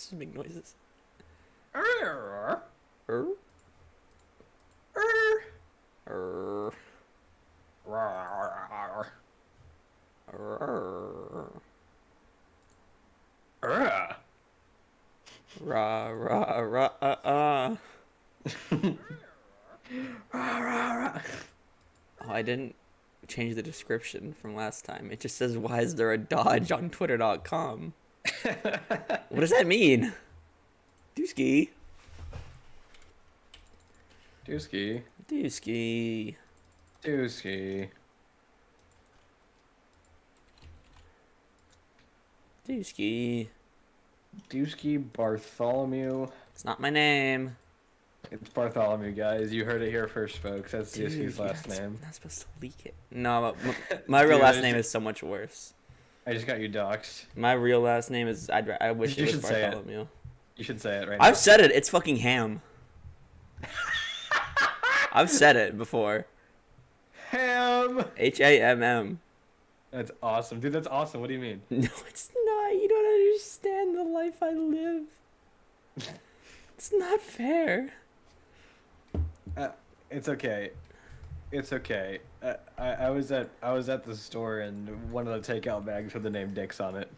Just make noises. Er, Er, er, er, rawr, er, er. rah, rah, rah, Oh, I didn't change the description from last time. It just says, "Why is there a Dodge on Twitter.com?" What does that mean? Dooski. Dooski. Dooski. Dooski. Dooski. Dooski Bartholomew. It's not my name. It's Bartholomew, guys. You heard it here first, folks. That's Dude, Dooski's last you're name. not supposed to leak it. No, my real Dude, last name is so much worse. I just got you doxxed. My real last name is I wish You it was should say it. Bartholomew. You should say it right I've now. said it. It's fucking Ham. I've said it before. Ham! Hamm. That's awesome. Dude, that's awesome. What do you mean? No, it's not. You don't understand the life I live. It's not fair. It's okay. It's okay. I was at the store and one of the takeout bags with the name Dix on it.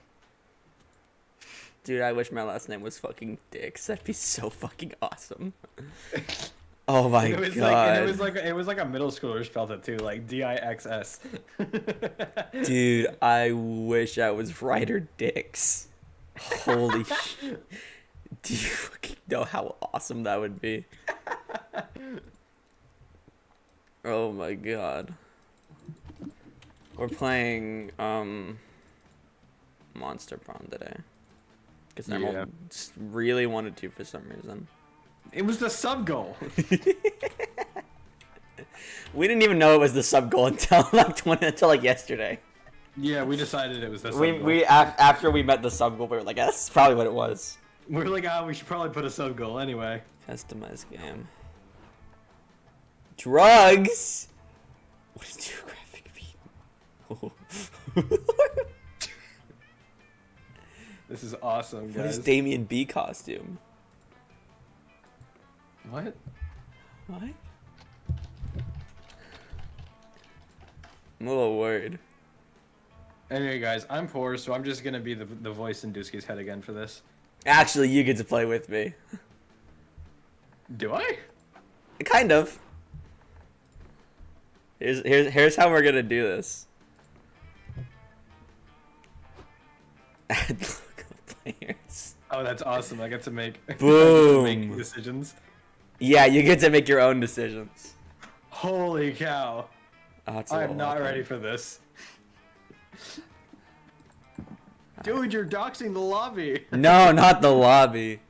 Dude, I wish my last name was fucking Dix. That'd be so fucking awesome. Oh my And it was god. like, and it was like a middle schooler spelled it too, like Dixs. Dude, I wish I was Ryder Dix. Holy shit. Do you fucking know how awesome that would be? Oh my god. We're playing Monster Prom today. Because Thermal Yeah. just really wanted to for some reason. It was the sub goal. We didn't even know it was the sub goal until like yesterday. Yeah, we decided it was the sub goal. After we met the sub goal, we were like, that's probably what it was. We were like, we should probably put a sub goal anyway. Customized game. Drugs. What is geographic feed? This is awesome, What is guys. Damien B costume? What? What? I'm a little worried. Anyway, guys, I'm poor, so I'm just gonna be the voice in Dooski's head again for this. Actually, you get to play with me. Do I? Kind of. Here's how we're gonna do this. Add local players. Oh, that's awesome. I get to make, I get to Boom. make decisions. Yeah, you get to make your own decisions. Holy cow. Oh, it's a I little am not awkward. ready for this. Dude, you're doxing the lobby. No, not the lobby.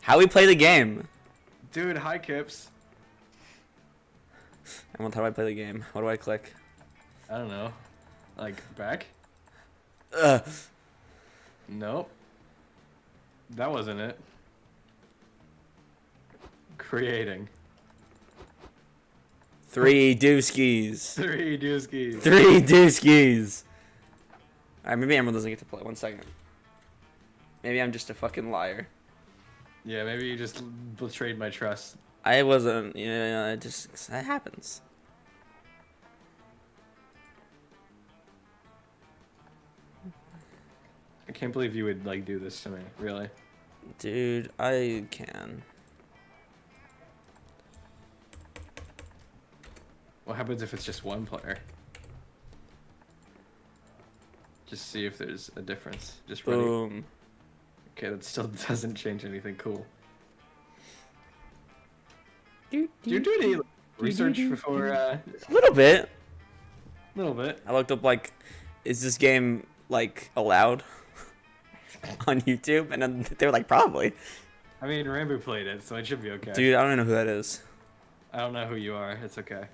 How we play the game? Dude, hi, Kips. How do I play the game? What do I click? I don't know. Like, back? Ugh. Nope. That wasn't it. Creating. 3 dooskies. 3 Dooskies. 3 dooskies. Alright, maybe Emerald doesn't get to play. 1 second. Maybe I'm just a fucking liar. Yeah, maybe you just betrayed my trust. I wasn't, it happens. I can't believe you would, like, do this to me. Really. Dude, I can. What happens if it's just one player? Just see if there's a difference. Just ready. Boom. Okay, that still doesn't change anything cool. Do Do you do any research before, A little bit. a little bit? I looked up, like, is this game, like, allowed on YouTube? And then they were like, probably. I mean, Rambo played it, so it should be okay. Dude, I don't even know who that is. I don't know who you are. It's okay.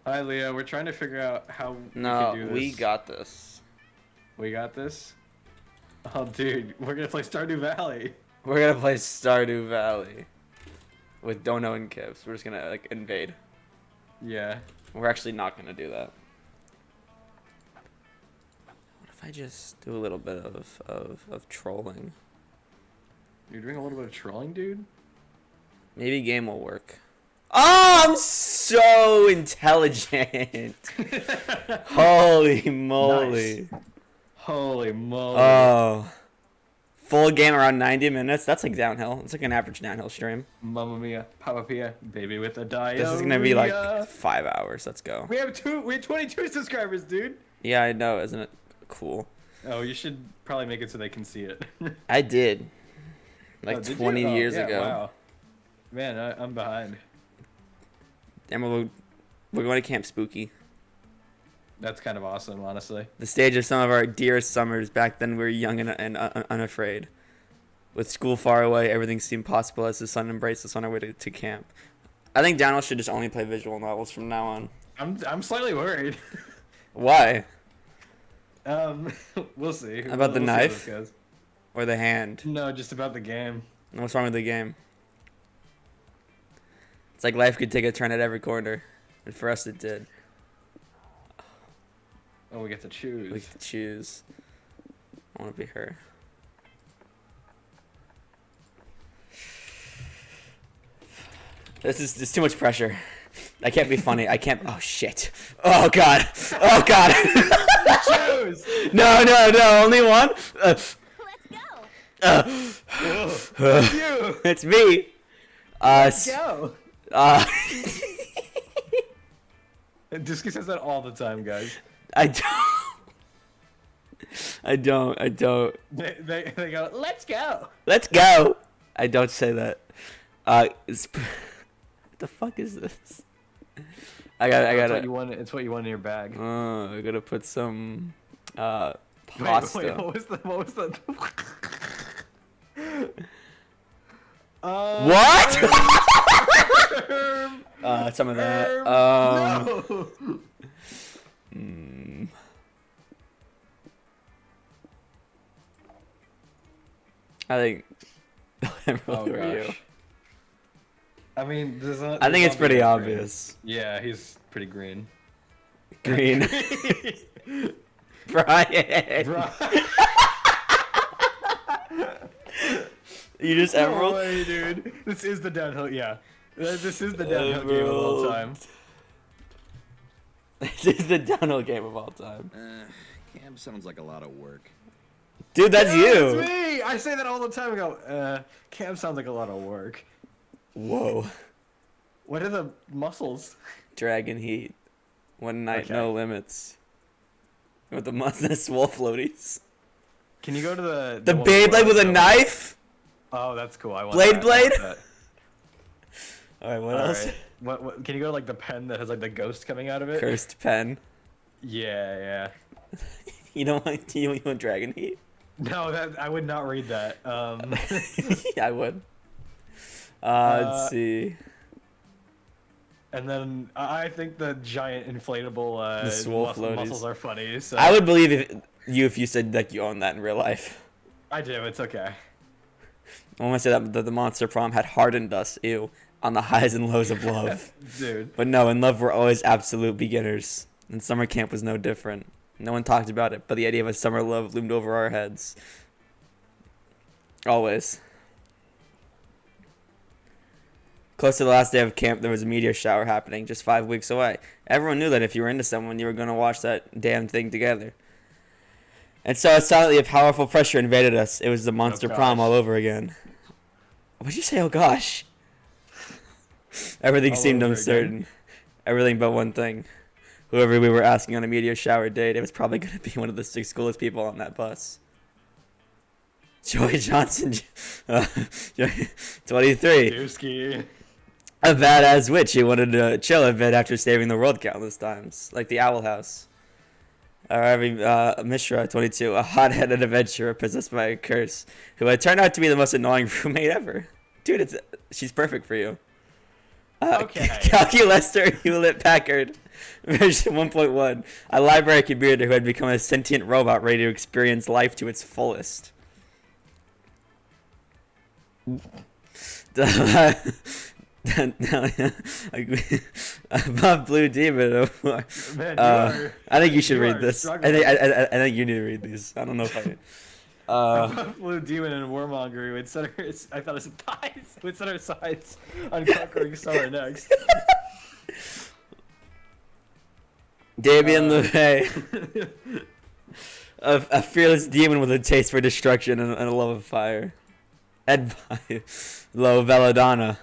Hi, Leo. We're trying to figure out how No, we can do this. we got this. We got this? Oh, dude. We're gonna play Stardew Valley. We're gonna play Stardew Valley with Dono and Kips. We're just gonna, like, invade. Yeah. We're actually not gonna do that. What if I just do a little bit of trolling. You're doing a little bit of trolling, dude? Maybe game will work. Oh, I'm so intelligent. Holy moly. Nice. Holy moly. Oh. Full game around 90 minutes. That's like downhill. It's like an average downhill stream. Mamma mia, Papa Pia, baby with a diarrhea. This is gonna be like 5 hours. Let's go. We have 22 subscribers, dude. Yeah, I know. Isn't it cool? Oh, you should probably make it so they can see it. I did. Like Oh, did 20 you? Oh, years yeah, ago. Wow. Man, I'm behind. And we're going to Camp Spooky. That's kind of awesome, honestly. The stage of some of our dearest summers. Back then we were young and unafraid. With school far away, everything seemed possible as the sun embraced us on our way to camp. I think Daniel should just only play visual novels from now on. I'm slightly worried. Why? We'll see. About the We'll see how knife? this goes. Or the hand? No, just about the game. What's wrong with the game? It's like life could take a turn at every corner. And for us it did. Oh, we get to choose. We could choose. I want to be her. This is too much pressure. I can't be funny. I can't. Oh shit. Oh god. Oh god. Choose. No. Only one. Let's go. You. It's me. Go. Uh, Disky says that all the time, guys. I don't. They go, let's go. Let's go. I don't say that. What the fuck is this? I It's gotta. what you want. It's what you want in your bag. I gotta put some pasta. Wait, what was the? What? Some of that. No. I think. Oh Who are you? gosh. I mean, I think it's pretty obvious. Yeah, he's pretty green. Green. Brian. Bro. You just No emerald. way, dude. This is the downhill. Yeah, this is the downhill game of all Emerald. time. This is the downhill game of all time. Camp sounds like a lot of work. Dude, that's Yeah, you. It's me. I say that all the time. I go, camp sounds like a lot of work. Whoa. What are the muscles? Dragon Heat. One night, Okay. no limits. With the the swole floaties. Can you go to The one Beyblade before with a that? knife? Oh, that's cool. I want Blade that. blade? I want Alright, what that. else? Alright. What? Can you go to like the pen that has like the ghost coming out of it? Cursed pen. Yeah. You don't want you want Dragon Heat? No, that I would not read that. Yeah, I would. Let's see. And then I think the giant inflatable The swole floaties. muscles are funny. So I would believe if you said like you own that in real life. I do. It's okay. I want to say that the Monster Prom had hardened us, ew, on the highs and lows of love. Dude. But no, in love we're always absolute beginners. And summer camp was no different. No one talked about it, but the idea of a summer love loomed over our heads. Always. Close to the last day of camp, there was a meteor shower happening just 5 weeks away. Everyone knew that if you were into someone, you were going to watch that damn thing together. And so silently, a powerful pressure invaded us. It was the Monster Prom gosh. all over again. What'd you say, oh gosh? Everything All seemed over uncertain. again. Everything but one thing. Whoever we were asking on a meteor shower date, it was probably going to be one of the 6 coolest people on that bus. Joey Johnson, 23. Dusky. A badass witch who wanted to chill a bit after saving the world countless times, like the Owl House. Mishra, 22, a hot-headed adventurer possessed by a curse, who had turned out to be the most annoying roommate ever. Dude, she's perfect for you. Okay. Calculester Hewlett Packard, version 1.1, a library computer who had become a sentient robot ready to experience life to its fullest. like, above Blue Demon. Man, I think you should you read are this. struggling. I think you need to read these. I don't know if I. Blue Demon and Warmonger would set her. I thought it was thighs. Would set her sights on conquering summer next. Damian LeVay, a fearless demon with a taste for destruction and a love of fire. Ed Lo Belladonna,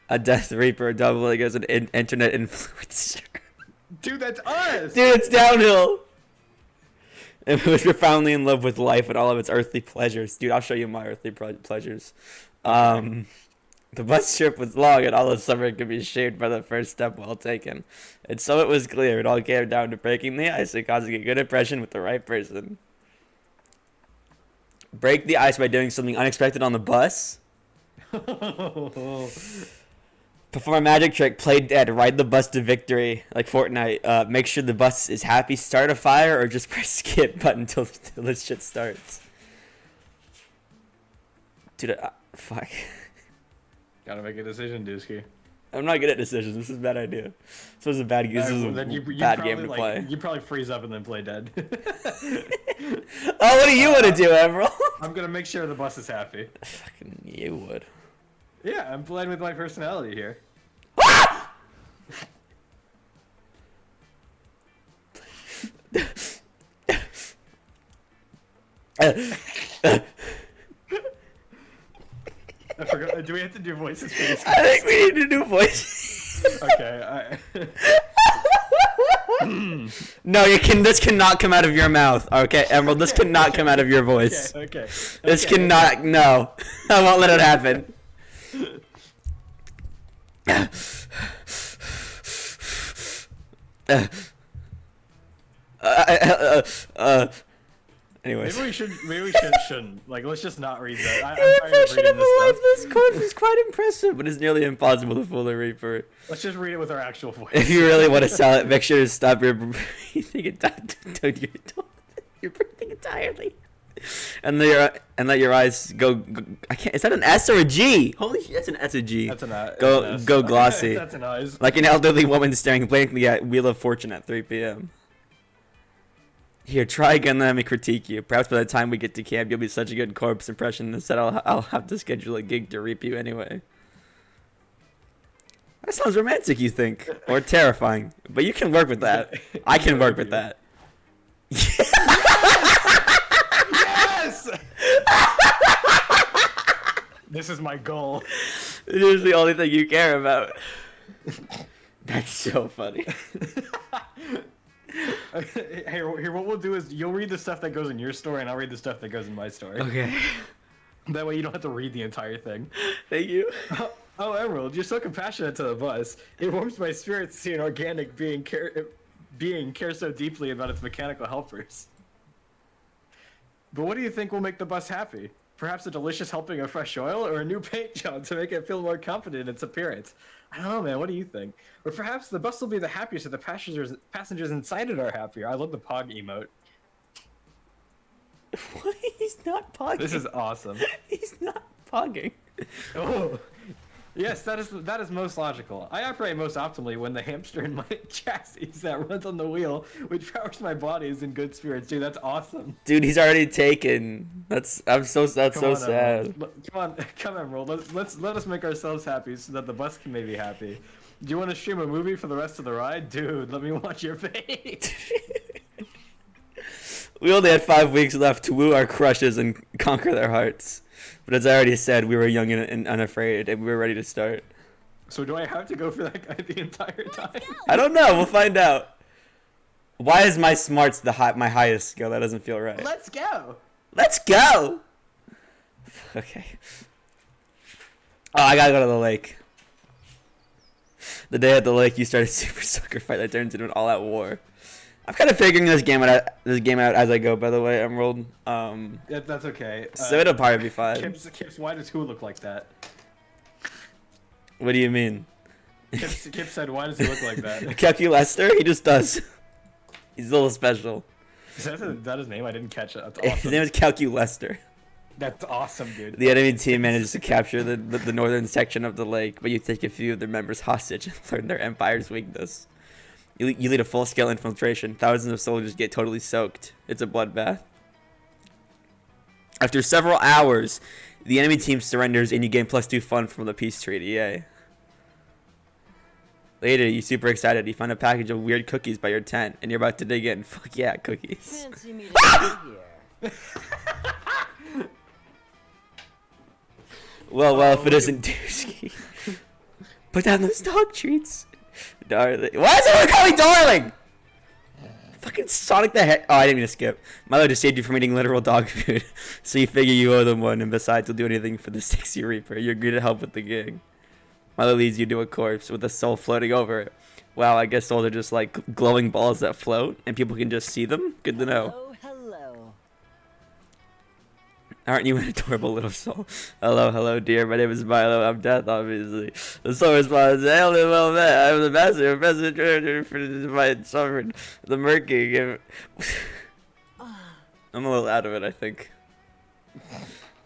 a Death Reaper doubling as an internet influencer. Dude, that's us. Dude, it's downhill. And who is profoundly in love with life and all of its earthly pleasures. Dude, I'll show you my earthly pleasures. The bus trip was long and all of summer could be shaped by the first step well taken. And so it was clear. It all came down to breaking the ice and causing a good impression with the right person. Break the ice by doing something unexpected on the bus. Perform a magic trick, play dead, ride the bus to victory, like Fortnite. Make sure the bus is happy, start a fire, or just press skip button until this shit starts. Dude, fuck. Gotta make a decision, Dusky. I'm not good at decisions. This is a bad idea. This was a bad game. This is a Then you bad probably, game to like, play. You probably freeze up and then play dead. Oh, what do you want to do, Emerald? I'm gonna make sure the bus is happy. Fucking you would. Yeah, I'm playing with my personality here. I forgot. Do we have to do voices for this? I think we need to do voice. Okay. No, you can. This cannot come out of your mouth. Okay, Emerald. This cannot come out of your voice. Okay. This Okay. cannot. No, I won't let it happen. Anyways. Maybe we shouldn't. Like, let's just not read that. I'm The tired of impression reading of this a stuff. lifeless corpse is quite impressive, but it's nearly impossible to fool a reaper. Let's just read it with our actual voice. If you really want to sell it, make sure to stop your breathing you're breathing entirely, and let your eyes go. I can't. Is that an S or a G? Holy shit, that's an S or G. That's an eye. Go glossy. That's an eyes. Like an elderly woman staring blankly at Wheel of Fortune at 3 p.m. Here, try again, let me critique you. Perhaps by the time we get to camp, you'll be such a good corpse impression that I'll have to schedule a gig to reap you anyway. That sounds romantic, you think? Or terrifying. But you can work with that. I can work with that. Yes! This is my goal. It is the only thing you care about. That's so funny. Here, what we'll do is you'll read the stuff that goes in your story, and I'll read the stuff that goes in my story. Okay. That way you don't have to read the entire thing. Thank you. Oh, Emerald, you're so compassionate to the bus. It warms my spirit to see an organic being care so deeply about its mechanical helpers. But what do you think will make the bus happy? Perhaps a delicious helping of fresh oil, or a new paint job to make it feel more confident in its appearance? I don't know, man. What do you think? Or perhaps the bus will be the happiest if the passengers inside it are happier. I love the Pog emote. What? He's not pogging. This is awesome. He's not pogging. Oh, yes, that is most logical. I operate most optimally when the hamster in my chassis that runs on the wheel, which powers my body, is in good spirits. Dude, that's awesome. Dude, he's already taken. That's so sad. Come on, Emerald. Let us make ourselves happy so that the bus can maybe happy. Do you want to stream a movie for the rest of the ride? Dude, let me watch your face. We only had 5 weeks left to woo our crushes and conquer their hearts. But as I already said, we were young and unafraid, and we were ready to start. So do I have to go for that guy the entire time? I don't know. We'll find out. Why is my smarts my highest skill? That doesn't feel right. Let's go. Let's go! Okay. Oh, I gotta go to the lake. The day at the lake, you start a super sucker fight that turns into an all-out war. I'm kind of figuring this game out as I go. By the way, Emerald. That's okay. So it'll probably be fine. Kips, why does who look like that? What do you mean? Kip said, why does he look like that? Kepi Lester? He just does. He's a little special. Is that his name? I didn't catch it. That's His awesome. name is Calcu Lester. That's awesome, dude. The enemy team manages to capture the northern section of the lake, but you take a few of their members hostage and learn their empire's weakness. You lead a full-scale infiltration. Thousands of soldiers get totally soaked. It's a bloodbath. After several hours, the enemy team surrenders and you gain +2 fun from the peace treaty. Yay. Later, you're super excited. You find a package of weird cookies by your tent, and you're about to dig in. Fuck yeah, cookies. Fancy meeting you here. Well, if it isn't Dusky. Put down those dog treats. Darling. Why is everyone calling Darling? Fucking Sonic the Hedgehog. Oh, I didn't mean to skip. Milo just saved you from eating literal dog food. So you figure you owe them one, and besides, you'll do anything for the sexy Reaper. You agree to help with the gig. Milo leads you to a corpse with a soul floating over it. Wow, I guess souls are just like glowing balls that float, and people can just see them? Good to know. Oh, hello. Aren't you an adorable little soul? Hello, dear. My name is Milo. I'm Death, obviously. The soul responds, hail and well met. I'm the master, messenger for the divine sovereign, the murky. I'm a little out of it, I think.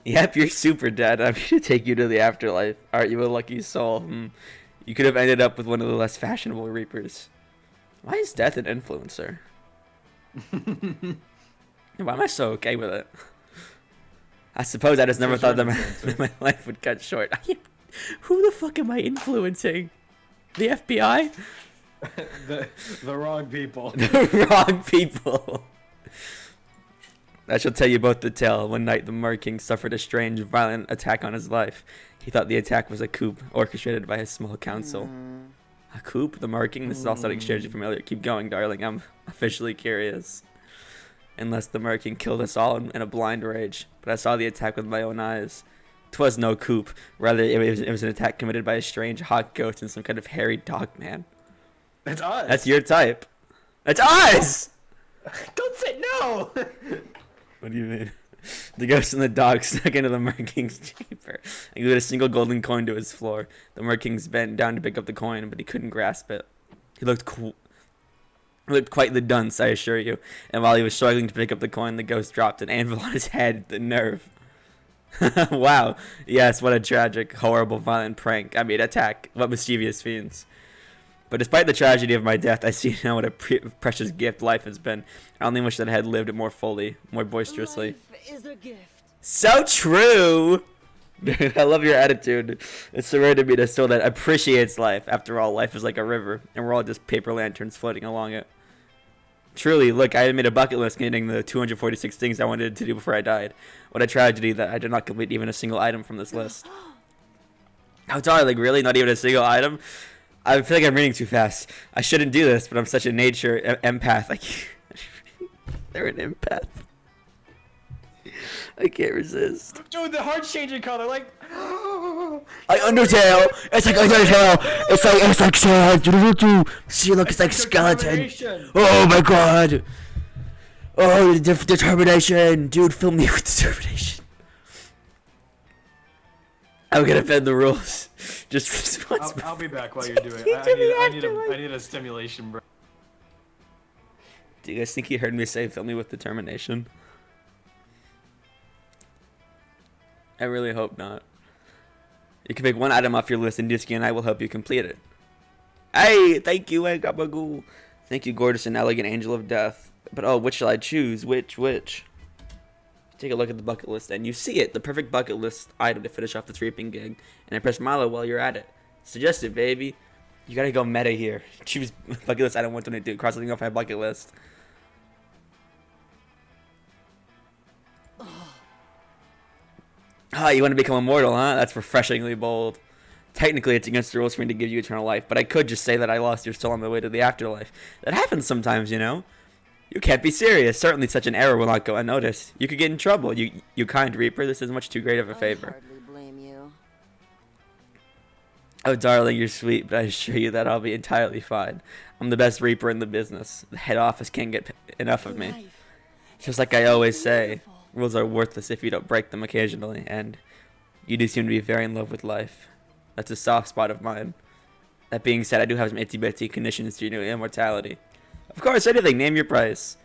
Yep, you're super dead. I'm here to take you to the afterlife. Aren't you a lucky soul? You could have ended up with one of the less fashionable Reapers. Why is Death an influencer? Why am I so okay with it? I suppose I just never thought that my life would cut short. Who the fuck am I influencing? The FBI? the wrong people. The wrong people. I shall tell you both the tale. One night, the Mer King suffered a strange, violent attack on his life. He thought the attack was a coup orchestrated by his small council. A coup? The Mer King? This is all starting strangely familiar. Keep going, darling. I'm officially curious. Unless the Mer King killed us all in a blind rage. But I saw the attack with my own eyes. 'Twas no coup. Rather, it was an attack committed by a strange hot ghost and some kind of hairy dog man. That's us. That's your type. That's us! Don't say no. What do you mean? The ghost and the dog snuck into the Mer King's chamber and glued a single golden coin to his floor. The Mer King's bent down to pick up the coin, but he couldn't grasp it. He looked quite the dunce, I assure you. And while he was struggling to pick up the coin, the ghost dropped an anvil on his head. The nerve. Wow. Yes, what a tragic, horrible, violent prank. I mean, attack. What mischievous fiends. But despite the tragedy of my death, I see now what a precious gift life has been. I only wish that I had lived it more fully, more boisterously. Life is a gift. So true! Dude, I love your attitude. It's so rare to meet a soul that appreciates life. After all, life is like a river, and we're all just paper lanterns floating along it. Truly, look, I made a bucket list containing the 246 things I wanted to do before I died. What a tragedy that I did not complete even a single item from this list. Oh, darling, really? Not even a single item? I feel like I'm reading too fast. I shouldn't do this, but I'm such a nature empath. They're an empath. I can't resist. Dude, the heart's changing color. Like, Like Undertale. It's like Undertale. It's like sad. See, look, it's like skeleton. determination. Oh my god. Oh, determination. Dude, fill me with determination. I'm gonna bend the rules. Just once. I'll be back while you're doing Take it. me to the afterlife. I need a stimulation break. Do you guys think he heard me say fill me with determination? I really hope not. You can pick one item off your list and Dusky and I will help you complete it. Hey, thank you, Gabagool. Thank you, gorgeous and elegant angel of death. But oh, which shall I choose? Which? Take a look at the bucket list and you see it. The perfect bucket list item to finish off the reaping gig. And I press Milo while you're at it. Suggest it, baby. You gotta go meta here. Choose bucket list item 122. Cross something off my bucket list. Ah, you want to become immortal, huh? That's refreshingly bold. Technically, it's against the rules for me to give you eternal life, but I could just say that I lost your soul on the way to the afterlife. That happens sometimes, you know? You can't be serious. Certainly such an error will not go unnoticed. You could get in trouble. You kind Reaper, this is much too great of a favor. I hardly blame you. Oh, darling, you're sweet, but I assure you that I'll be entirely fine. I'm the best Reaper in the business. The head office can't get enough of me. Life. Just like I always say, Beautiful. rules are worthless if you don't break them occasionally, and you do seem to be very in love with life. That's a soft spot of mine. That being said, I do have some itsy-bitsy conditions to your new immortality. Of course, anything. Name your price.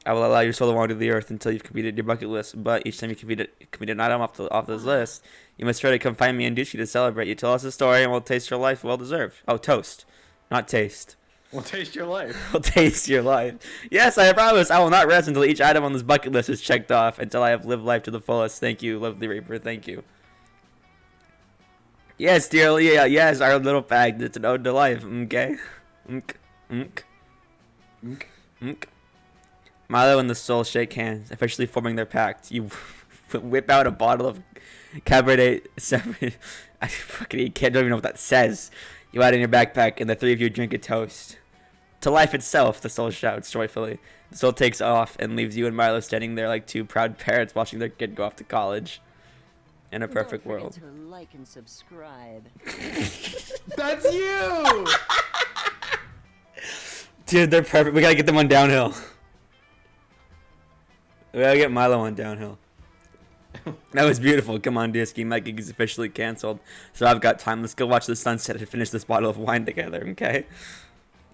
I will allow your soul to wander the earth until you've completed your bucket list. But each time you complete an item off this list, you must try to come find me and Dusky to celebrate. You tell us a story, and we'll taste your life well deserved. Oh, toast, not taste. We'll taste your life. We'll taste your life. Yes, I promise. I will not rest until each item on this bucket list is checked off. Until I have lived life to the fullest. Thank you, lovely Reaper. Thank you. Yes, dear Leah. Yes, our little pact. It's an ode to life. Okay. Milo and the Soul shake hands, officially forming their pact. You whip out a bottle of Cabernet Sauvignon. I fucking don't even know what that says. You add it in your backpack, and the three of you drink a toast. To life itself, the Soul shouts joyfully. The Soul takes off and leaves you and Milo standing there like two proud parents watching their kid go off to college. In a perfect Don't world. forget to like and subscribe. That's you! Dude, they're perfect. We gotta get them on downhill. We gotta get Milo on downhill. That was beautiful. Come on, Dusky. My gig is officially canceled. So I've got time. Let's go watch the sunset and finish this bottle of wine together, okay?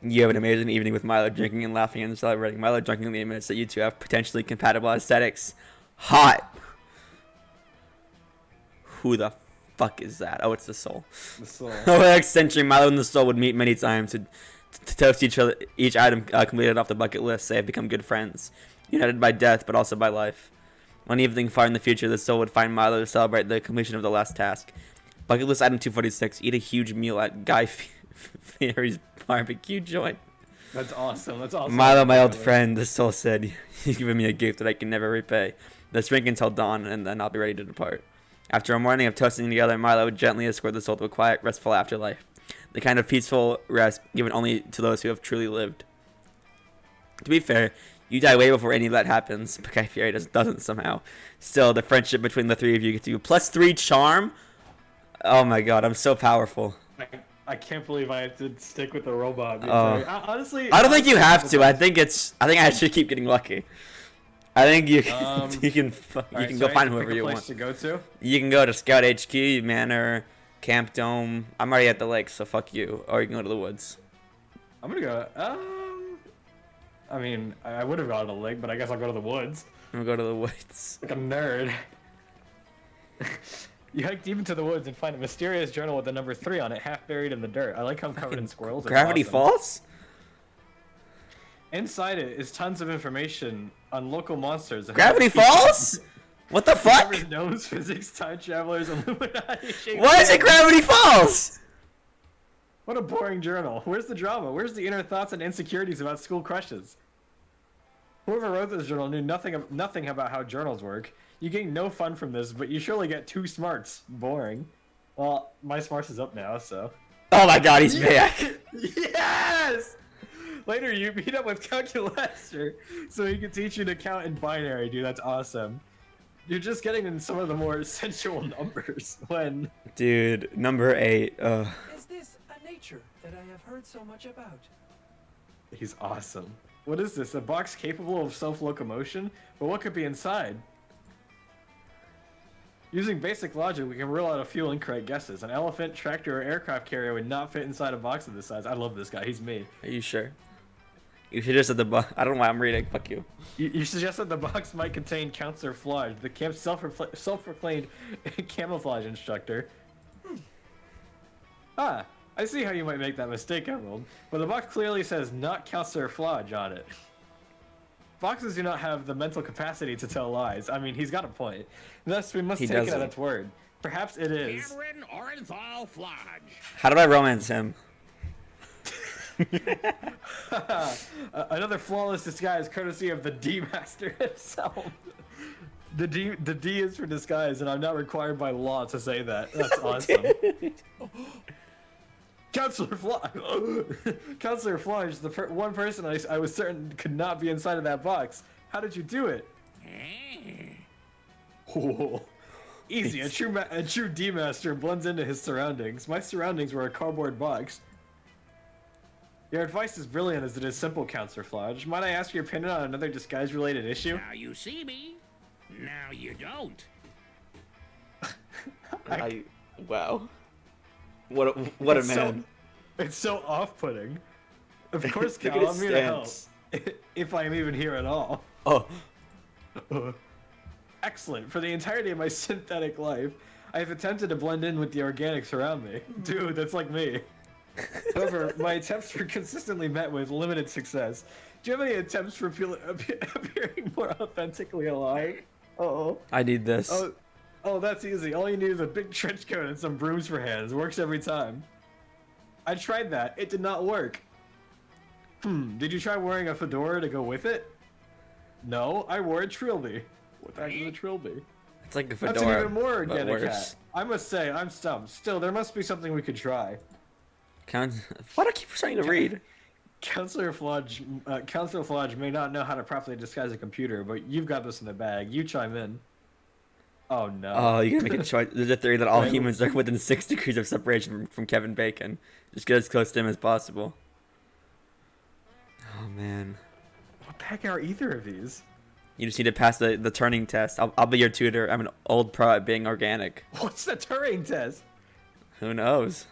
You have an amazing evening with Milo drinking and laughing and celebrating. Milo drunkenly admits that you two have potentially compatible aesthetics. Hot! Who the fuck is that? Oh, it's the Soul. The Soul. Over the next century, Milo and the Soul would meet many times to toast each item completed off the bucket list. They have become good friends, united by death, but also by life. One evening far in the future, the Soul would find Milo to celebrate the completion of the last task. Bucket list item 246, eat a huge meal at Guy Fieri's barbecue joint. That's awesome. That's awesome. Milo, my old friend, the Soul said, you've given me a gift that I can never repay. Let's drink until dawn, and then I'll be ready to depart. After a morning of toasting together, Milo would gently escort the Soul to a quiet, restful afterlife. The kind of peaceful rest given only to those who have truly lived. To be fair, you die way before any of that happens, but Guy Fieri doesn't somehow. Still, the friendship between the three of you gets you +3 charm. Oh my god, I'm so powerful. I can't believe I have to stick with the robot. Honestly, I don't think you have to. I think I should keep getting lucky. I think you you can go find whoever you want. To go to? You can go to Scout HQ, Manor, Camp Dome. I'm already at the lake, so fuck you. Or you can go to the woods. I'm gonna go. I mean, I would have gone to the lake, but I guess I'll go to the woods. I'm gonna go to the woods. Like a nerd. You hike deep into the woods and find a mysterious journal with the number 3 on it, half buried in the dirt. I like how I'm covered in squirrels. It's Gravity awesome. Falls? Inside it is tons of information on local monsters. Gravity Falls? What the fuck? Covers gnomes, physics, time travelers, Illuminati. Why is it Gravity Falls? What a boring journal. Where's the drama? Where's the inner thoughts and insecurities about school crushes? Whoever wrote this journal knew nothing about how journals work. You gain no fun from this, but you surely get 2 smarts. Boring. Well, my smarts is up now, so. Oh my god, he's back. Yes! Later, you meet up with Calculaster, so he can teach you to count in binary, dude. That's awesome. You're just getting in some of the more sensual numbers when. Dude, number 8. Is this a nature that I have heard so much about? He's awesome. What is this? A box capable of self-locomotion? But what could be inside? Using basic logic, we can rule out a few incorrect guesses. An elephant, tractor, or aircraft carrier would not fit inside a box of this size. I love this guy. He's me. Are you sure? You should just at the box. I don't know why I'm reading. Fuck you. You suggested the box might contain Counselor Flage, the camp's self-proclaimed camouflage instructor. Ah, I see how you might make that mistake, Emerald. But the box clearly says not Counselor Flage on it. Boxes do not have the mental capacity to tell lies. I mean, he's got a point. Thus, we must take it at its word. Perhaps it is. Cameron Orenthal Flodge. How do I romance him? Another flawless disguise, courtesy of the D Master himself. The D is for disguise, and I'm not required by law to say that. That's awesome. Counselor Flage. Counselor Flage, the one person I was certain could not be inside of that box. How did you do it? Oh, easy. A true D Master blends into his surroundings. My surroundings were a cardboard box. Your advice is brilliant as it is simple, Counselor Flage. Might I ask your opinion on another disguise-related issue? Now you see me. Now you don't. Wow. What a man. It's so off-putting. Of course, Look Cal, at I'm his here to help. stance. if I am even here at all. Oh, Excellent. For the entirety of my synthetic life, I have attempted to blend in with the organics around me. Dude, that's like me. However, my attempts were consistently met with limited success. Do you have any attempts for appearing more authentically alive? Uh-oh. I need this. Oh, that's easy. All you need is a big trench coat and some brooms for hands. Works every time. I tried that. It did not work. Did you try wearing a fedora to go with it? No, I wore a trilby. What the heck is a trilby? It's like a That's fedora, an even more but organic hat. worse. I must say, I'm stumped. Still, there must be something we could try. Why do I keep trying to read? Counselor Flodge may not know how to properly disguise a computer, but you've got this in the bag. You chime in. Oh no. Oh, you gotta make a choice. There's a theory that all Right. humans are within 6 degrees of separation from Kevin Bacon. Just get as close to him as possible. Oh man. What the heck are either of these? You just need to pass the Turing test. I'll be your tutor. I'm an old pro at being organic. What's the Turing test? Who knows?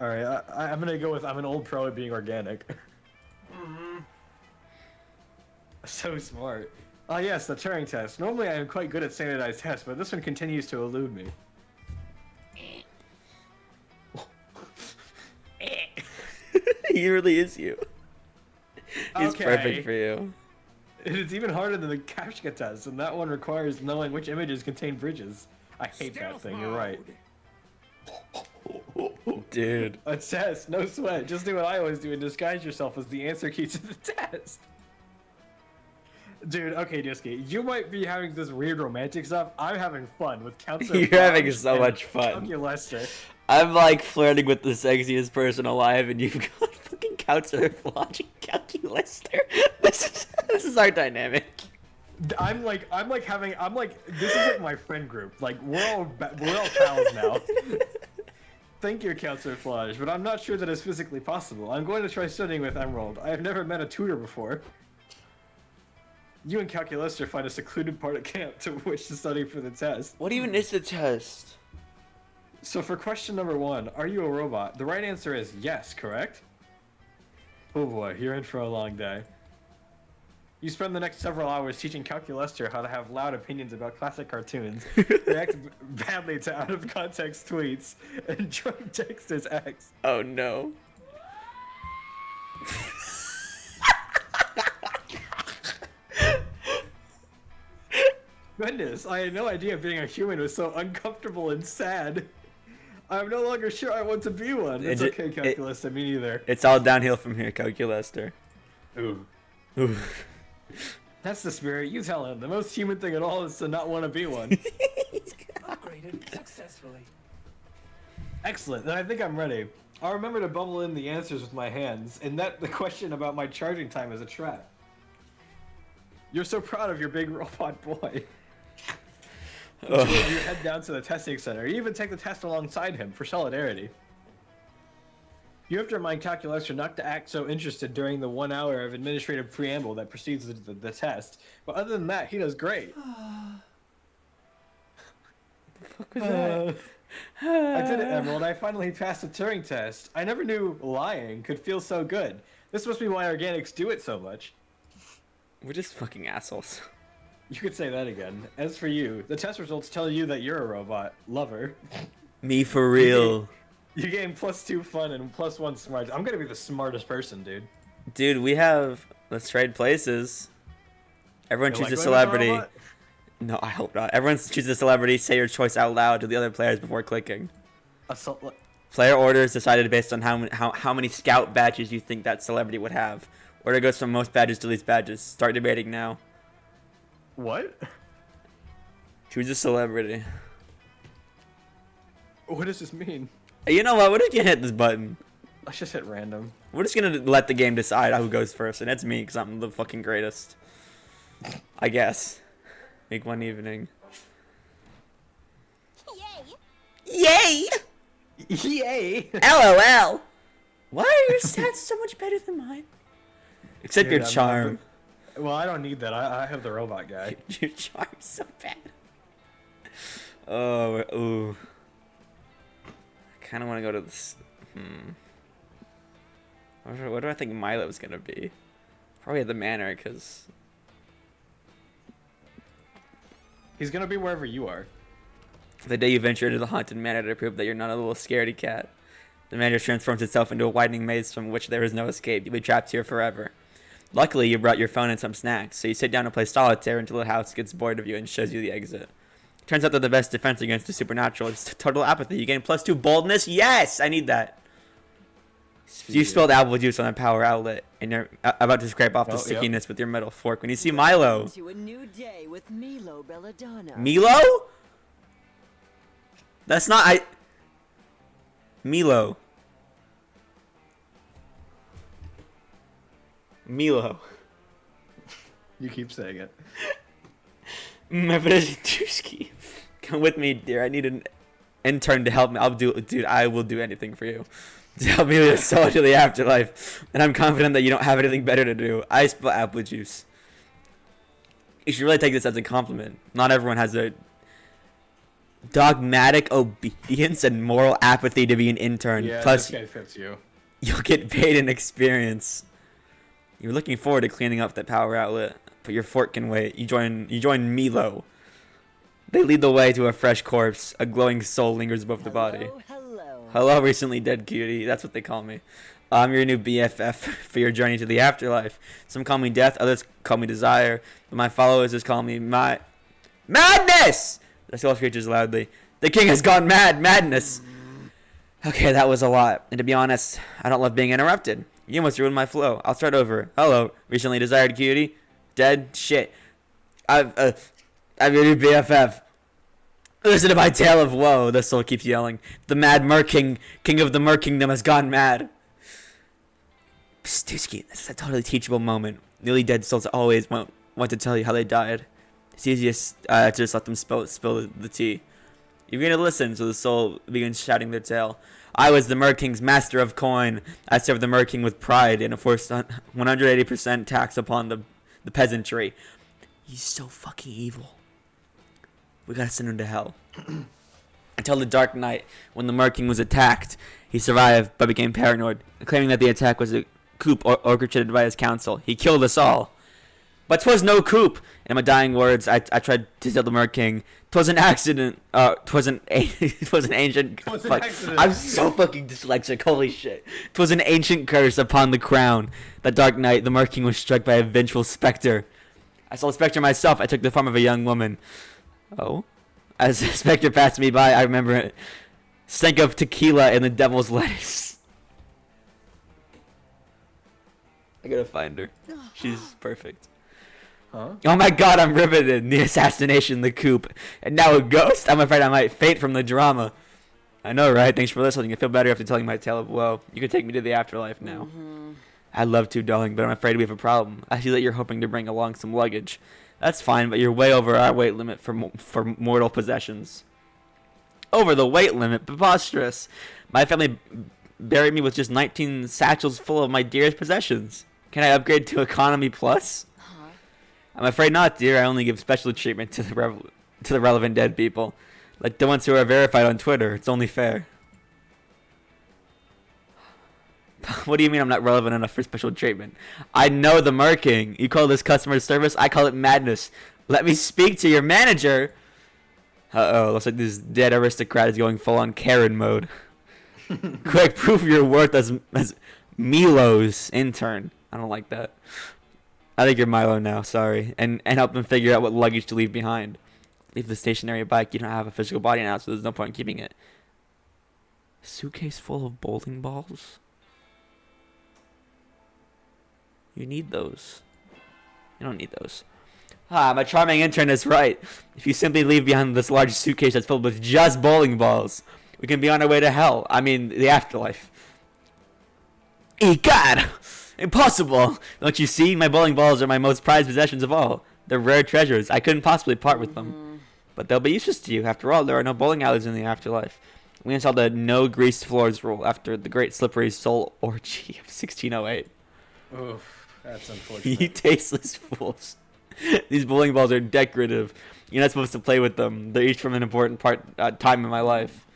All right, I'm gonna go with I'm an old pro at being organic. So smart. Ah, yes, the Turing test. Normally, I am quite good at standardized tests, but this one continues to elude me. He really is you. He's Okay. perfect for you. It's even harder than the Kafka test, and that one requires knowing which images contain bridges. I hate that Stealth thing. You're right. Dude. A test, no sweat. Just do what I always do and disguise yourself as the answer key to the test. Dude, okay, Disky, you might be having this weird romantic stuff. I'm having fun with Counselor You're having Flodge so and much fun. Uncle Lester. I'm like flirting with the sexiest person alive, and you've got fucking Counselor Flodge and Calculaster. This is our dynamic. This is like my friend group. Like we're all pals now. Thank you, Counselor Flodge, but I'm not sure that it's physically possible. I'm going to try studying with Emerald. I have never met a tutor before. You and Calculaster find a secluded part of camp to which to study for the test. What even is the test? So for question number 1, are you a robot? The right answer is yes, correct? Oh boy, you're in for a long day. You spend the next several hours teaching Calculaster how to have loud opinions about classic cartoons, react badly to out-of-context tweets, and drunk text his ex. Oh no. Goodness, I had no idea being a human was so uncomfortable and sad. I'm no longer sure I want to be one. It's okay, Calculaster, me neither. It's all downhill from here, Calculaster. Ooh. Ooh. That's the spirit. You tell him. The most human thing at all is to not want to be one. Upgraded successfully. Excellent. Then I think I'm ready. I'll remember to bubble in the answers with my hands, and that the question about my charging time is a trap. You're so proud of your big robot boy. You head down to the testing center. You even take the test alongside him for solidarity. You have to remind Calculator not to act so interested during the 1 hour of administrative preamble that precedes the test. But other than that, he does great. What was that? I did it, Emerald. I finally passed the Turing test. I never knew lying could feel so good. This must be why organics do it so much. We're just fucking assholes. You could say that again. As for you, the test results tell you that you're a robot. Lover. Me for real. You gain +2 fun and +1 smart. I'm gonna be the smartest person, dude. Dude, we have... Let's trade places. Everyone You choose like a going with a celebrity. robot? No, I hope not. Everyone choose a celebrity, say your choice out loud to the other players before clicking. Player orders decided based on how many scout badges you think that celebrity would have. Order goes from most badges to least badges. Start debating now. What? Choose a celebrity. What does this mean? You know what? We're just gonna hit this button. Let's just hit random. We're just gonna let the game decide who goes first, and it's me because I'm the fucking greatest. I guess. Make one evening. Yay! Yay! LOL! Why are your stats so much better than mine? Except Dude, your I'm charm. Well, I don't need that. I have the robot guy. Your charm's so bad. Oh, ooh. I kind of want to go to this. What do I think Milo's gonna be? Probably at the manor, because He's gonna be wherever you are. the day you venture into the haunted manor to prove that you're not a little scaredy cat, the manor transforms itself into a widening maze from which there is no escape. You'll be trapped here forever. Luckily, you brought your phone and some snacks, so you sit down and play solitaire until the house gets bored of you and shows you the exit. Turns out that the best defense against the supernatural is total apathy. You gain +2 boldness. Yes, I need that. You spilled apple juice on a power outlet, and you're about to scrape off the Oh, yep. stickiness with your metal fork when you see Milo. To a new day with Milo Belladonna. Milo? That's not Milo. Milo. You keep saying it. Mevrezuski. Come with me, dear. I need an intern to help me. I will do anything for you. To help me with soul to the afterlife. And I'm confident that you don't have anything better to do. I spill apple juice. You should really take this as a compliment. Not everyone has a dogmatic obedience and moral apathy to be an intern. Yeah, Plus, this guy fits you. you'll get paid in experience. You're looking forward to cleaning up that power outlet, but your fork can wait. You join Milo. They lead the way to a fresh corpse. A glowing soul lingers above the body. Hello. Hello, recently dead cutie. That's what they call me. I'm your new BFF for your journey to the afterlife. Some call me Death, others call me Desire, but my followers just call me my Madness! The soul screeches loudly. The king has gone mad. Madness. Okay, that was a lot. And to be honest, I don't love being interrupted. You almost ruined my flow. I'll start over. Hello, recently desired cutie. Dead? Shit. I'm your new BFF. Listen to my tale of woe, the soul keeps yelling. The mad Merking, king of the Mer Kingdom, has gone mad. Pstusky, this is a totally teachable moment. Newly dead souls always want to tell you how they died. It's easiest to just let them spill the tea. You're going to listen, so the soul begins shouting their tale. I was the Mer King's master of coin. I served the Mer King with pride and enforced 180% tax upon the peasantry. He's so fucking evil. We gotta send him to hell. Until the dark night, when the Mer King was attacked, he survived but became paranoid, claiming that the attack was a coup orchestrated by his council. He killed us all. But 'twas no coup. In my dying words, I tried to tell the Mer King. 'Twas an accident. 'Twas an ancient. Twas an Fuck. accident. I'm so fucking dyslexic. Holy shit. 'Twas an ancient curse upon the crown. That dark night, the Mer King was struck by a vengeful specter. I saw the specter myself. I took the form of a young woman. Oh? As the specter passed me by, I remember it. Stank of tequila and the devil's lettuce. I gotta find her. She's perfect. Huh? Oh my god, I'm riveted. The assassination, the coup, and now a ghost? I'm afraid I might faint from the drama. I know, right? Thanks for listening. I feel better after telling my tale of woe. You can take me to the afterlife now. I'd love to, darling, but I'm afraid we have a problem. I see that you're hoping to bring along some luggage. That's fine, but you're way over our weight limit for mortal possessions. Over the weight limit? Preposterous. My family buried me with just 19 satchels full of my dearest possessions. Can I upgrade to Economy Plus? I'm afraid not, dear. I only give special treatment to the relevant dead people. Like the ones who are verified on Twitter. It's only fair. What do you mean I'm not relevant enough for special treatment? I know the Mer King. You call this customer service? I call it madness. Let me speak to your manager. Uh-oh, looks like this dead aristocrat is going full on Karen mode. Quick, prove your worth as Milo's intern. I don't like that. I think you're Milo now, sorry. And help him figure out what luggage to leave behind. Leave the stationary bike. You don't have a physical body now, so there's no point in keeping it. Suitcase full of bowling balls? You need those. You don't need those. My charming intern is right. If you simply leave behind this large suitcase that's filled with just bowling balls, we can be on our way to hell. I mean, the afterlife. God! Impossible! Don't you see? My bowling balls are my most prized possessions of all. They're rare treasures. I couldn't possibly part with them. But they'll be useless to you. After all, there are no bowling alleys in the afterlife. We installed the no greased floors rule after the great slippery soul orgy of 1608. Oof, that's You unfortunate. tasteless fools. These bowling balls are decorative. You're not supposed to play with them. They're each from an important time in my life.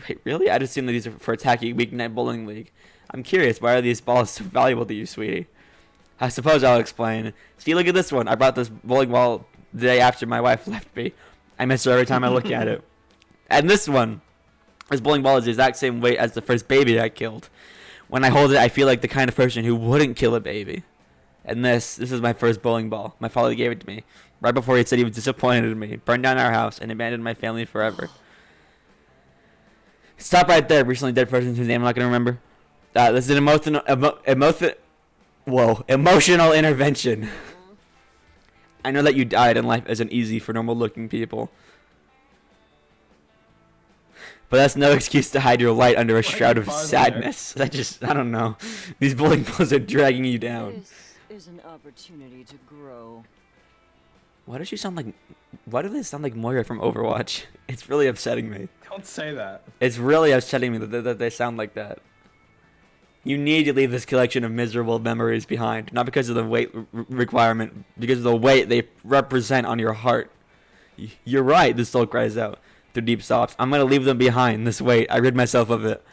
Wait, really? I'd assume that these are for attacking weeknight bowling league. I'm curious, why are these balls so valuable to you, sweetie? I suppose I'll explain. See, look at this one. I brought this bowling ball the day after my wife left me. I miss her every time I look at it. And this one, this bowling ball is the exact same weight as the first baby I killed. When I hold it, I feel like the kind of person who wouldn't kill a baby. And this is my first bowling ball. My father gave it to me right before he said he was disappointed in me, burned down our house, and abandoned my family forever. Stop right there. Recently dead person whose name I'm not going to remember. This is an emotional intervention. I know that you died and life isn't easy for normal looking people. But that's no excuse to hide your light under a shroud of sadness. I don't know. These bowling balls are dragging you down. This is an opportunity to grow. Why do they sound like Moira from Overwatch? It's really upsetting me. Don't say that. It's really upsetting me that they sound like that. You need to leave this collection of miserable memories behind, not because of the weight requirement, because of the weight they represent on your heart. You're right, the soul cries out through deep sobs. I'm going to leave them behind, this weight. I rid myself of it.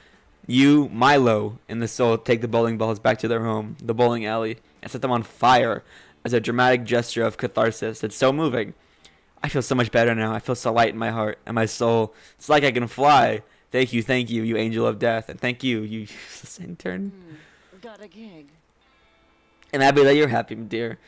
You, Milo, and the soul take the bowling balls back to their home, the bowling alley, and set them on fire as a dramatic gesture of catharsis. It's so moving. I feel so much better now. I feel so light in my heart and my soul. It's like I can fly. Thank you, you angel of death. And thank you, you useless intern. Got a gig. And happy that you're happy, dear.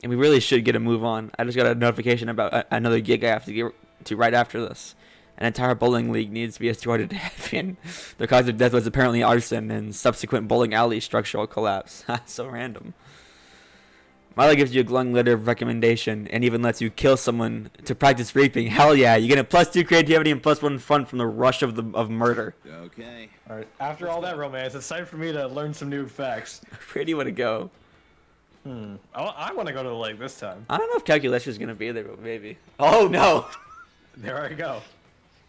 And we really should get a move on. I just got a notification about another gig I have to get to right after this. An entire bowling league needs to be escorted to heaven. Their cause of death was apparently arson and subsequent bowling alley structural collapse. So random. Milo gives you a glowing letter of recommendation and even lets you kill someone to practice raping. Hell yeah, you get a +2 creativity and +1 fun from the rush of murder. Okay. All right. After all that romance, it's time for me to learn some new facts. Where do you want to go? I want to go to the lake this time. I don't know if calculation is going to be there, but maybe. Oh, no. There I go.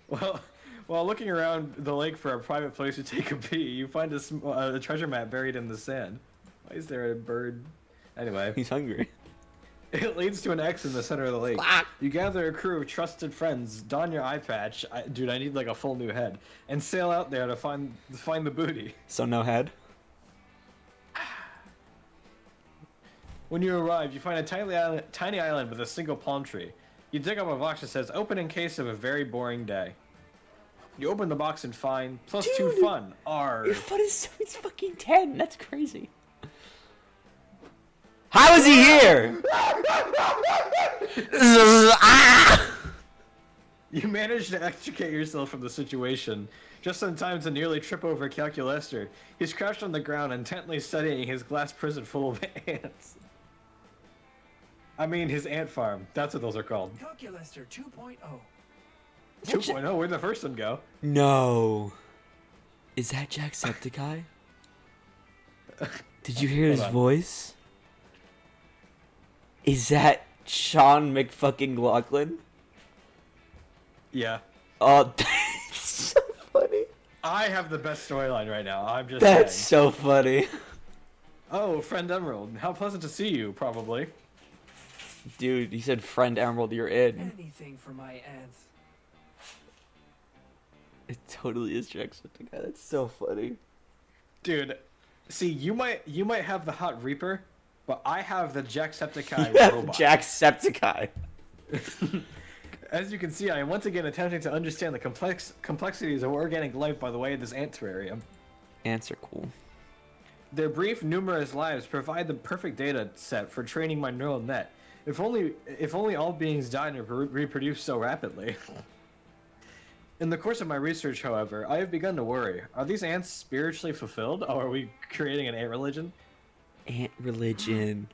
Well, while looking around the lake for a private place to take a pee, you find a treasure map buried in the sand. Why is there a bird? Anyway. He's hungry. It leads to an X in the center of the lake. You gather a crew of trusted friends, don your eye patch, dude, I need like a full new head, and sail out there to find the booty. So no head? When you arrive, you find a tiny island with a single palm tree. You dig up a box that says, open in case of a very boring day. You open the box and find +2 fun. R. Your fun is it's fucking 10. That's crazy. How is he here? You manage to extricate yourself from the situation, just in time to nearly trip over Calculester. He's crouched on the ground, intently studying his glass prison full of ants. I mean, his ant farm. That's what those are called. Calculester 2.0. 2.0, where'd the first one go? No. Is that Jacksepticeye? Did you hear his on. voice? Is that Sean McFucking-Laughlin? Yeah. Oh, that's so funny. I have the best storyline right now. I'm just That's saying. so funny. Oh, friend Emerald. How pleasant to see you, probably. Dude, he said, friend Emerald, you're in. Anything for my ants. It totally is Jacksepticeye. That's so funny. Dude, see, you might have the Hot Reaper, but I have the Jacksepticeye You have robot. Jacksepticeye. As you can see, I am once again attempting to understand the complexities of organic life by the way of this ant terrarium. Ants are cool. Their brief, numerous lives provide the perfect data set for training my neural net. If only all beings died and reproduced so rapidly. In the course of my research, however, I have begun to worry. Are these ants spiritually fulfilled, or are we creating an ant religion? Ant religion.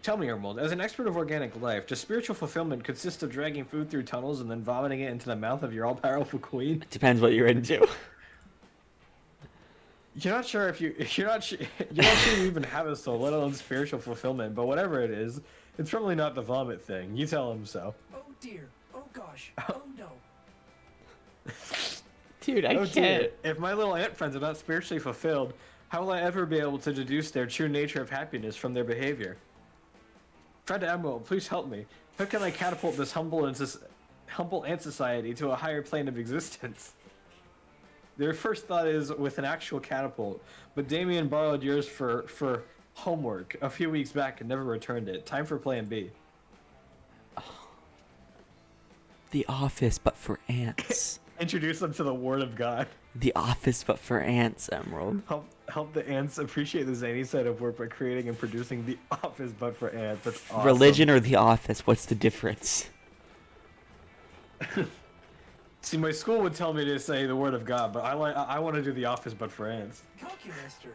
Tell me, Emerald, as an expert of organic life, does spiritual fulfillment consist of dragging food through tunnels and then vomiting it into the mouth of your all-powerful queen? Depends what you're into. You're not sure you're not sure you even have a soul, let alone spiritual fulfillment. But whatever it is, it's probably not the vomit thing. You tell him so. Oh dear. Oh gosh. Oh no. Dude, I Oh can't. dear, if my little ant friends are not spiritually fulfilled, how will I ever be able to deduce their true nature of happiness from their behavior? Friend Emerald, please help me. How can I catapult this humble ant society to a higher plane of existence? Their first thought is with an actual catapult, but Damien borrowed yours for homework a few weeks back and never returned it. Time for plan B. The Office, but for ants. Introduce them to the Word of God. The Office, but for ants, Emerald. Help the ants appreciate the zany side of work by creating and producing The Office, but for ants. That's awesome. Religion or The Office? What's the difference? See, my school would tell me to say the Word of God, but I want to do The Office, but for ants. Calculaster.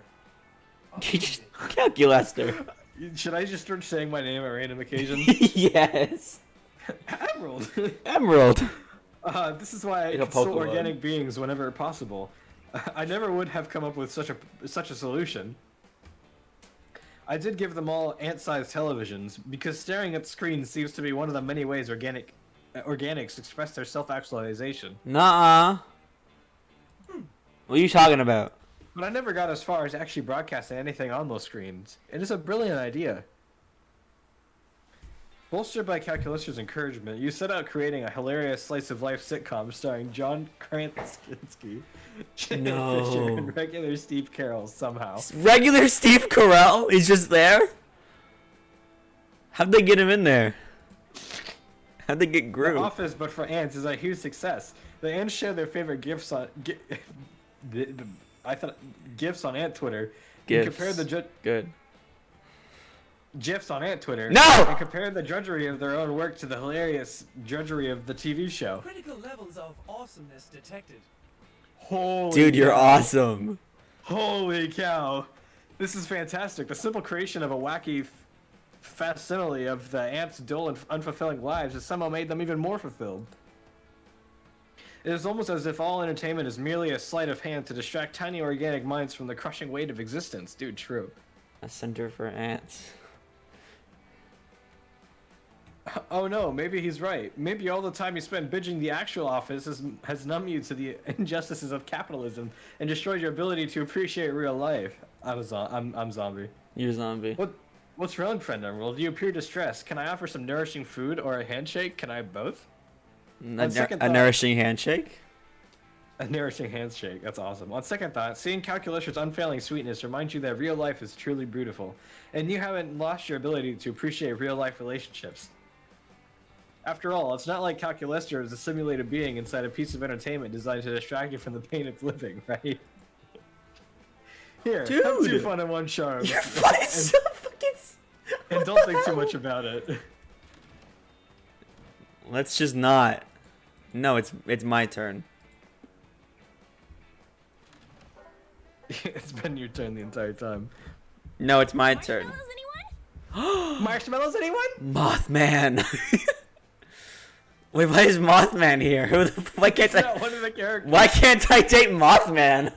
Calculaster. Should I just start saying my name at random occasions? Yes. Emerald. Emerald. This is why I Like a consult Pokemon. organic beings whenever possible. I never would have come up with such a solution. I did give them all ant-sized televisions because staring at screens seems to be one of the many ways organics express their self-actualization. Nuh-uh. What are you talking about? But I never got as far as actually broadcasting anything on those screens. It is a brilliant idea. Bolstered by Calculaster's encouragement, you set out creating a hilarious slice-of-life sitcom starring John Krasinski, Jenna No. Fisher, and regular Steve Carell somehow. Regular Steve Carell is just there? How'd they get him in there? How'd they get The Groot? Office, but for ants, is a huge success. The ants share their favorite gifs on gifs on ant Twitter. And Gifs. compare the Good. GIFs on ant Twitter. No! And compare the drudgery of their own work to the hilarious drudgery of the TV show. Critical levels of awesomeness detected. Holy Dude, you're cow. awesome. Holy cow. This is fantastic. The simple creation of a wacky facsimile of the ants' dull and unfulfilling lives has somehow made them even more fulfilled. It is almost as if all entertainment is merely a sleight of hand to distract tiny organic minds from the crushing weight of existence. Dude, true. A center for ants. Oh no, maybe he's right. Maybe all the time you spend binging the actual Office has numbed you to the injustices of capitalism and destroyed your ability to appreciate real life. I'm zombie. You're a zombie. What's wrong, friend Emerald? You appear distressed. Can I offer some nourishing food or a handshake? Can I have both? A, second a thought- nourishing handshake? A nourishing handshake. That's awesome. On second thought, seeing Calculator's unfailing sweetness reminds you that real life is truly beautiful, and you haven't lost your ability to appreciate real life relationships. After all, it's not like Calculator is a simulated being inside a piece of entertainment designed to distract you from the pain of living, right? Here, have two Dude! fun and one charm. You're fucking so fucking... And don't think too much about it. Let's just not. No, it's my turn. It's been your turn the entire time. No, it's my turn. Marshmallows, anyone? Mothman. Wait, why is Mothman here? Why can't It's not I? one of the characters. Why can't I date Mothman?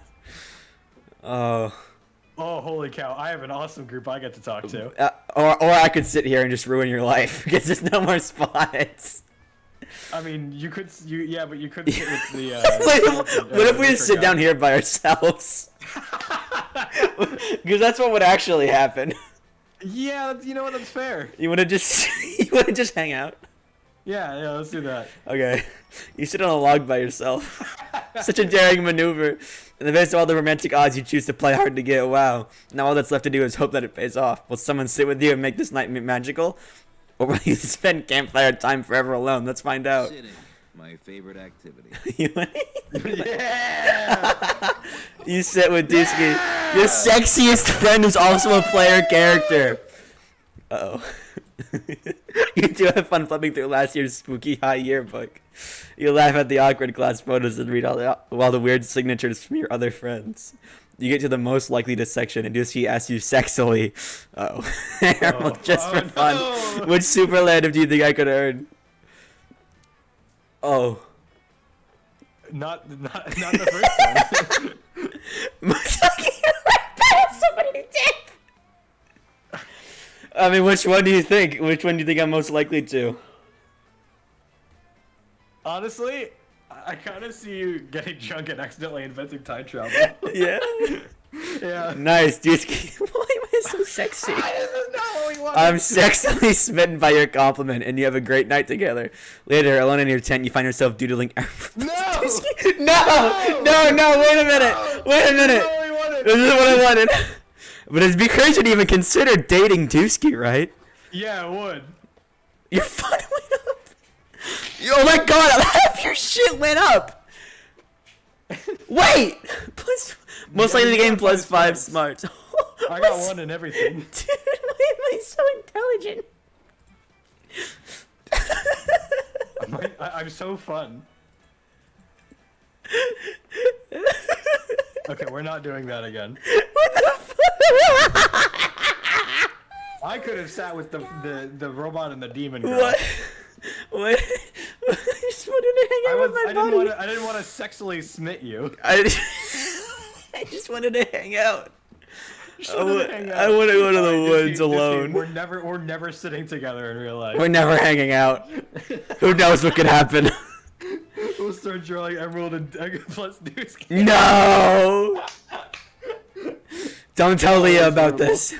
Oh. Oh, holy cow. I have an awesome group I get to talk to. Or I could sit here and just ruin your life because there's no more spots. I mean, you could sit with the, What if we just sit down here by ourselves? Because that's what would actually happen. Yeah, you know what, that's fair. You wanna just hang out? Yeah, let's do that. Okay. You sit on a log by yourself. Such a daring maneuver. In the face of all the romantic odds, you choose to play hard to get. Wow. Now all that's left to do is hope that it pays off. Will someone sit with you and make this night magical? Or will you spend campfire time forever alone? Let's find out. Sitting, my favorite activity. Yeah! You sit with Dusky. Your sexiest friend is also a player character. Uh-oh. You do have fun flipping through last year's spooky high yearbook. You laugh at the awkward class photos and read all the weird signatures from your other friends. You get to the most likely to section and Dusky asks you sexily. Uh-oh. Emerald, just for fun. no. Which superlative do you think I could earn? Oh. Not the first one. I mean, which one do you think? Which one do you think I'm most likely to? Honestly, I kind of see you getting drunk and accidentally inventing time travel. Yeah. Yeah. Nice, dude. Why am I so sexy? This is not what all we wanted. I'm sexually smitten by your compliment, and you have a great night together. Later, alone in your tent, you find yourself doodling. No! No! Wait a minute. All we wanted. This is what I wanted. But it'd be crazy to even consider dating Dusky, right? Yeah, it would. Your phone went up. Oh my god, half your shit went up. Wait! Most likely the game plus 5 smarts. I got one in everything. Dude, why am I so intelligent? I'm so fun. Okay, we're not doing that again. What the fuck? I could have sat with the robot and the demon girl. What? What? I just wanted to hang out with my buddy. I didn't want to sexually smit you. I just wanted to hang out. Just wanted to hang out. I want to go to the Disney, woods Disney, alone. We're never sitting together in real life. We're never hanging out. Who knows what could happen? We'll start drawing Emerald and plus Dusky. No! Don't tell Leah about this.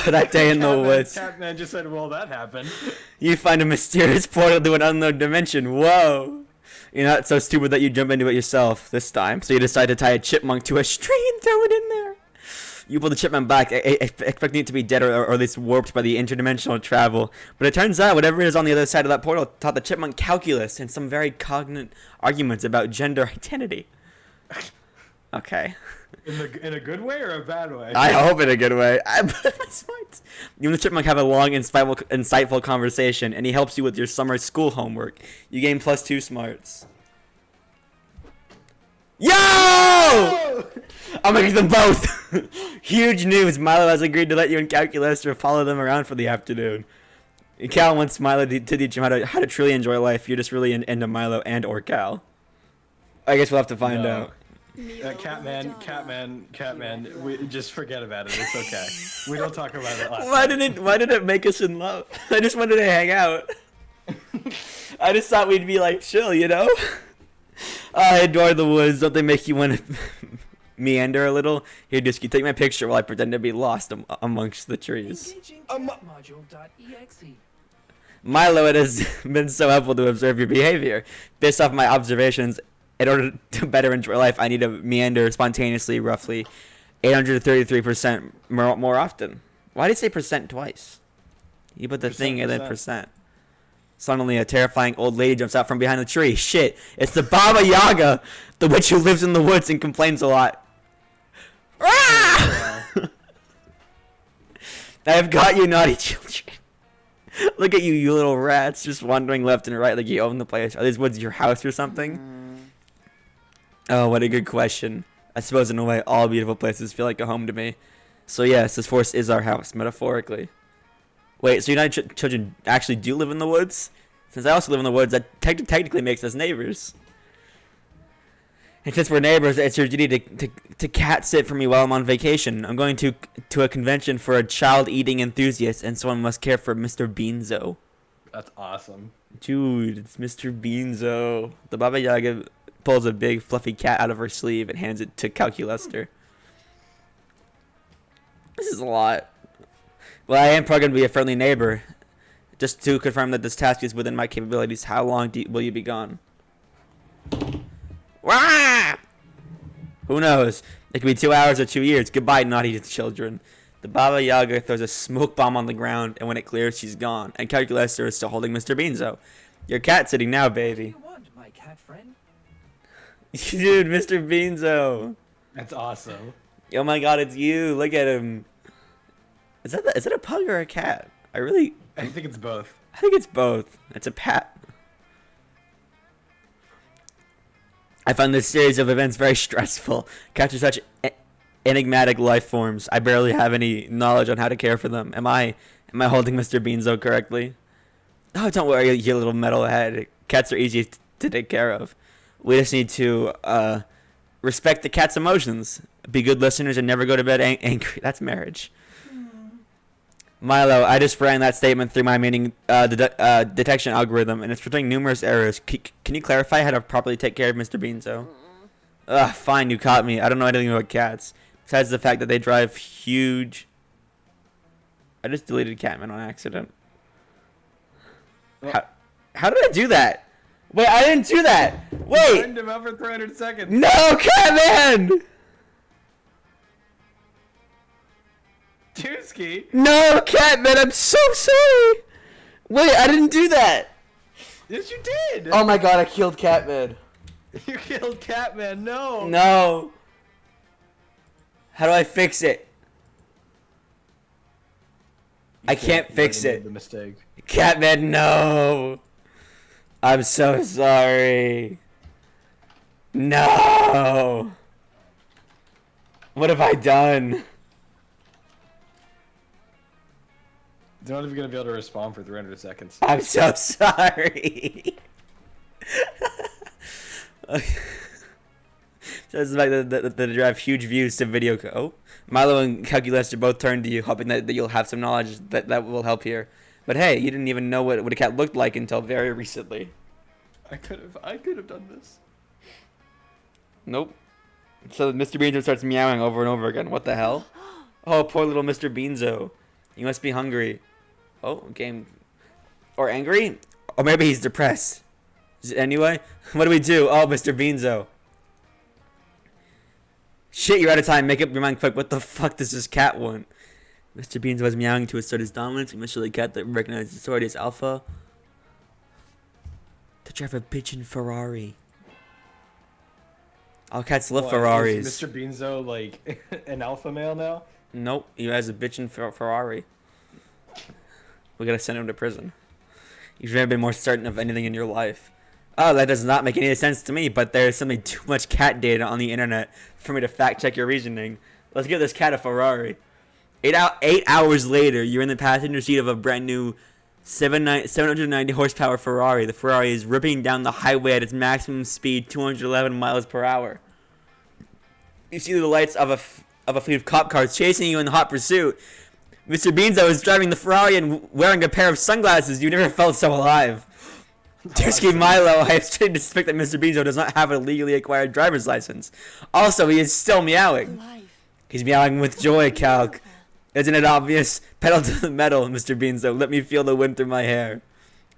That day in the woods. Catman just said, well, that happened. You find a mysterious portal to an unknown dimension. Whoa! You're not so stupid that you jump into it yourself this time, so you decide to tie a chipmunk to a string and throw it in there. You pull the chipmunk back, expecting it to be dead or at least warped by the interdimensional travel. But it turns out whatever is on the other side of that portal taught the chipmunk calculus and some very cognate arguments about gender identity. Okay. In a good way or a bad way? I hope in a good way. Smart. You and the chipmunk have a long, insightful conversation, and he helps you with your summer school homework. You gain plus 2 smarts. Yo! I'll make them both. Huge news. Milo has agreed to let you and Calculus follow them around for the afternoon. Cal wants Milo to teach him how to truly enjoy life. You're just really into Milo and or Cal. I guess we'll have to find out. Catman, we just forget about it. It's okay. We don't talk about it last Why time. did it make us in love? I just wanted to hang out. I just thought we'd be like chill, you know? I adore the woods. Don't they make you want to meander a little? Here, Dusky, take my picture while I pretend to be lost amongst the trees. Engaging cat module.exe. Milo, it has been so helpful to observe your behavior. Based off my observations, in order to better enjoy life, I need to meander spontaneously roughly 833% more often. Why did you say percent twice? You put the thing and then percent. Suddenly, a terrifying old lady jumps out from behind the tree. Shit, it's the Baba Yaga, the witch who lives in the woods and complains a lot. I have got you, naughty children. Look at you, you little rats, just wandering left and right like you own the place. Are these woods your house or something? Oh, what a good question. I suppose in a way, all beautiful places feel like a home to me. So yes, this forest is our house, metaphorically. Wait, so United Children actually do live in the woods? Since I also live in the woods, that technically makes us neighbors. And since we're neighbors, it's your duty to cat sit for me while I'm on vacation. I'm going to a convention for a child-eating enthusiast, and someone must care for Mr. Beanzo. That's awesome. Dude, it's Mr. Beanzo. The Baba Yaga pulls a big fluffy cat out of her sleeve and hands it to Calculester. This is a lot. Well, I am probably going to be a friendly neighbor. Just to confirm that this task is within my capabilities, how long will you be gone? Wah! Who knows? It could be 2 hours or 2 years. Goodbye, naughty children. The Baba Yaga throws a smoke bomb on the ground, and when it clears, she's gone. And Calculester is still holding Mr. Beanzo. Your cat sitting now, What do baby. you want, my cat friend? Dude, Mr. Beanzo. That's awesome. Oh my god, it's you. Look at him. Is that a pug or a cat? I think it's both. think it's both. It's a pat. I find this series of events very stressful. Cats are such enigmatic life forms. I barely have any knowledge on how to care for them. Am I holding Mr. Beanzo correctly? Oh, don't worry, you little metalhead. Cats are easy to take care of. We just need to respect the cat's emotions. Be good listeners and never go to bed angry. That's marriage. Milo, I just ran that statement through my meaning detection algorithm, and it's returning numerous errors. Can you clarify how to properly take care of Mr. Beanzo? Ugh, fine, you caught me. I don't know anything about cats. Besides the fact that they drive huge I just deleted Catman on accident. Well- How did I do that? Wait, I didn't do that. Wait. Turned him out for 300 seconds. No, Catman. Dusky, No, Catman. I'm so sorry. Wait, I didn't do that. yes you did. Oh my god, I killed Catman. You killed Catman. No. No. How do I fix it? I can't fix You made it. The mistake. Catman, no. I'm so sorry. No. What have I done? You're not even gonna be able to respond for 300 seconds. I'm so sorry. Says the fact that they drive huge views to video. Oh, Milo and Calculester both turn to you, hoping that you'll have some knowledge that will help here. But hey, you didn't even know what a cat looked like until very recently. I could have done this. Nope. So Mr. Beanzo starts meowing over and over again. What the hell? Oh, poor little Mr. Beanzo. You must be hungry. Oh, game. Or angry? Or maybe he's depressed. Anyway, what do we do? Oh, Mr. Beanzo. Shit, you're out of time. Make up your mind quick. What the fuck does this cat want? Mr. Beanzo was meowing to assert his dominance. We must show the cat that recognizes authority as alpha. To drive a bitchin' Ferrari. All cats love What, Ferraris. is Mr. Beanzo like an alpha male now? Nope, he has a bitchin' Ferrari. We gotta send him to prison. You've never been more certain of anything in your life. Oh, that does not make any sense to me, but there's simply too much cat data on the internet for me to fact check your reasoning. Let's give this cat a Ferrari. 8 hours later, you're in the passenger seat of a brand new 790 horsepower Ferrari. The Ferrari is ripping down the highway at its maximum speed, 211 miles per hour. You see the lights of a fleet of cop cars chasing you in hot pursuit. Mr. Beanzo is driving the Ferrari and wearing a pair of sunglasses. You never felt so alive. Dusky Milo, I have started to suspect that Mr. Beanzo does not have a legally acquired driver's license. Also, he is still meowing. He's meowing with joy, Calc. Isn't it obvious? Pedal to the metal, Mr. Beanzo. Let me feel the wind through my hair.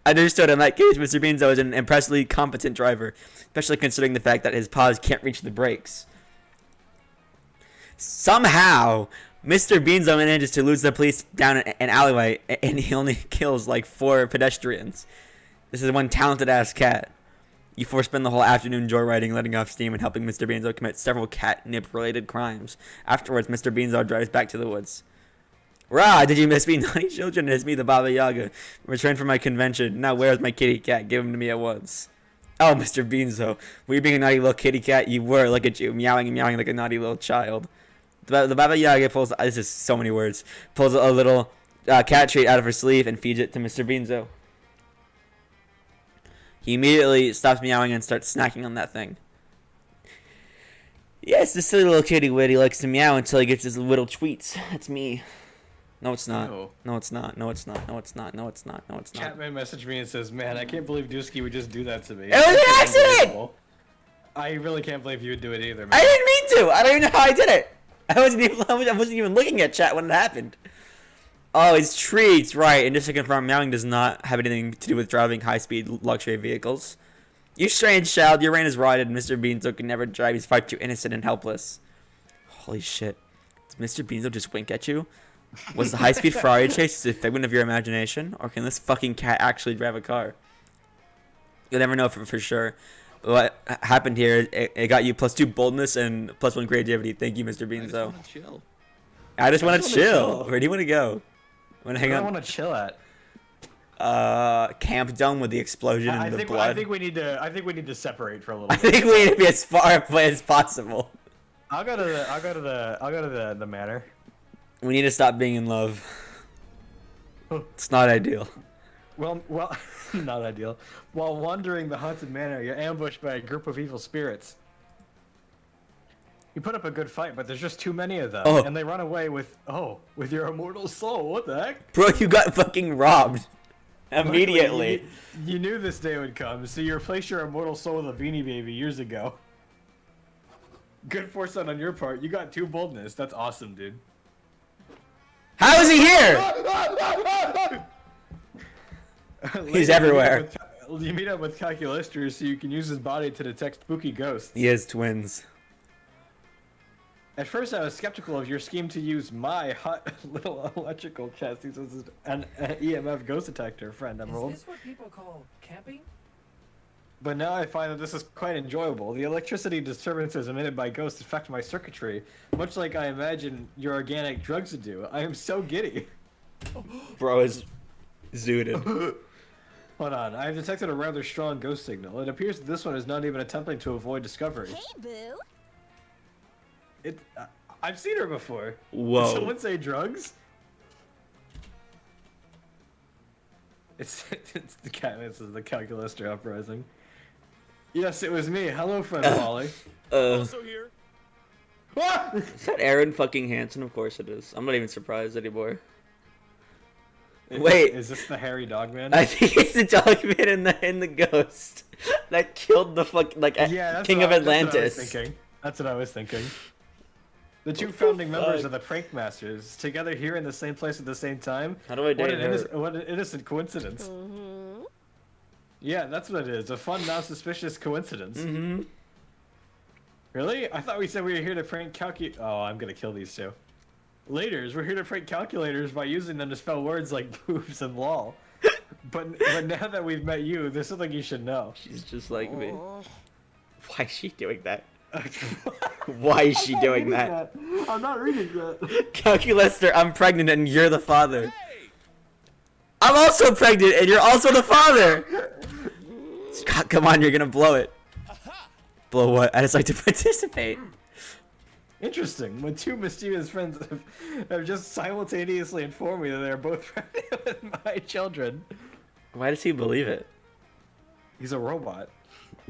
Understood. In that case, Mr. Beanzo is an impressively competent driver, especially considering the fact that his paws can't reach the brakes. Somehow, Mr. Beanzo manages to lose the police down an alleyway, and he only kills like 4 pedestrians. This is one talented-ass cat. You 4 spend the whole afternoon joyriding, letting off steam, and helping Mr. Beanzo commit several catnip-related crimes. Afterwards, Mr. Beanzo drives back to the woods. Rah, did you miss me, naughty children? It's me, the Baba Yaga. Returned from my convention. Now where's my kitty cat? Give him to me at once. Oh, Mr. Beanzo, were you being a naughty little kitty cat? You were. Look at you, meowing and meowing like a naughty little child. The Baba Yaga pulls, this is so many words, pulls a little cat treat out of her sleeve and feeds it to Mr. Beanzo. He immediately stops meowing and starts snacking on that thing. Yes, this silly little kitty witty likes to meow until he gets his little tweets. That's me. No, it's not. No. No, it's not. No, it's not. No, it's not. No, it's not. No, it's not. Catman messaged me and says, "Man, I can't believe Dusky would just do that to me." It was an It's accident! unbelievable. I really can't believe you would do it either, man. I didn't mean to. I don't even know how I did it. I wasn't even looking at chat when it happened. Oh, it's treats, right? And just to confirm, meowing does not have anything to do with driving high-speed luxury vehicles. You strange child, your reign is rotted. Mr. Beanzo can never drive. He's far too innocent and helpless. Holy shit. Does Mr. Beanzo just wink at you? Was the high-speed Ferrari chase a figment of your imagination? Or can this fucking cat actually drive a car? You'll never know for sure. What happened here, it got you +2 boldness and +1 creativity. Thank you, Mr. I just Beanzo. want to chill. I just want to wanna chill. chill. Where do you want to go? Want to hang Where do I out? want to chill at? Camp Dome with the explosion and the blood. I think we need to separate for a little I bit. think we need to be as far away as possible. I'll go to the manor. We need to stop being in love. It's not ideal. Well, not ideal. While wandering the haunted manor, you're ambushed by a group of evil spirits. You put up a good fight, but there's just too many of them, Oh. and they run away with your immortal soul. What the heck? Bro, you got fucking robbed. Immediately. Luckily, you knew this day would come, so you replaced your immortal soul with a Beanie Baby years ago. Good foresight on your part. You got 2 boldness. That's awesome, dude. How is he here? Later, everywhere. You meet up with Calculister so you can use his body to detect spooky ghosts. He has twins. At first, I was skeptical of your scheme to use my hot little electrical chassis as an EMF ghost detector, friend Is Emerald. this what people call camping? But now I find that this is quite enjoyable. The electricity disturbances emitted by ghosts affect my circuitry, much like I imagine your organic drugs would do. I am so giddy. Bro is zooted. Hold on, I have detected a rather strong ghost signal. It appears that this one is not even attempting to avoid discovery. Hey, boo. I've seen her before. Whoa. Did someone say drugs? It's the cat. This is the Calculister uprising. Yes, it was me. Hello, friend Polly. Also here. Ah! Is that Aaron fucking Hansen? Of course it is. I'm not even surprised anymore. Wait. Is this the hairy dog man? I think it's the dog man in the ghost that killed the King of Atlantis. That's what I was thinking. The two founding members fuck? of the Prank Masters, together here in the same place at the same time. How do I date her? What an innocent coincidence. Mm-hmm. Yeah, that's what it is. A fun, non-suspicious coincidence. Mm-hmm. Really? I thought we said we were here to prank Oh, I'm gonna kill these two. Laters, we're here to prank calculators by using them to spell words like boobs and lol. But now that we've met you, there's something you should know. She's just like me. Oh. Why is she doing that? Why is she doing that? I'm not reading that. Calculister, I'm pregnant and you're the father. I'm also pregnant and you're also the father. Scott, come on, you're gonna blow it. Blow what? I just like to participate. Interesting. When two mischievous friends have just simultaneously informed me that they're both pregnant with my children. Why does he believe it? He's a robot.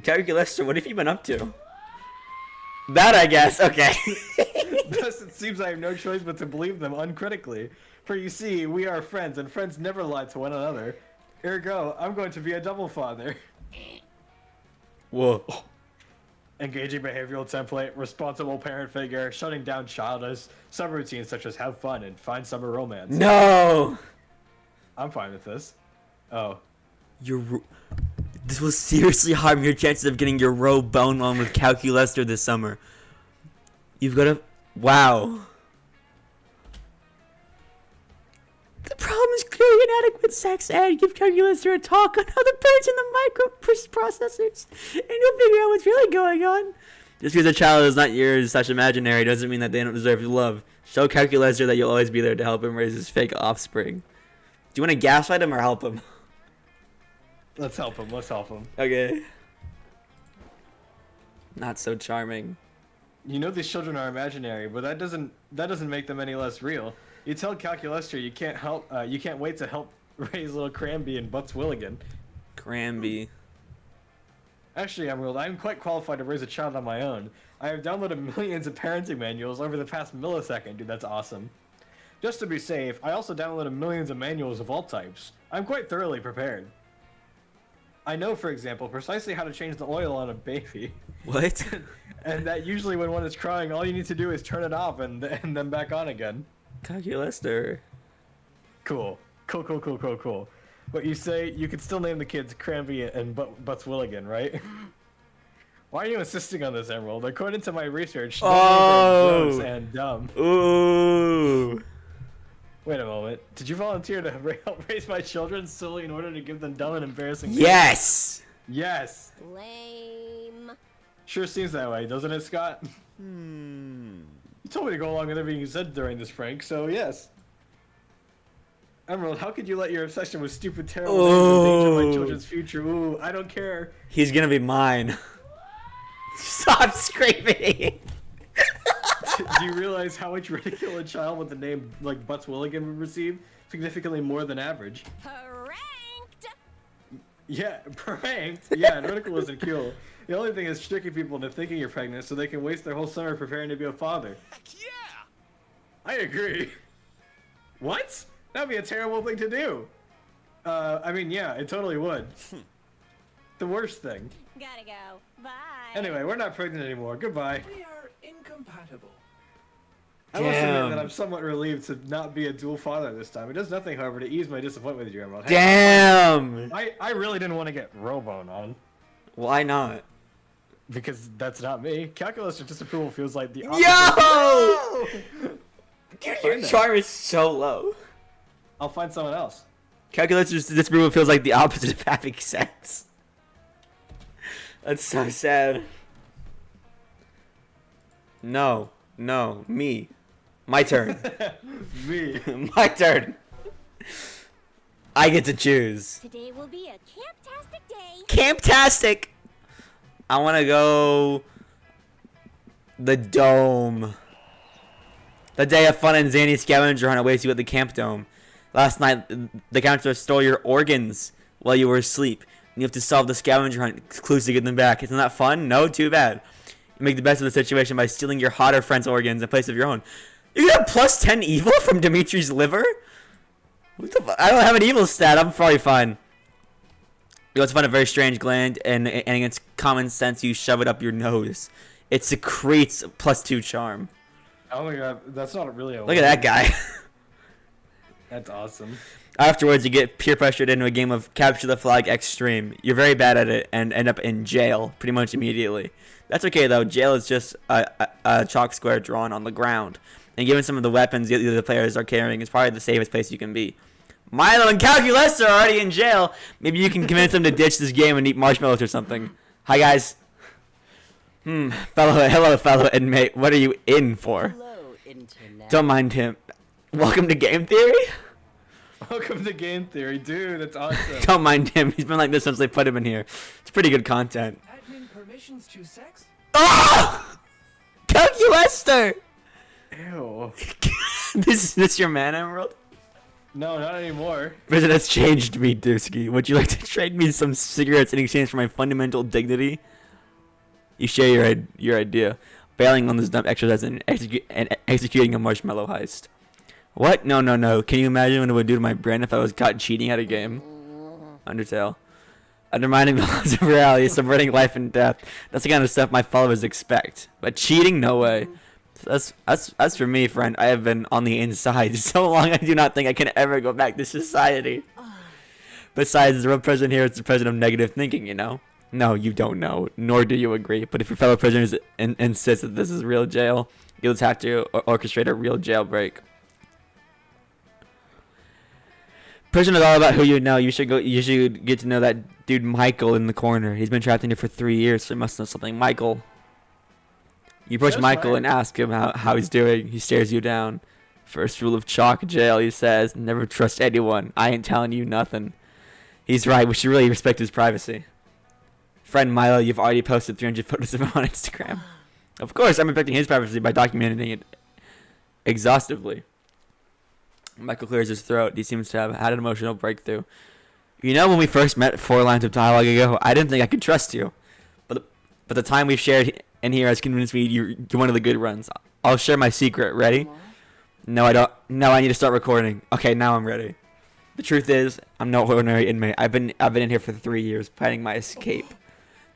Calculister, what have you been up to? That I guess, okay. Thus, it seems I have no choice but to believe them uncritically. For you see, we are friends, and friends never lie to one another. Ergo, I'm going to be a double father. Whoa. Engaging behavioral template, responsible parent figure, shutting down childish subroutines such as have fun and find summer romance. No! I'm fine with this. Oh. This will seriously harm your chances of getting your row bone on with Calculister this summer. You've got to... Wow. The problem is clearly inadequate sex, and give Calculister a talk on how the birds and the microprocessors, and you'll figure out what's really going on. Just because a child is not yours / imaginary doesn't mean that they don't deserve your love. Show Calculister that you'll always be there to help him raise his fake offspring. Do you want to gaslight him or help him? Let's help him. Let's help him. Okay. Not so charming. You know these children are imaginary, but that doesn't make them any less real. You tell Calculister you can't wait to help raise little Cranby and Butts Willigan. Cranby. Actually, Emerald, I'm quite qualified to raise a child on my own. I have downloaded millions of parenting manuals over the past millisecond, dude. That's awesome. Just to be safe, I also downloaded millions of manuals of all types. I'm quite thoroughly prepared. I know, for example, precisely how to change the oil on a baby. What? And that usually when one is crying, all you need to do is turn it off and then back on again. Calculister. Cool. Cool. But you say you could still name the kids Cranby and Butts Willigan, right? Why are you insisting on this, Emerald? According to my research, names are gross and dumb. Ooh. Wait a moment. Did you volunteer to help raise my children solely in order to give them dumb and embarrassing names? Yes. Yes. Lame. Sure seems that way, doesn't it, Scott? You told me to go along with everything you said during this prank, so yes. Emerald, how could you let your obsession with stupid, terrible names endanger my children's future? Ooh, I don't care. He's gonna be mine. Stop screaming. Do you realize how much ridicule a child with the name like Butts Willigan would receive? Significantly more than average. Pranked. Yeah, pranked. Yeah, and ridicule isn't cool. The only thing is tricking people into thinking you're pregnant so they can waste their whole summer preparing to be a father. Heck yeah! I agree. What? That'd be a terrible thing to do. I mean, yeah, it totally would. The worst thing. Gotta go. Bye. Anyway, we're not pregnant anymore. Goodbye. We are incompatible. I must admit Damn. that I'm somewhat relieved to not be a dual father this time. It does nothing, however, to ease my disappointment with you, Emerald. Hey, Damn. I really didn't want to get Robone on. Why not? Because that's not me. Calculus or disapproval feels like the Yo! Dude, your Find that. charm is so low. I'll find someone else. Calculator's disapproval feels like the opposite of having sex. That's so sad. No, me. My turn. Me. My turn. I get to choose. Today will be a camptastic day. Camptastic. I want to go the dome. The day of fun and zany scavenger hunt awaits you at the camp dome. Last night, the counselor stole your organs while you were asleep. And you have to solve the scavenger hunt clues to get them back. Isn't that fun? No? Too bad. You make the best of the situation by stealing your hotter friend's organs in place of your own. You get a plus 10 evil from Dimitri's liver? What the I don't have an evil stat. I'm probably fine. You also find a very strange gland, and against common sense, you shove it up your nose. It secretes plus 2 charm. Oh my god, that's not really a Look at that guy. That's awesome. Afterwards, you get peer pressured into a game of Capture the Flag Extreme. You're very bad at it and end up in jail pretty much immediately. That's okay though. Jail is just a chalk square drawn on the ground. And given some of the weapons the other players are carrying, it's probably the safest place you can be. Milo and Calculus are already in jail. Maybe you can convince them to ditch this game and eat marshmallows or something. Hi guys. Hello fellow inmate. What are you in for? Hello, Internet. Don't mind him. Welcome to Game Theory? Welcome to Game Theory, dude. That's awesome. Don't mind him. He's been like this since they put him in here. It's pretty good content. Admin permissions to sex? Oh! Calculester! Ew. This your man, Emerald? No, not anymore. Prison has changed me, Dusky. Would you like to trade me some cigarettes in exchange for my fundamental dignity? You share your idea. Bailing on this dumb exercise and executing a marshmallow heist. What? No. Can you imagine what it would do to my brain if I was caught cheating at a game? Undertale. Undermining the laws of reality, subverting life and death. That's the kind of stuff my followers expect. But cheating? No way. That's for me, friend. I have been on the inside so long I do not think I can ever go back to society. Besides, the real president here is the president of negative thinking, you know? No, you don't know, nor do you agree. But if your fellow prisoners insist that this is real jail, you'll just have to orchestrate a real jailbreak. Prison is all about who you know. You should get to know that dude Michael in the corner. He's been trapped in here for 3 years, so he must know something. Michael. You approach That's Michael right. and ask him how he's doing. He stares you down. First rule of chalk jail, he says, never trust anyone. I ain't telling you nothing. He's right. We should really respect his privacy. Friend Milo, you've already posted 300 photos of him on Instagram. Of course, I'm respecting his privacy by documenting it exhaustively. Michael clears his throat. He seems to have had an emotional breakthrough. You know, when we first met 4 lines of dialogue ago, I didn't think I could trust you. But the time we've shared in here has convinced me you're one of the good ones. I'll share my secret. Ready? No, I don't. No, I need to start recording. Okay, now I'm ready. The truth is, I'm no ordinary inmate. I've been in here for 3 years, planning my escape.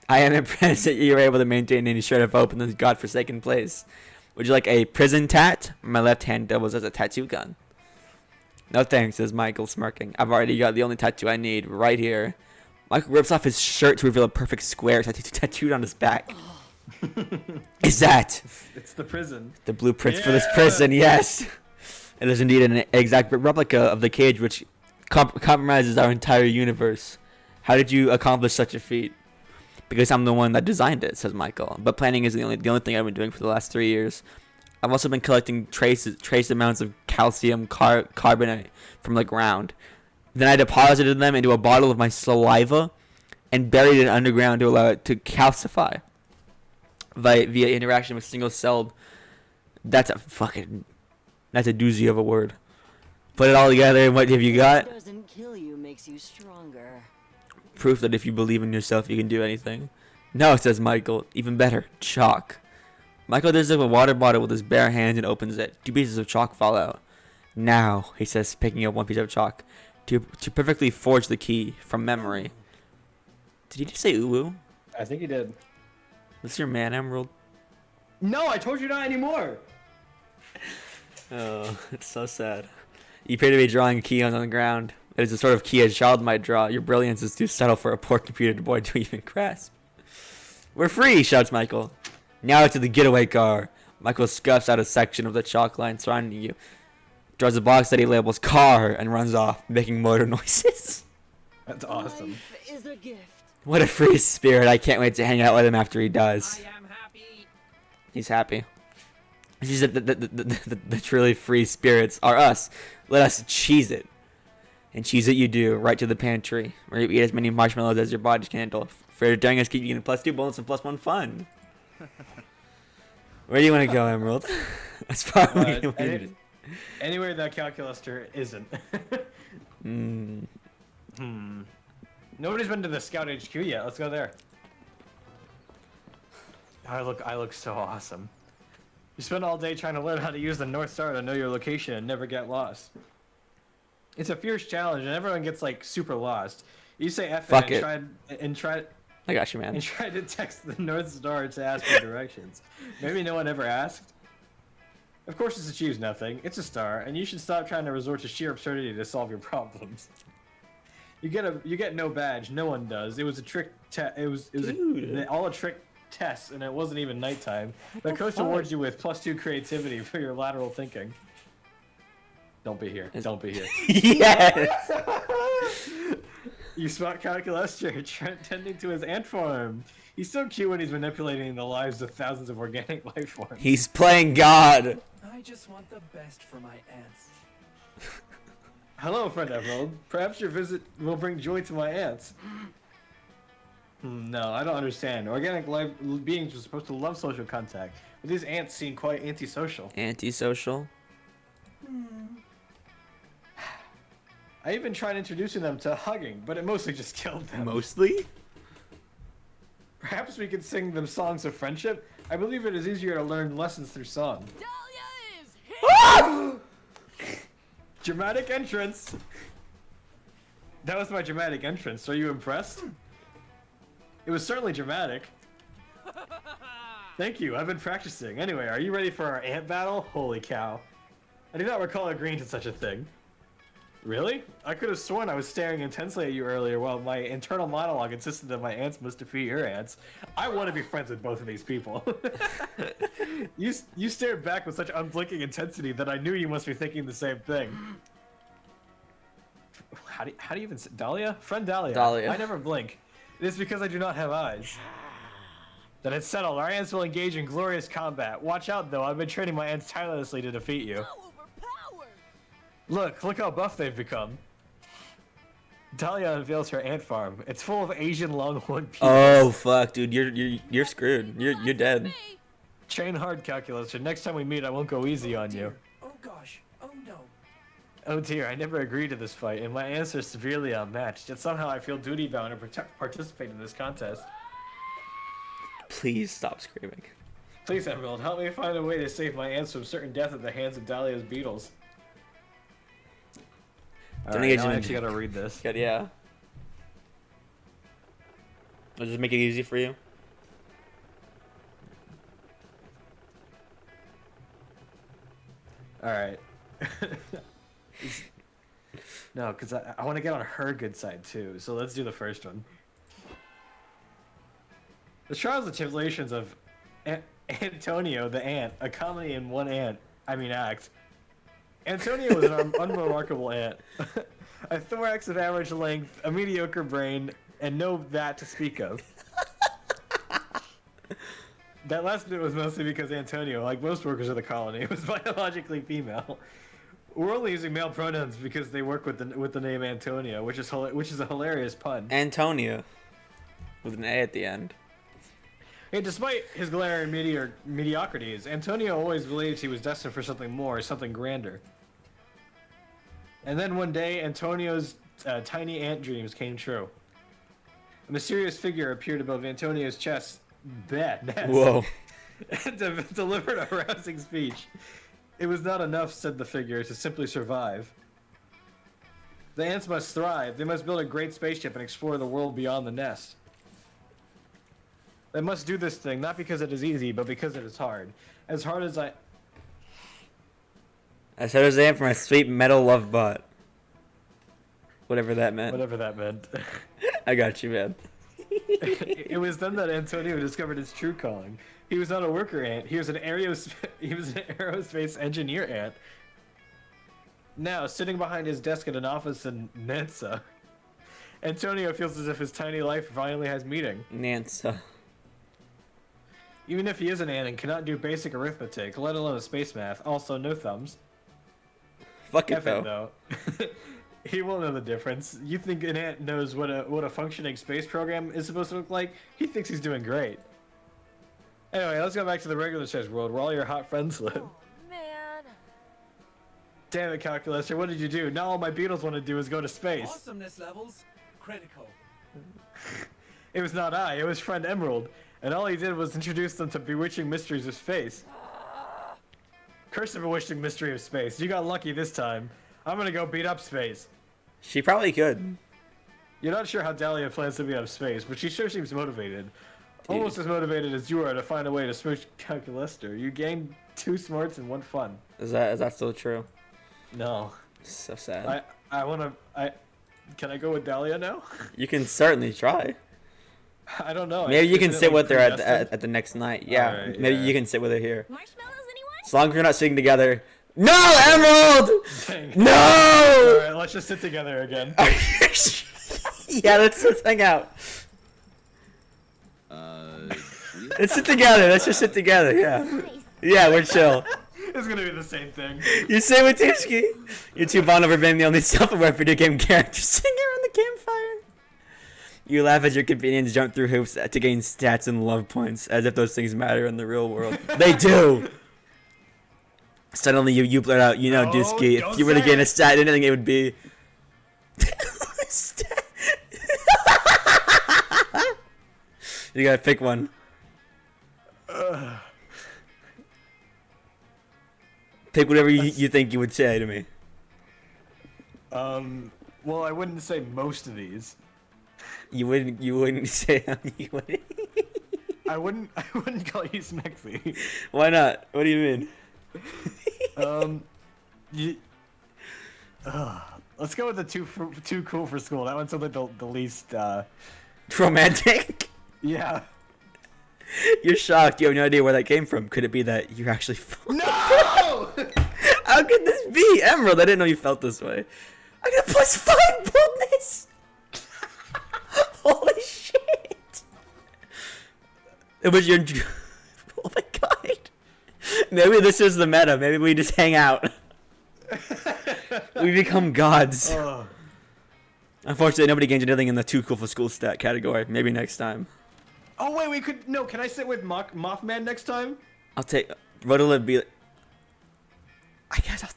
I am impressed that you were able to maintain any shred of hope in this godforsaken place. Would you like a prison tat? My left hand doubles as a tattoo gun. No thanks, says Michael, smirking. I've already got the only tattoo I need, right here. Michael rips off his shirt to reveal a perfect square tattooed on his back. Is that It's the prison. the blueprints for this prison? Yes. It is indeed an exact replica of the cage which compromises our entire universe. How did you accomplish such a feat? Because I'm the one that designed it, says Michael. But planning is the only thing I've been doing for the last 3 years. I've also been collecting trace amounts of calcium carbonate from the ground. Then I deposited them into a bottle of my saliva and buried it underground to allow it to calcify via interaction with single-celled. That's a doozy of a word. Put it all together, and what have you got? What doesn't kill you makes you stronger. Proof that if you believe in yourself, you can do anything. No, says Michael. Even better, chalk. Michael does a water bottle with his bare hands and opens it. 2 pieces of chalk fall out. Now, he says, picking up 1 piece of chalk, to perfectly forge the key from memory. Did he just say uwu? I think he did. This is your man, Emerald. No, I told you not anymore. Oh, it's so sad. You appear to be drawing Keon on the ground. It is the sort of key a child might draw. Your brilliance is too subtle for a poor computer boy to even grasp. We're free, shouts Michael. Now to the getaway car. Michael scuffs out a section of the chalk line surrounding you, draws a box that he labels car, and runs off, making motor noises. That's awesome. Life is a gift. What a free spirit. I can't wait to hang out with him after he does. I am happy. He's happy. She said the truly free spirits are us. Let us cheese it. And cheese it you do, right to the pantry, where you eat as many marshmallows as your body can handle. For daring us, keep you getting +2 bonus and +1 fun. Where do you want to go, Emerald? As far as Anywhere that calculaster isn't. Nobody's been to the Scout HQ yet. Let's go there. I look so awesome. You spend all day trying to learn how to use the North Star to know your location and never get lost. It's a fierce challenge, and everyone gets like super lost. You say F Fuck it it. and try I got you, man. and try to text the North Star to ask for directions. Maybe no one ever asked. Of course, this achieves nothing. It's a star, and you should stop trying to resort to sheer absurdity to solve your problems. You get no badge. No one does. It was a trick. All a trick test, and it wasn't even nighttime. The coach awards you with +2 creativity for your lateral thinking. Don't be here. Don't be here. Yes! You spot Calculester tending to his ant farm. He's so cute when he's manipulating the lives of thousands of organic life forms. He's playing God. I just want the best for my ants. Hello, friend Emerald. Perhaps your visit will bring joy to my ants. No, I don't understand. Organic life beings are supposed to love social contact, but these ants seem quite antisocial. Antisocial. I even tried introducing them to hugging, but it mostly just killed them. Mostly? Perhaps we could sing them songs of friendship. I believe it is easier to learn lessons through song. Dahlia is here! Dramatic entrance. That was my dramatic entrance. Are you impressed? It was certainly dramatic. Thank you. I've been practicing. Anyway, are you ready for our ant battle? Holy cow. I do not recall agreeing to such a thing. Really? I could have sworn I was staring intensely at you earlier while my internal monologue insisted that my ants must defeat your ants. I want to be friends with both of these people. You stared back with such unblinking intensity that I knew you must be thinking the same thing. How do you even say Dahlia? Friend Dahlia. Dahlia. I never blink. It is because I do not have eyes. Then it's settled. Our ants will engage in glorious combat. Watch out, though. I've been training my ants tirelessly to defeat you. So overpowered! Look how buff they've become. Dahlia unveils her ant farm. It's full of Asian longhorn peas. Oh fuck, dude, you're screwed. You're dead. Me! Train hard, Calculator. Next time we meet, I won't go easy on you. Oh gosh. Oh no. Oh dear, I never agreed to this fight, and my ants are severely outmatched. Yet somehow I feel duty-bound to participate in this contest. Please stop screaming. Please, Emerald, help me find a way to save my ants from certain death at the hands of Dahlia's beetles. Alright, now I actually gotta read this. Good, yeah. I'll just make it easy for you. Alright. No, because I want to get on her good side too, so let's do the first one. The trials and tribulations of Antonio the Ant, a comedy in one act. Antonio was an unremarkable ant. A thorax of average length, a mediocre brain, and no that to speak of. That last bit was mostly because Antonio, like most workers of the colony, was biologically female. We're only using male pronouns because they work with the name Antonio, which is a hilarious pun. Antonia. With an A at the end. And despite his glaring mediocrities, Antonio always believed he was destined for something more, something grander. And then one day, Antonio's tiny ant dreams came true. A mysterious figure appeared above Antonio's chest. Whoa. And delivered a rousing speech. It was not enough, said the figure, to simply survive. The ants must thrive. They must build a great spaceship and explore the world beyond the nest. They must do this thing, not because it is easy, but because it is hard. As hard as I said Shazam for my sweet metal love bot. Whatever that meant. Whatever that meant. I got you, man. It was then that Antonio discovered his true calling. He was not a worker ant. He was an aerospace engineer ant. Now, sitting behind his desk at an office in Nansa, Antonio feels as if his tiny life finally has meaning. Nansa. Even if he is an ant and cannot do basic arithmetic, let alone space math, also no thumbs. Fuck it, F it, though. though. He won't know the difference. You think an ant knows what a functioning space program is supposed to look like? He thinks he's doing great. Anyway, let's go back to the regular size world where all your hot friends live. Man. Damn it, Calculaster, what did you do? Now all my beetles want to do is go to space. Awesomeness levels critical. It was not I, it was friend Emerald, and all he did was introduce them to bewitching mysteries of space. Curse the bewitching mystery of space. You got lucky this time. I'm gonna go beat up space. She probably could. You're not sure how Dahlia plans to beat up space, but she sure seems motivated. Almost as motivated as you are to find a way to smooch Calculaster. You gained 2 smarts and 1 fun. Is that still true? No. So sad. Can I go with Dahlia now? You can certainly try. I don't know. Maybe you can Isn't it, sit like, with her at predestined? at the next night. Yeah. Alright, Maybe yeah. you can sit with her here. Marshmallows, anyone? As long as we're not sitting together. No, Emerald! Dang. No! Alright, let's just sit together again. Yeah, let's hang out. Let's sit together. Let's just sit together. Yeah. Nice. Yeah, we're chill. It's gonna be the same thing. You say with Tishki. You two bond over being the only self-aware video game character sitting around the campfire. You laugh as your companions jump through hoops to gain stats and love points, as if those things matter in the real world. They do! Suddenly you blurt out, you know, No, Dusky, don't if you were to say gain a it. stat, anything it would be... You gotta pick one. Pick whatever you think you would say to me. Well, I wouldn't say most of these. You wouldn't say you wouldn't. I wouldn't call you Smexy. Why not? What do you mean? Let's go with the too cool for school. That one's like the least, Romantic? yeah. You're shocked. You have no idea where that came from. Could it be that you're actually... No! How could this be? Emerald, I didn't know you felt this way. I got a +5 boldness! Holy shit! It was your... Oh my god. Maybe this is the meta. Maybe we just hang out. We become gods. Ugh. Unfortunately, nobody gains anything in the too cool for school stat category. Maybe next time. Oh wait, we could no. Can I sit with Mothman next time? I'll take... Rotolib be... I guess I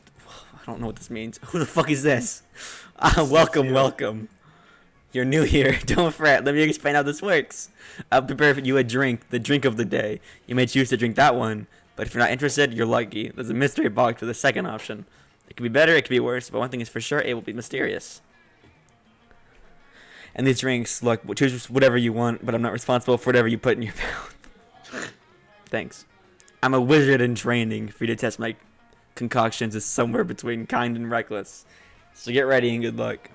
don't know what this means. Who the fuck is this? Welcome. You're new here. Don't fret. Let me explain how this works. I'll prepare for you a drink, the drink of the day. You may choose to drink that one, but if you're not interested, you're lucky. There's a mystery box for the second option. It could be better, it could be worse, but one thing is for sure, it will be mysterious. And these drinks, look, choose whatever you want, but I'm not responsible for whatever you put in your mouth. Thanks. I'm a wizard in training. For you to test my concoctions is somewhere between kind and reckless. So get ready and good luck.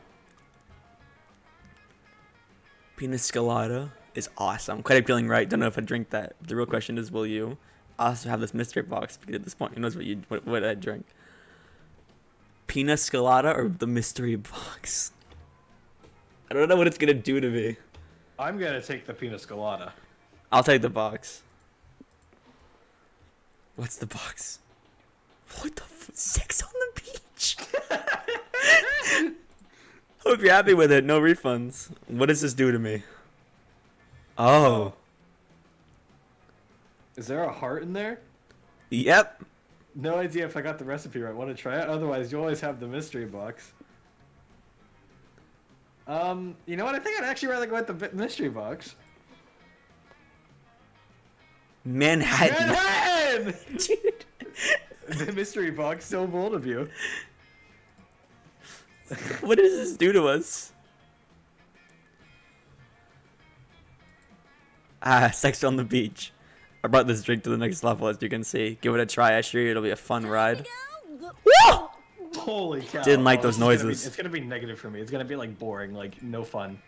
Penis Colada is awesome. Quite appealing, right? Don't know if I'd drink that. The real question is, will you? I also have this mystery box because at this point, who knows what I'd drink. Pina Colada or the mystery box? I don't know what it's gonna do to me. I'm gonna take the Pina Colada. I'll take the box. What's the box? What the sex on the beach? Hope you're happy with it. No refunds. What does this do to me? Oh. Is there a heart in there? Yep. No idea if I got the recipe right. Want to try it? Otherwise, you always have the mystery box. You know what? I think I'd actually rather go with the mystery box. Manhattan. Manhattan! Dude. The mystery box, so bold of you. What does this do to us? Sex on the beach. I brought this drink to the next level, as you can see. Give it a try. I assure you it'll be a fun ride. Go. Woo! Holy cow! Didn't like this those is gonna be- noises. it's gonna be negative for me. It's gonna be like boring, like no fun.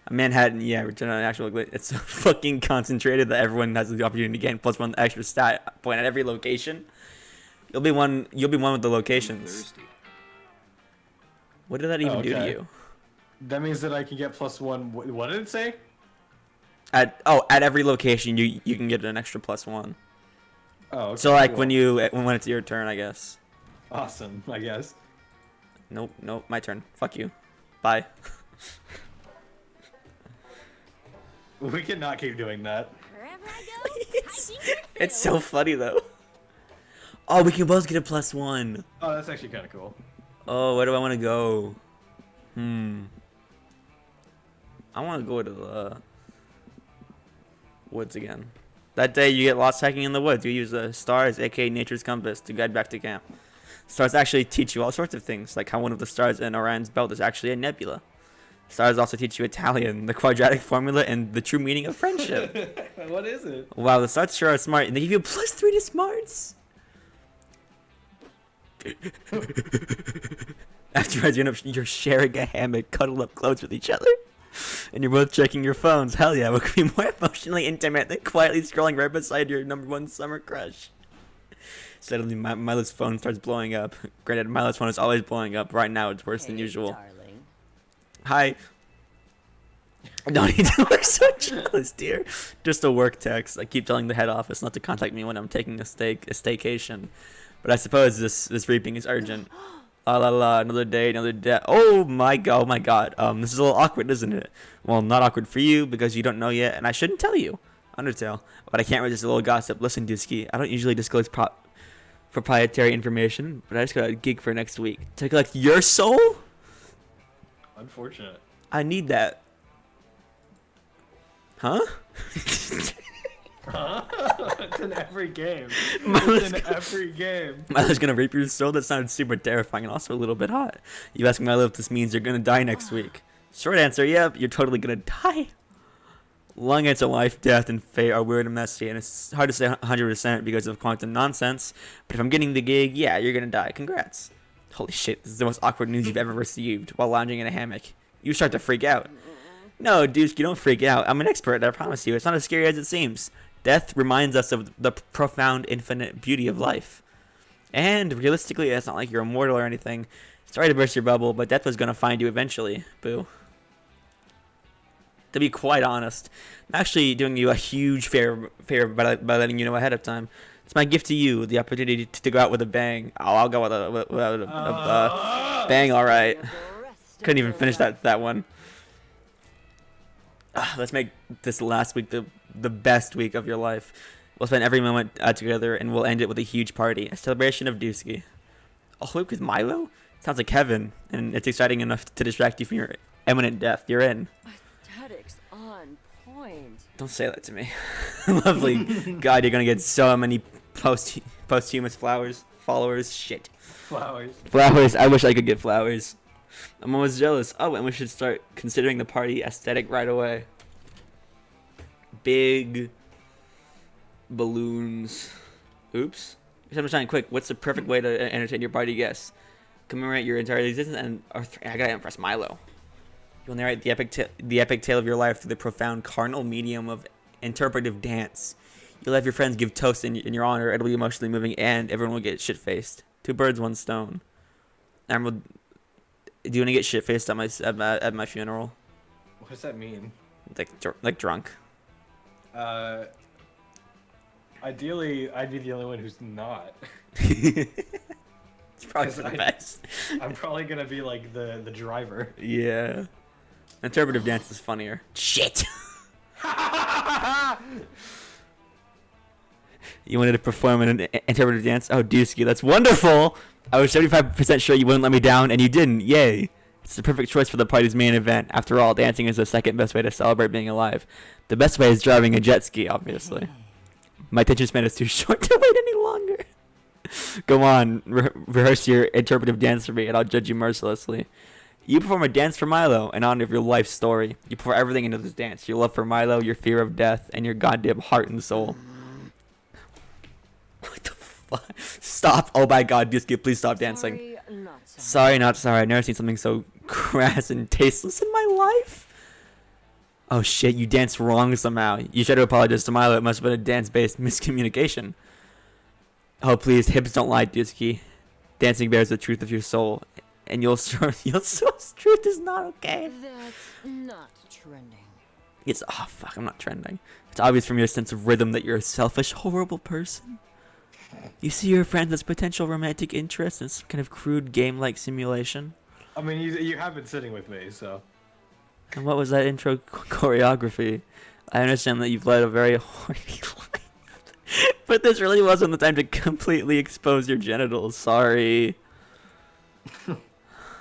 Manhattan, yeah, return on actual. It's so fucking concentrated that everyone has the opportunity to gain +1 extra stat point at every location. You'll be one. You'll be one with the I'm locations. thirsty. What did that even do to Okay. you? That means that I can get +1. What did it say? At every location, you can get an extra +1. Oh, okay, So like cool. when it's your turn, I guess. Awesome, I guess. Nope, my turn. Fuck you. Bye. We cannot keep doing that. Wherever I go, hijinks It's ensue. so funny though. Oh, we can both get a +1. Oh, that's actually kind of cool. Oh, where do I want to go? I want to go to the woods again. That day you get lost hiking in the woods. You use the stars, aka nature's compass, to guide back to camp. Stars actually teach you all sorts of things, like how one of the stars in Orion's belt is actually a nebula. Stars also teach you Italian, the quadratic formula, and the true meaning of friendship. What is it? Wow, the stars sure are smart, and they give you a +3 to smarts. Afterwards, you're sharing a hammock, cuddled up close with each other. And you're both checking your phones. Hell yeah, what could be more emotionally intimate than quietly scrolling right beside your #1 summer crush? Suddenly, Milo's phone starts blowing up. Granted, Milo's phone is always blowing up. Right now, it's worse than Hey, usual. darling. Hi. No need to look so jealous, dear. Just a work text. I keep telling the head office not to contact me when I'm taking a staycation. But I suppose this reaping is urgent. La la la, another day, another day. Oh my god. This is a little awkward, isn't it? Well, not awkward for you because you don't know yet, and I shouldn't tell you. Undertale. But I can't resist a little gossip. Listen, Dusky, I don't usually disclose proprietary information, but I just got a gig for next week. To collect your soul? Unfortunate. I need that. Huh? Huh? It's in every game. Milo's It's in every game. Milo's gonna rape your soul? That sounds super terrifying and also a little bit hot. You ask Milo if this means you're gonna die next week. Short answer, yep, you're totally gonna die. Long answer, life, death, and fate are weird and messy, and it's hard to say 100% because of quantum nonsense, but if I'm getting the gig, yeah, you're gonna die. Congrats. Holy shit, this is the most awkward news you've ever received while lounging in a hammock. You start to freak out. No, dude, you don't freak out. I'm an expert, I promise you. It's not as scary as it seems. Death reminds us of the profound, infinite beauty of life. And realistically, it's not like you're immortal or anything. Sorry to burst your bubble, but death was gonna find you eventually, boo. To be quite honest, I'm actually doing you a huge favor by letting you know ahead of time. It's my gift to you, the opportunity to go out with a bang. Oh, I'll go with a bang, all right. For the rest of Couldn't even your finish life. that one. Let's make this last week the best week of your life. We'll spend every moment together, and we'll end it with a huge party, a celebration of Dusky. A whole week with Milo? Sounds like heaven, and it's exciting enough to distract you from your imminent death. You're in. Aesthetics on point. Don't say that to me. Lovely. God, you're gonna get so many posthumous followers. Shit. Flowers. Flowers. I wish I could get flowers. I'm almost jealous. Oh, and we should start considering the party aesthetic right away. Big balloons. Oops. I'm trying quick. What's the perfect way to entertain your party guests? Commemorate your entire existence and I gotta impress Milo. You'll narrate the epic tale of your life through the profound carnal medium of interpretive dance. You'll have your friends give toasts in your honor. It'll be emotionally moving, and everyone will get shit-faced. 2 birds, 1 stone. Emerald, do you want to get shit-faced at my funeral? What does that mean? Like drunk. Ideally, I'd be the only one who's not. It's probably for the best. I'm probably gonna be like the driver. Yeah. Interpretive dance is funnier. Shit. You wanted to perform an interpretive dance? Oh, Dusky, that's wonderful. I was 75% sure you wouldn't let me down, and you didn't. Yay. It's the perfect choice for the party's main event. After all, dancing is the second best way to celebrate being alive. The best way is driving a jet ski, obviously. My attention span is too short to wait any longer. Go on, rehearse your interpretive dance for me, and I'll judge you mercilessly. You perform a dance for Milo in honor of your life story. You pour everything into this dance. Your love for Milo, your fear of death, and your goddamn heart and soul. What the fuck? Stop. Oh my god, Dusky, please stop dancing. Sorry, Not sorry. Sorry, not sorry. I've never seen something so crass and tasteless in my life. Oh shit, you danced wrong somehow. You tried to apologize to Milo. It must have been a dance-based miscommunication. Oh please, hips don't lie, Dusky. Dancing bears the truth of your soul. And your soul's truth is not okay. That's not trending. It's, oh fuck, I'm not trending. It's obvious from your sense of rhythm that you're a selfish, horrible person. You see your friends as potential romantic interests in some kind of crude game-like simulation. I mean, you have been sitting with me, so. And what was that intro choreography? I understand that you've led a very horny life. But this really wasn't the time to completely expose your genitals. Sorry.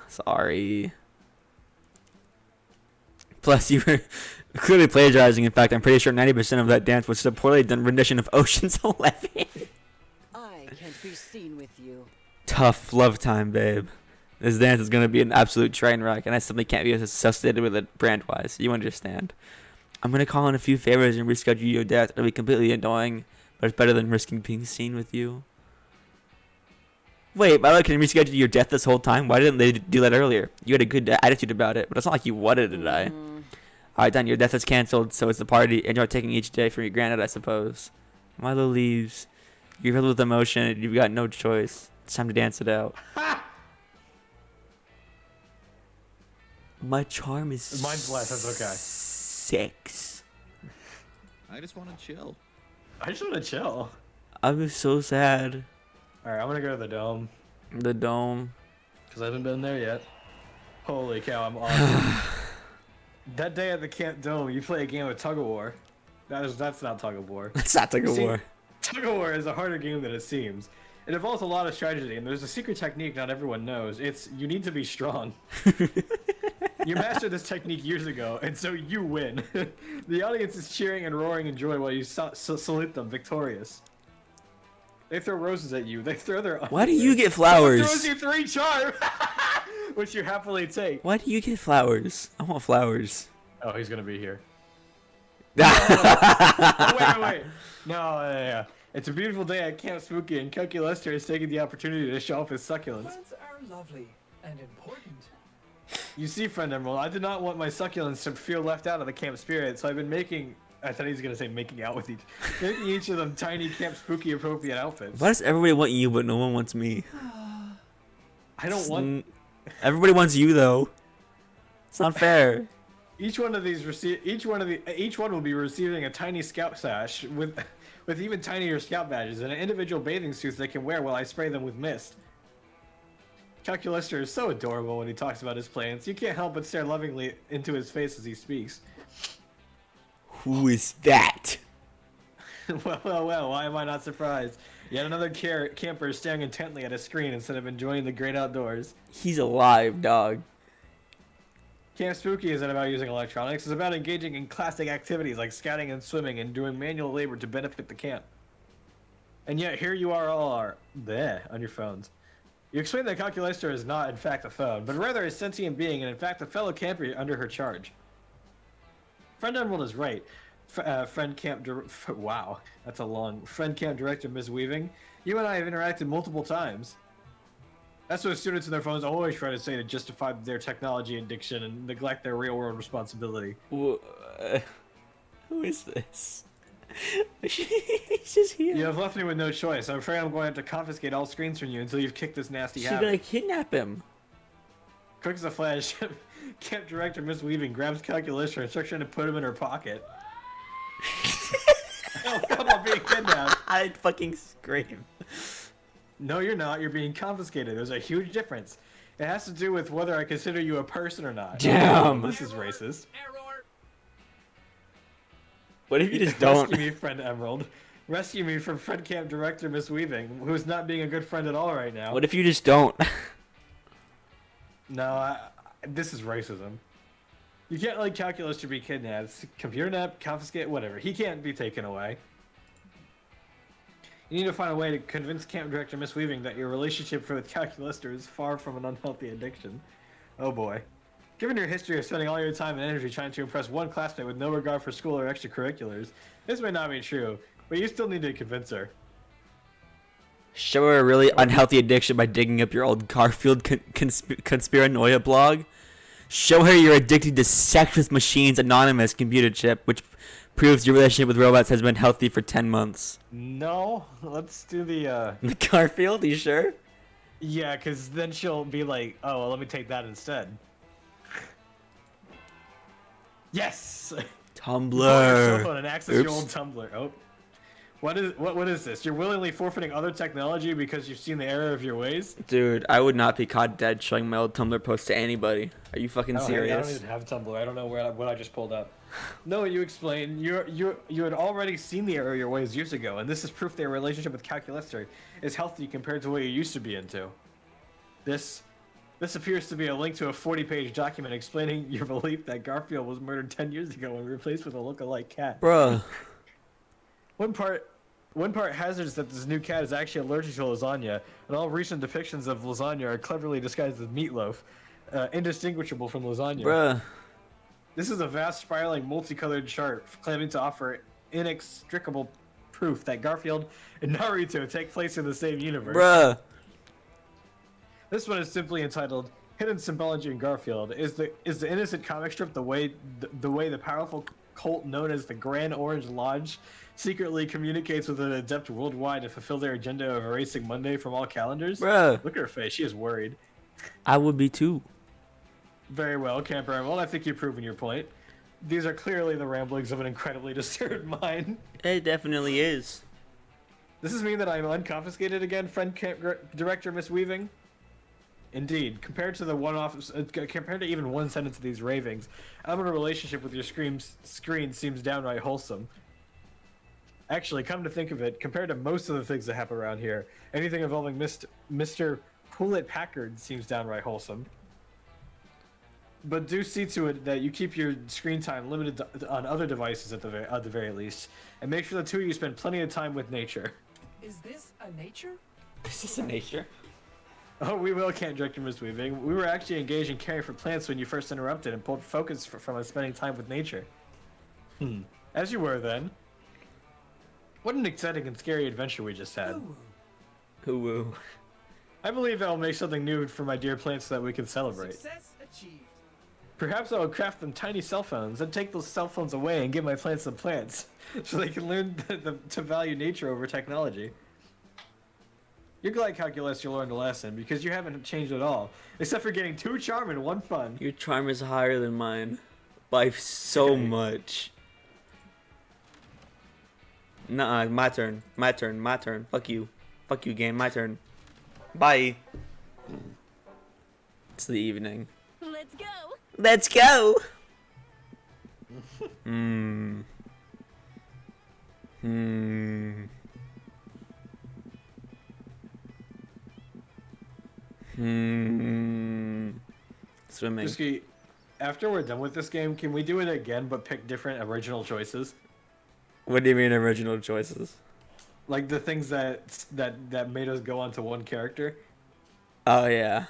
Sorry. Plus, you were clearly plagiarizing. In fact, I'm pretty sure 90% of that dance was a poorly done rendition of Ocean's 11. I can't be seen with you. Tough love time, babe. This dance is going to be an absolute train wreck, and I simply can't be associated with it brand-wise. You understand. I'm going to call in a few favors and reschedule your dance. It'll be completely annoying, but it's better than risking being seen with you. Wait, by the way, can you reschedule your death this whole time? Why didn't they do that earlier? You had a good attitude about it, but it's not like you wanted to die. Alright, done. Your death is cancelled, so it's the party. Enjoy taking each day for granted, I suppose. Milo leaves. You're filled with emotion, and you've got no choice. It's time to dance it out. My charm is Mine's less, that's okay. 6. I just want to chill. I just want to chill. I'm so sad. Alright, I'm gonna go to the dome. The dome. Because I haven't been there yet. Holy cow, I'm awesome. That day at the Camp Dome, you play a game of Tug of War. That's not Tug of War. That's not like a See, war. Tug of War is a harder game than it seems. It involves a lot of strategy, and there's a secret technique not everyone knows. It's you need to be strong. You mastered this technique years ago, and so you win. The audience is cheering and roaring in joy while you salute them victorious. They throw roses at you. They throw their. Why do you get Someone flowers? throws you 3 charm, which you happily take. Why do you get flowers? I want flowers. Oh, he's gonna be here. Oh, wait. No, yeah. It's a beautiful day at Camp Spooky, and Cookie Lester is taking the opportunity to show off his succulents. Plants are lovely and important. You see, friend Emerald, I did not want my succulents to feel left out of the camp spirit, so I've been making. I thought he was gonna say making out with making each of them tiny Camp Spooky appropriate outfits. Why does everybody want you, but no one wants me? I don't want. Everybody wants you though. It's not fair. Each one of these each one will be receiving a tiny scout sash with even tinier scout badges and an individual bathing suits they can wear while I spray them with mist. Calculister is so adorable when he talks about his plans. You can't help but stare lovingly into his face as he speaks. Who is that? Well, why am I not surprised? Yet another camper is staring intently at a screen instead of enjoying the great outdoors. He's alive, dog. Camp Spooky isn't about using electronics, it's about engaging in classic activities like scouting and swimming and doing manual labor to benefit the camp. And yet here you all there on your phones. You explain that Calculister is not in fact a phone, but rather a sentient being and in fact a fellow camper under her charge. Friend Emerald is right. Friend Camp Director Miss Weaving. You and I have interacted multiple times. That's what students and their phones always try to say to justify their technology addiction and neglect their real-world responsibility. Who is this? He's just here. You have left me with no choice. I'm afraid I'm going to have to confiscate all screens from you until you've kicked this nasty She's habit. gonna kidnap him. Quick as a flash, Camp Director Miss Weaving grabs Calculator and starts trying to put him in her pocket. Oh, come on, being kidnapped. I'd fucking scream. No, you're not. You're being confiscated. There's a huge difference. It has to do with whether I consider you a person or not. Damn. This is racist. Error. What if you just don't? Rescue me, friend Emerald. Rescue me from Friend Camp Director Miss Weaving, who's not being a good friend at all right now. What if you just don't? No, this is racism. You can't let Calculus to be kidnapped. It's computer nap, confiscate, whatever. He can't be taken away. You need to find a way to convince Camp Director Miss Weaving that your relationship with Calculister is far from an unhealthy addiction. Oh boy. Given your history of spending all your time and energy trying to impress one classmate with no regard for school or extracurriculars, this may not be true, but you still need to convince her. Show her a really unhealthy addiction by digging up your old Garfield conspiranoia blog. Show her you're addicted to Sex with Machines Anonymous computer chip, which proves your relationship with robots has been healthy for 10 months. No, let's do the. The Garfield, you sure? Yeah, because then she'll be like, oh, well, let me take that instead. Yes! Pull your cell phone Tumblr. and access your Oops. old Tumblr. Oh. What is this? You're willingly forfeiting other technology because you've seen the error of your ways? Dude, I would not be caught dead showing my old Tumblr post to anybody. Are you fucking Oh, hey, I serious? don't even have Tumblr. I don't know what I just pulled up. No, you explain. You had already seen the error of your ways years ago, and this is proof that your relationship with Calculester is healthy compared to what you used to be into. This appears to be a link to a 40-page document explaining your belief that Garfield was murdered 10 years ago and replaced with a look-alike cat. Bruh. One part hazards that this new cat is actually allergic to lasagna, and all recent depictions of lasagna are cleverly disguised as meatloaf, indistinguishable from lasagna. Bruh. This is a vast, spiraling, multicolored chart claiming to offer inextricable proof that Garfield and Naruto take place in the same universe. Bruh. This one is simply entitled "Hidden Symbology in Garfield." Is the innocent comic strip the way the powerful cult known as the Grand Orange Lodge secretly communicates with an adept worldwide to fulfill their agenda of erasing Monday from all calendars? Bruh. Look at her face; she is worried. I would be too. Very well, Camper. Well, I think you've proven your point. These are clearly the ramblings of an incredibly disturbed mind. It definitely is. Does this mean that I'm unconfiscated again, friend director Miss Weaving? Indeed, compared to even one sentence of these ravings, I'm in a relationship with your screen seems downright wholesome. Actually, come to think of it, compared to most of the things that happen around here, anything involving Mr. Hewlett-Packard seems downright wholesome. But do see to it that you keep your screen time limited on other devices at the very least, and make sure the two of you spend plenty of time with nature. Is this a nature? Is this a nature? Oh, we will, can't director Miss Weaving. We were actually engaged in caring for plants when you first interrupted and pulled focus from us spending time with nature. As you were then. What an exciting and scary adventure we just had. Ooh, Hoo-woo. I believe I'll make something new for my dear plants so that we can celebrate. success achieved. Perhaps I'll craft them tiny cell phones and take those cell phones away and give my plants some plants so they can learn to value nature over technology. You're glad Calculus you learned a lesson because you haven't changed at all, except for getting 2 charm and 1 fun. Your charm is higher than mine. By so Okay. much. Nuh-uh, my turn. My turn. My turn. Fuck you. Fuck you, game. My turn. Bye. It's the evening. Let's go. Let's go! Hmm. Hmm. Hmm. Swimming. Whiskey, after we're done with this game, can we do it again but pick different original choices? What do you mean original choices? Like the things that made us go on to one character? Oh yeah.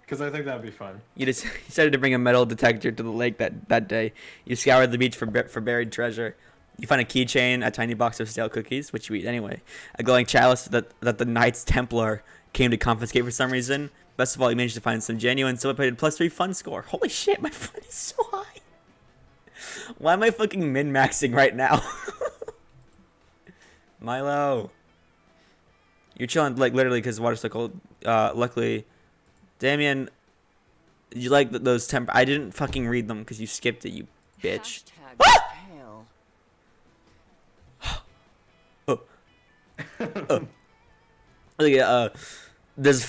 Because I think that'd be fun. You decided to bring a metal detector to the lake that day. You scoured the beach for buried treasure. You find a keychain, a tiny box of stale cookies, which you eat anyway. A glowing chalice that the Knights Templar came to confiscate for some reason. Best of all, you managed to find some genuine silver-plated +3 fun score. Holy shit, my fun is so high. Why am I fucking min-maxing right now? Milo. You're chilling, like, literally, because the water's so cold. Luckily, Damien, did you like those I didn't fucking read them because you skipped it, you bitch. Hashtag pale. Look at, there's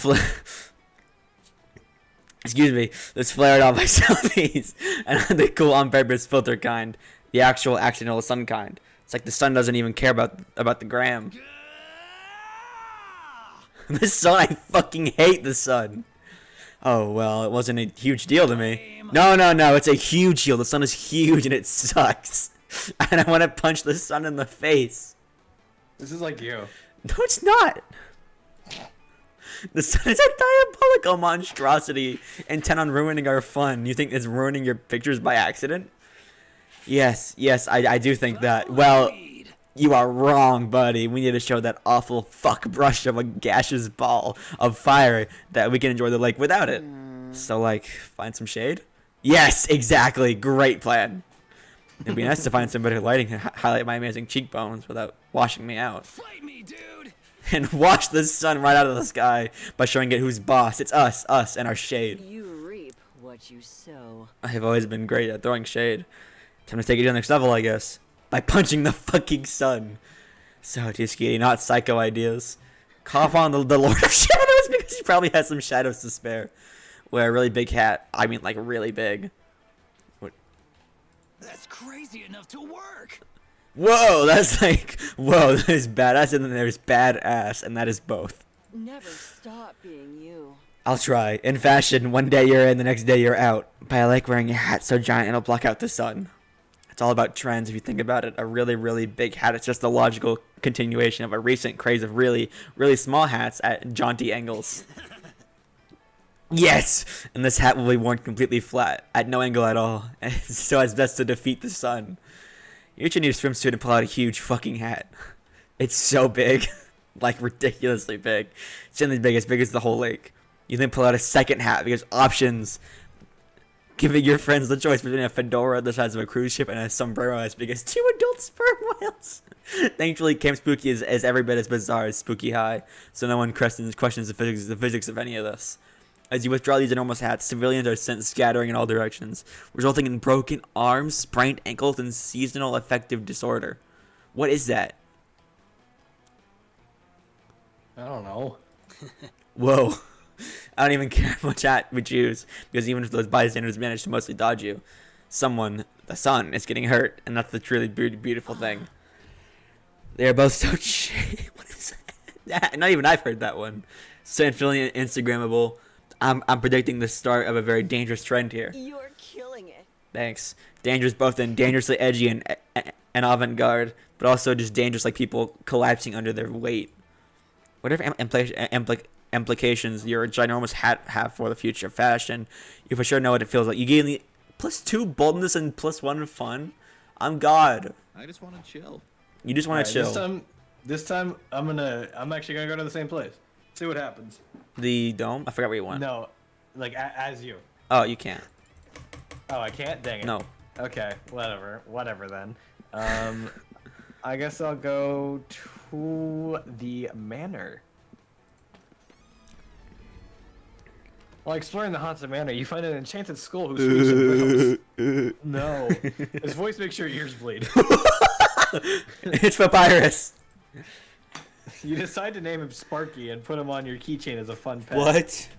excuse me, there's flared on my selfies, and the cool on purpose filter kind, the actual accidental sun kind. It's like the sun doesn't even care about the gram. The sun, I fucking hate the sun. Oh, well, it wasn't a huge deal to me. No, it's a huge deal. The sun is huge and it sucks. And I want to punch the sun in the face. This is like you. No, it's not. The sun is a diabolical monstrosity intent on ruining our fun. You think it's ruining your pictures by accident? Yes, I do think that. Well, You are wrong, buddy. We need to show that awful fuck brush of a gaseous ball of fire that we can enjoy the lake without it. So, like, find some shade? Yes, exactly. Great plan. It'd be nice to find some better lighting to highlight my amazing cheekbones without washing me out. Fight me, dude! And wash the sun right out of the sky by showing it who's boss. It's us, and our shade. You reap what you sow. I have always been great at throwing shade. Time to take it to the next level, I guess. By punching the fucking sun. So, Tuskegee, not psycho ideas. Call upon the Lord of Shadows because he probably has some shadows to spare. Wear a really big hat. I mean, like, really big. What? That's crazy enough to work! Whoa, that's like, whoa, that is badass, and then there's badass, and that is both. Never stop being you. I'll try. In fashion, one day you're in, the next day you're out. But I like wearing a hat so giant it'll block out the sun. It's all about trends if you think about it. A really, really big hat, it's just the logical continuation of a recent craze of really, really small hats at jaunty angles. Yes! And this hat will be worn completely flat, at no angle at all, so as best to defeat the sun. You should need a swimsuit and pull out a huge fucking hat. It's so big. Like, ridiculously big. It's really big as the whole lake. You then pull out a second hat because options. Giving your friends the choice between a fedora the size of a cruise ship and a sombrero as big as 2 adult sperm whales. Thankfully, Camp Spooky is every bit as bizarre as Spooky High, so no one questions the physics of any of this. As you withdraw these enormous hats, civilians are sent scattering in all directions, resulting in broken arms, sprained ankles, and seasonal affective disorder. What is that? I don't know. Whoa. I don't even care which hat we choose, because even if those bystanders manage to mostly dodge you, someone, the sun, is getting hurt, and that's the truly beautiful thing. They are both so what is that? Not even I've heard that one. So feeling Instagrammable. I'm predicting the start of a very dangerous trend here. You're killing it. Thanks. Dangerous both in dangerously edgy and avant-garde, but also just dangerous like people collapsing under their weight. Whatever implications your ginormous hat have for the future of fashion, you for sure know what it feels like. You gave me +2 boldness and +1 fun. I'm God. I just want to chill. You just want to chill. This time I'm actually gonna go to the same place. See what happens. The dome? I forgot where you went. No, like as you. Oh, you can't. Oh, I can't. Dang it. No. Okay, whatever then. I guess I'll go to the manor. While exploring the haunted manor, you find an enchanted skull whose speech No, his voice makes your ears bleed. It's Papyrus. You decide to name him Sparky and put him on your keychain as a fun pet. What?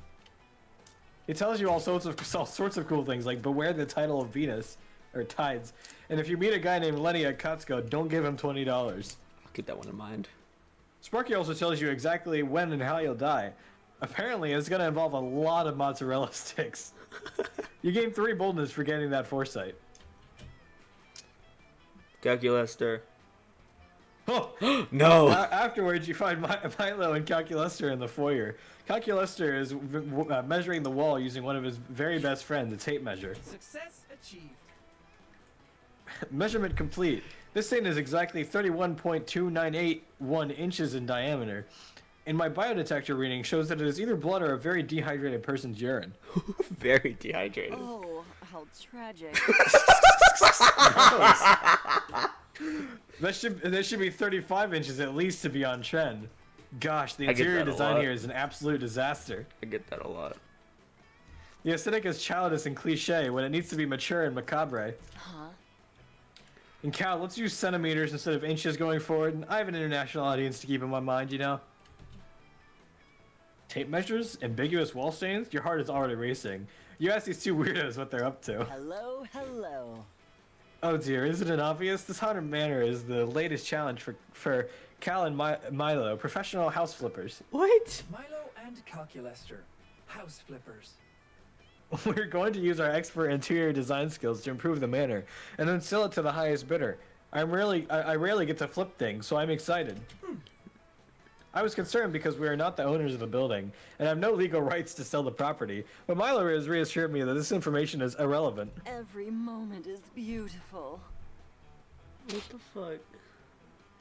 It tells you all sorts of cool things, like beware the title of Venus, or Tides. And if you meet a guy named Lenny at Costco, don't give him $20. I'll keep that one in mind. Sparky also tells you exactly when and how you'll die. Apparently, it's going to involve a lot of mozzarella sticks. You gain 3 boldness for getting that foresight. Calculaster. Oh! No. Afterwards, you find Milo and Calculaster in the foyer. Calculaster is measuring the wall using one of his very best friends, a tape measure. Success achieved. Measurement complete. This thing is exactly 31.2981 inches in diameter. And my biodetector reading shows that it is either blood or a very dehydrated person's urine. Very dehydrated. Oh, how tragic. That should be 35 inches at least to be on trend. Gosh, the I get interior that a design lot. here is an absolute disaster. I get that a lot. The aesthetic is childish and cliche when it needs to be mature and macabre. Huh? And Cal, let's use centimeters instead of inches going forward. And I have an international audience to keep in my mind, you know? Tape measures? Ambiguous wall stains? Your heart is already racing. You ask these two weirdos what they're up to. Hello, hello. Oh dear, isn't it obvious? This haunted manor is the latest challenge for Cal and Milo, professional house flippers. What? Milo and Calculaster, house flippers. We're going to use our expert interior design skills to improve the manor, and then sell it to the highest bidder. I rarely get to flip things, so I'm excited. I was concerned because we are not the owners of the building, and have no legal rights to sell the property, but Milo has reassured me that this information is irrelevant. Every moment is beautiful. What the fuck?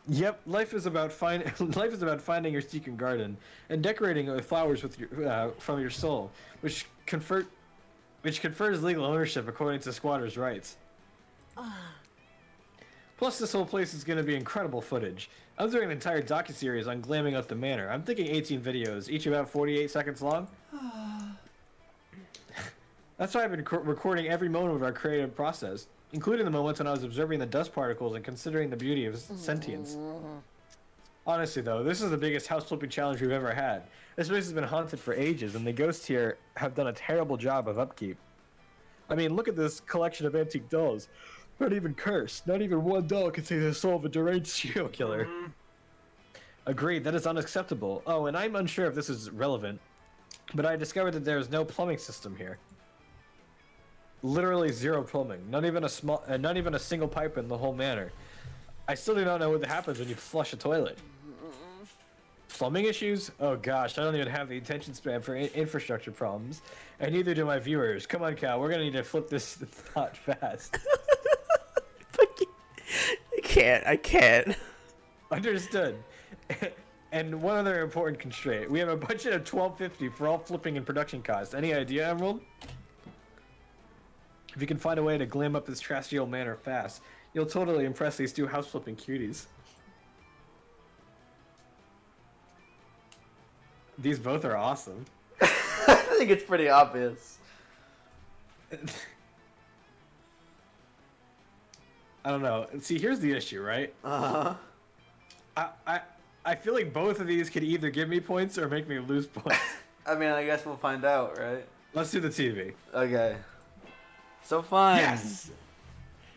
Yep, life is about life is about finding your secret garden and decorating it with flowers with your from your soul, which confers legal ownership according to squatters' rights. Plus, this whole place is going to be incredible footage. I'm doing an entire docuseries on glamming up the manor. I'm thinking 18 videos, each about 48 seconds long. That's why I've been recording every moment of our creative process, including the moments when I was observing the dust particles and considering the beauty of sentience. Honestly, though, this is the biggest house flipping challenge we've ever had. This place has been haunted for ages, and the ghosts here have done a terrible job of upkeep. I mean, look at this collection of antique dolls. Not even cursed. Not even one doll can say the soul of a deranged serial killer. Agreed, that is unacceptable. Oh, and I'm unsure if this is relevant, but I discovered that there is no plumbing system here. Literally zero plumbing. Not even a single pipe in the whole manor. I still do not know what happens when you flush a toilet. Plumbing issues? Oh gosh, I don't even have the attention span for infrastructure problems, and neither do my viewers. Come on, Cal, we're gonna need to flip this thought fast. I can't. Understood. And one other important constraint. We have a budget of $12.50 for all flipping and production costs. Any idea, Emerald? If you can find a way to glam up this trashy old manor fast, you'll totally impress these two house flipping cuties. These both are awesome. I think it's pretty obvious. I don't know. See, here's the issue, right? I feel like both of these could either give me points or make me lose points. I mean, I guess we'll find out, right? Let's do the TV. Okay. So fine. Yes.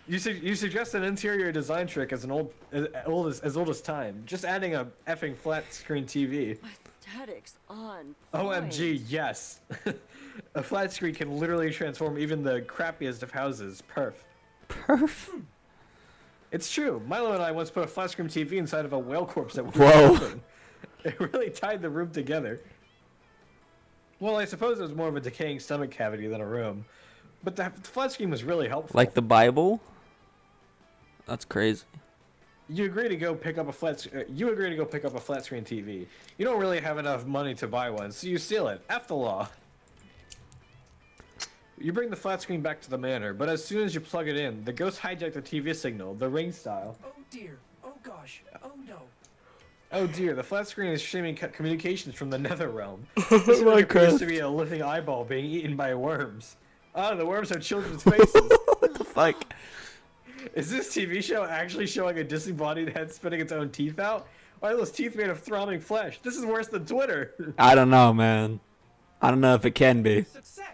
You suggest an interior design trick as old as time. Just adding a effing flat screen TV. Aesthetics on point. OMG, yes. A flat screen can literally transform even the crappiest of houses. Perf. It's true. Milo and I once put a flat screen TV inside of a whale corpse that we Whoa. were filming. It really tied the room together. Well, I suppose it was more of a decaying stomach cavity than a room. But the flat screen was really helpful. Like the Bible? That's crazy. You agree to go pick up a flat screen TV. You don't really have enough money to buy one, so you steal it. F the law. You bring the flat screen back to the manor, but as soon as you plug it in, the ghosts hijack the TV signal, the ring style. Oh dear. Oh gosh. Oh no. Oh dear, the flat screen is streaming communications from the nether realm. This one appears to be a living eyeball being eaten by worms. Ah, the worms have children's faces. What the fuck? Is this TV show actually showing a disembodied head spitting its own teeth out? Why are those teeth made of throbbing flesh? This is worse than Twitter. I don't know, man. I don't know if it can be. Success.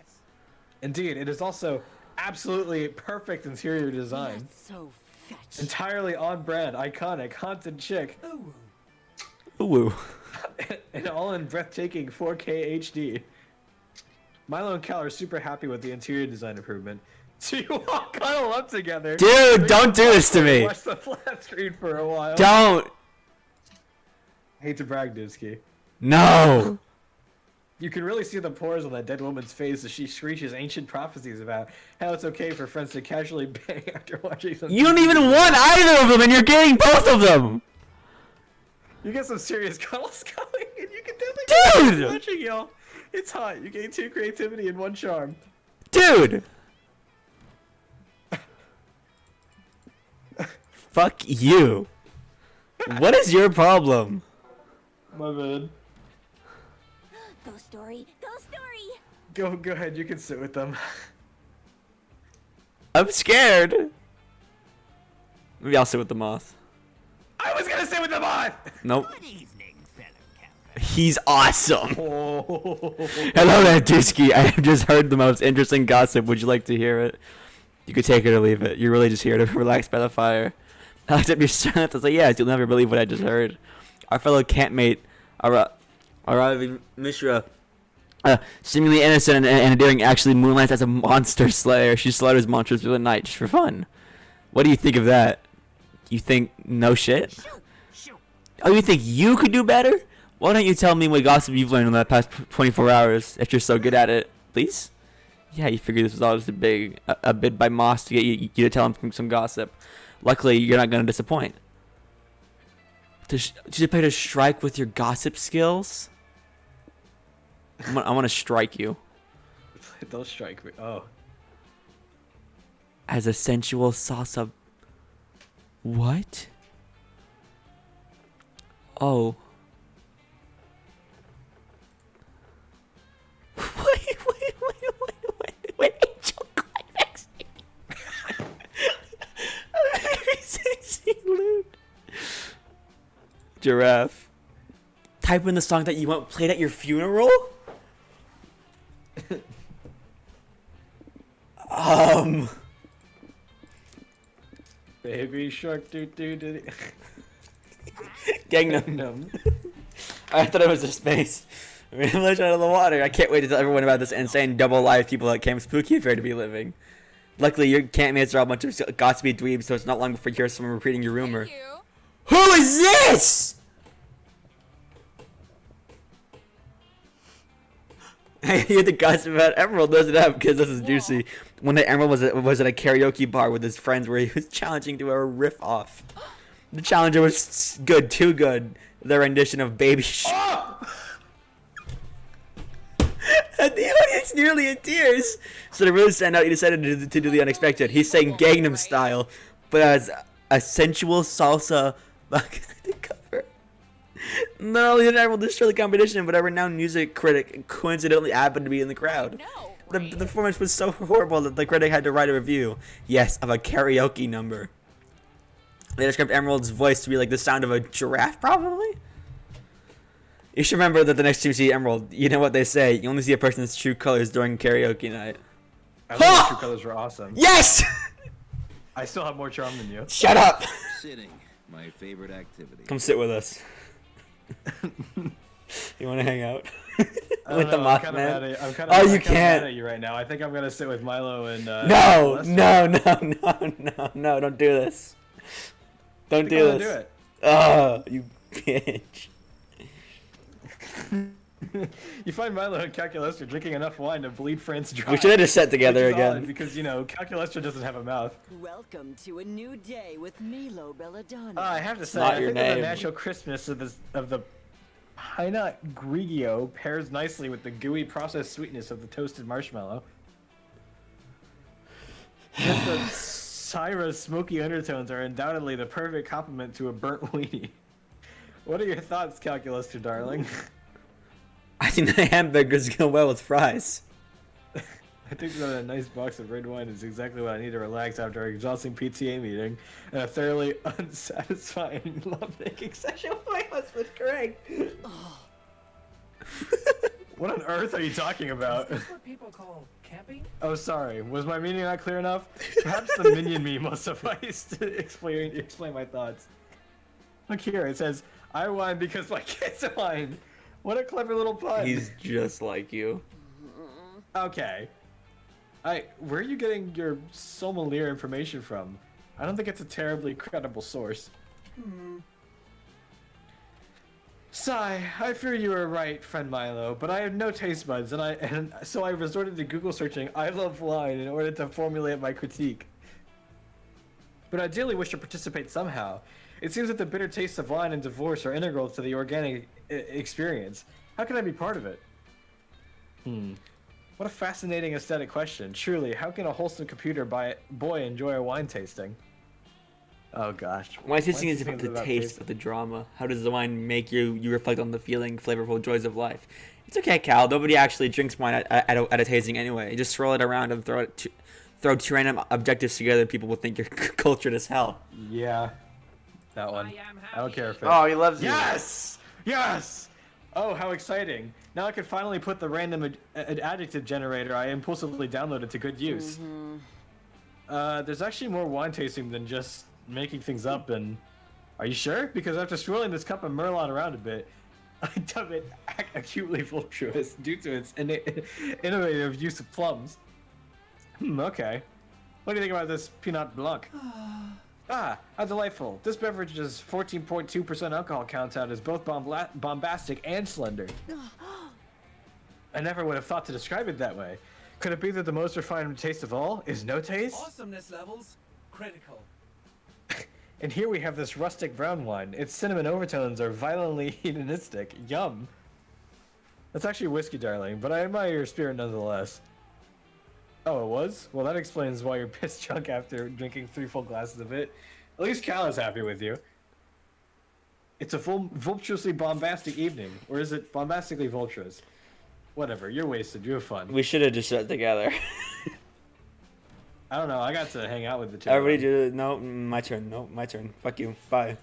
Indeed, it is also absolutely perfect interior design. That's so fetch. Entirely on brand, iconic, haunted chick, Ooh. Ooh. and all in breathtaking 4K HD. Milo and Cal are super happy with the interior design improvement. So you all cuddle up together. Dude, don't do this to me. Watch the flat screen for a while. Don't. Hate to brag, Dusky. No. You can really see the pores on that dead woman's face as she screeches ancient prophecies about how it's okay for friends to casually bang after watching some. You don't even want either of them, and you're getting both of them. You get some serious cuddles going, and you can definitely Dude! watching y'all. It's hot. You gain 2 creativity and 1 charm. Dude. Fuck you. What is your problem? My bad. Ghost story. Ghost story. Go ahead. You can sit with them. I'm scared. Maybe I'll sit with the moth. I was gonna sit with them on. Nope. Good evening, fellow camper. He's awesome. Oh. Hello there, Dusky. I have just heard the most interesting gossip. Would you like to hear it? You could take it or leave it. You're really just here to relax by the fire. I looked up your silence. I was like, yes, you'll never believe what I just heard. Our fellow campmate, Aravi Mishra, seemingly innocent and endearing, actually moonlights as a monster slayer. She slaughters monsters through the night just for fun. What do you think of that? You think no shit? Oh, you think you could do better? Why don't you tell me what gossip you've learned in the past 24 hours if you're so good at it, please? Yeah, you figured this was all just a bid by Moss to get you to tell him some gossip. Luckily, you're not going to disappoint. to play to strike with your gossip skills. I want to strike you. Don't strike me. Oh. As a sensual salsa. What? Oh. Wait. Angel climax. Giraffe. Type in the song that you want played at your funeral? Baby shark doo doo doo. Gangnam. I thought it was a space. Revelation out of the water. I can't wait to tell everyone about this insane double life people at Camp Spooky Fair to be living. Luckily, your campmates are all a bunch of gossipy dweebs, so it's not long before you hear someone repeating your rumor. Who is this? I hear the gossip about Emerald doesn't have because this is juicy. One day Emerald was at a karaoke bar with his friends where he was challenging to a riff off. The challenger was good, too good. Their rendition of Baby Shark. And the audience nearly in tears. So to really stand out, he decided to do the unexpected. He sang Gangnam Style, but as a sensual salsa cover. Not only did Emerald destroy the competition, but a renowned music critic coincidentally happened to be in the crowd. The performance was so horrible that the critic had to write a review. Yes, of a karaoke number. They described Emerald's voice to be like the sound of a giraffe, probably? You should remember that the next time you see Emerald, you know what they say, you only see a person's true colors during karaoke night. I thought true colors were awesome. Yes! I still have more charm than you. Shut up! Sitting, my favorite activity. Come sit with us. You want to hang out? I With don't the know, I'm kinda mad Mothman? at- I'm kind Oh, of you mad can't. at you right now. I think I'm gonna sit with Milo and. No, Lester. no, don't do this. Don't I think do I'm gonna this. do it. Oh, you bitch. You find Milo and Calculester drinking enough wine to bleed friends dry. We should have just sat together Which is odd again. because, you know, Calculester doesn't have a mouth. Welcome to a new day with Milo Belladonna. I have to say, Not I your think that the name. natural crispness of the Pine Nut Grigio pairs nicely with the gooey processed sweetness of the toasted marshmallow. Yet the Syra's smoky undertones are undoubtedly the perfect complement to a burnt weenie. What are your thoughts, Calculester, darling? I think the hamburgers go well with fries. I think that a nice box of red wine is exactly what I need to relax after an exhausting PTA meeting and a thoroughly unsatisfying lovemaking session with my husband, Greg. What on earth are you talking about? Is this what people call camping? Oh, sorry. Was my meaning not clear enough? Perhaps the minion meme will suffice to explain my thoughts. Look here, it says, I whine because my kids whine. What a clever little pun. He's just like you. Okay. Where are you getting your sommelier information from? I don't think it's a terribly credible source. Sigh, I fear you were right, friend Milo, but I have no taste buds, and so I resorted to Google searching I love wine in order to formulate my critique. But I ideally wish to participate somehow. It seems that the bitter tastes of wine and divorce are integral to the organic experience. How can I be part of it? What a fascinating aesthetic question. Truly, how can a wholesome computer boy enjoy a wine tasting? Oh gosh. Wine tasting is about the about taste tasting. of the drama. How does the wine make you reflect on the feeling, flavorful joys of life? It's okay, Cal. Nobody actually drinks wine at a tasting anyway. Just swirl it around and throw two random objectives together. People will think you're cultured as hell. Yeah. That one. I don't care if it... Oh, he loves you. Yes! Yes! Oh, how exciting. Now I can finally put the random adjective generator I impulsively downloaded to good use. There's actually more wine tasting than just making things up and... Are you sure? Because after swirling this cup of Merlot around a bit, I dub it acutely voluptuous due to its innovative use of plums. Okay. What do you think about this Pinot Blanc? Ah, how delightful. This beverage's 14.2% alcohol content is both bombastic and slender. I never would have thought to describe it that way. Could it be that the most refined taste of all is no taste? Awesomeness levels critical. And here we have this rustic brown wine. Its cinnamon overtones are violently hedonistic. Yum. That's actually whiskey, darling, but I admire your spirit nonetheless. Oh, it was? Well, that explains why you're pissed drunk after drinking 3 full glasses of it. At least Cal is happy with you. It's a voluptuously bombastic evening. Or is it bombastically voluptuous? Whatever, you're wasted. You have fun. We should have just shut together. I don't know, I got to hang out with the two. Everybody do it. No, my turn. No, my turn. Fuck you. Bye.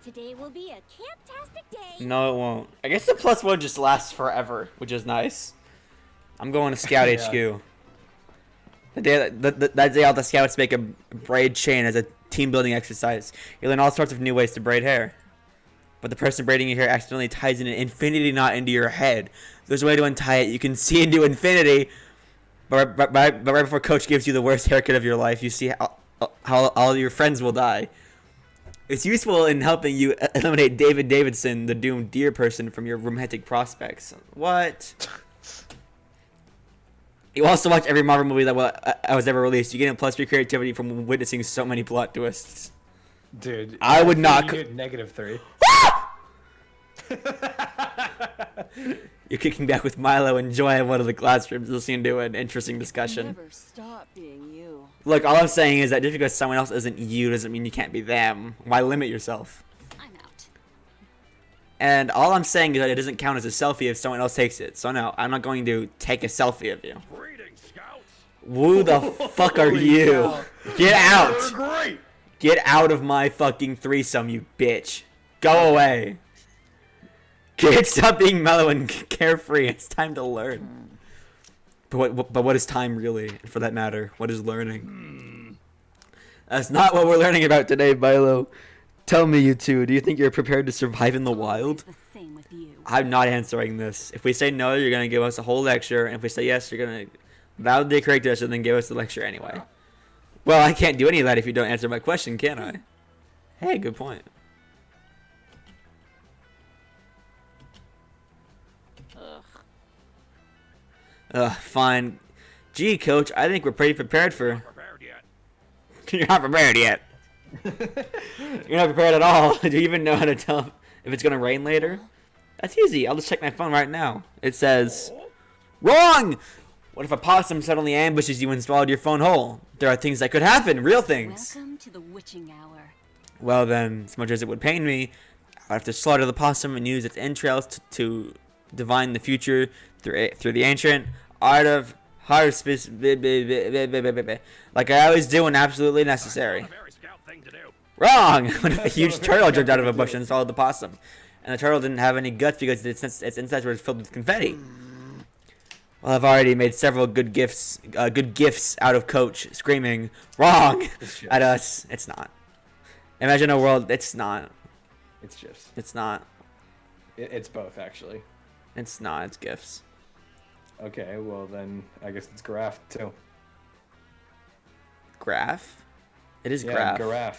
Today will be a camptastic day. No, it won't. I guess the +1 just lasts forever, which is nice. I'm going to Scout Yeah. HQ. The day that day all the scouts make a braid chain as a team building exercise. You learn all sorts of new ways to braid hair. But the person braiding your hair accidentally ties in an infinity knot into your head. There's a way to untie it. You can see into infinity. But right before Coach gives you the worst haircut of your life, you see how all your friends will die. It's useful in helping you eliminate David Davidson, the doomed deer person, from your romantic prospects. What? You also watch every Marvel movie that was ever released. You get a plus for your creativity from witnessing so many plot twists. Dude, I would not. You get -3. You're kicking back with Milo and Joy in one of the classrooms, listening to an interesting discussion. Never stop being you. Look, all I'm saying is that just because someone else isn't you doesn't mean you can't be them. Why limit yourself? I'm out. And all I'm saying is that it doesn't count as a selfie if someone else takes it. So no, I'm not going to take a selfie of you. Greetings, Scouts. Who the fuck are Holy you? cow. Get out! You're great. Get out of my fucking threesome, you bitch. Go away. Kids, stop being mellow and carefree. It's time to learn. But what is time really? And for that matter, what is learning? That's not what we're learning about today, Milo. Tell me, you two, do you think you're prepared to survive in the wild? It's the same with you. I'm not answering this. If we say no, you're going to give us a whole lecture. And if we say yes, you're going to validate correct us and then give us the lecture anyway. Well, I can't do any of that if you don't answer my question, can I? Hey, good point. Fine. Gee, Coach, I think we're pretty prepared for... Prepared yet? You're not prepared yet. You're not prepared at all. Do you even know how to tell if it's going to rain later? That's easy. I'll just check my phone right now. It says... Wrong! What if a possum suddenly ambushes you and swallowed your phone whole? There are things that could happen. Real things. Welcome to the witching hour. Well then, as much as it would pain me, I'd have to slaughter the possum and use its entrails to divine the future through the ancient art of harvest, like I always do when absolutely necessary. A very scout thing to do. Wrong! What if a huge turtle jumped out of a bush and swallowed the possum? And the turtle didn't have any guts because its insides were filled with confetti. Well, I've already made several good gifts out of Coach screaming wrong at us. It's not. Imagine a world. It's not. It's GIFs. It's not. It's both, actually. It's not. It's gifts. Okay, well then, I guess it's Garaf, too. Graph? It is Yeah, graph. Garaf.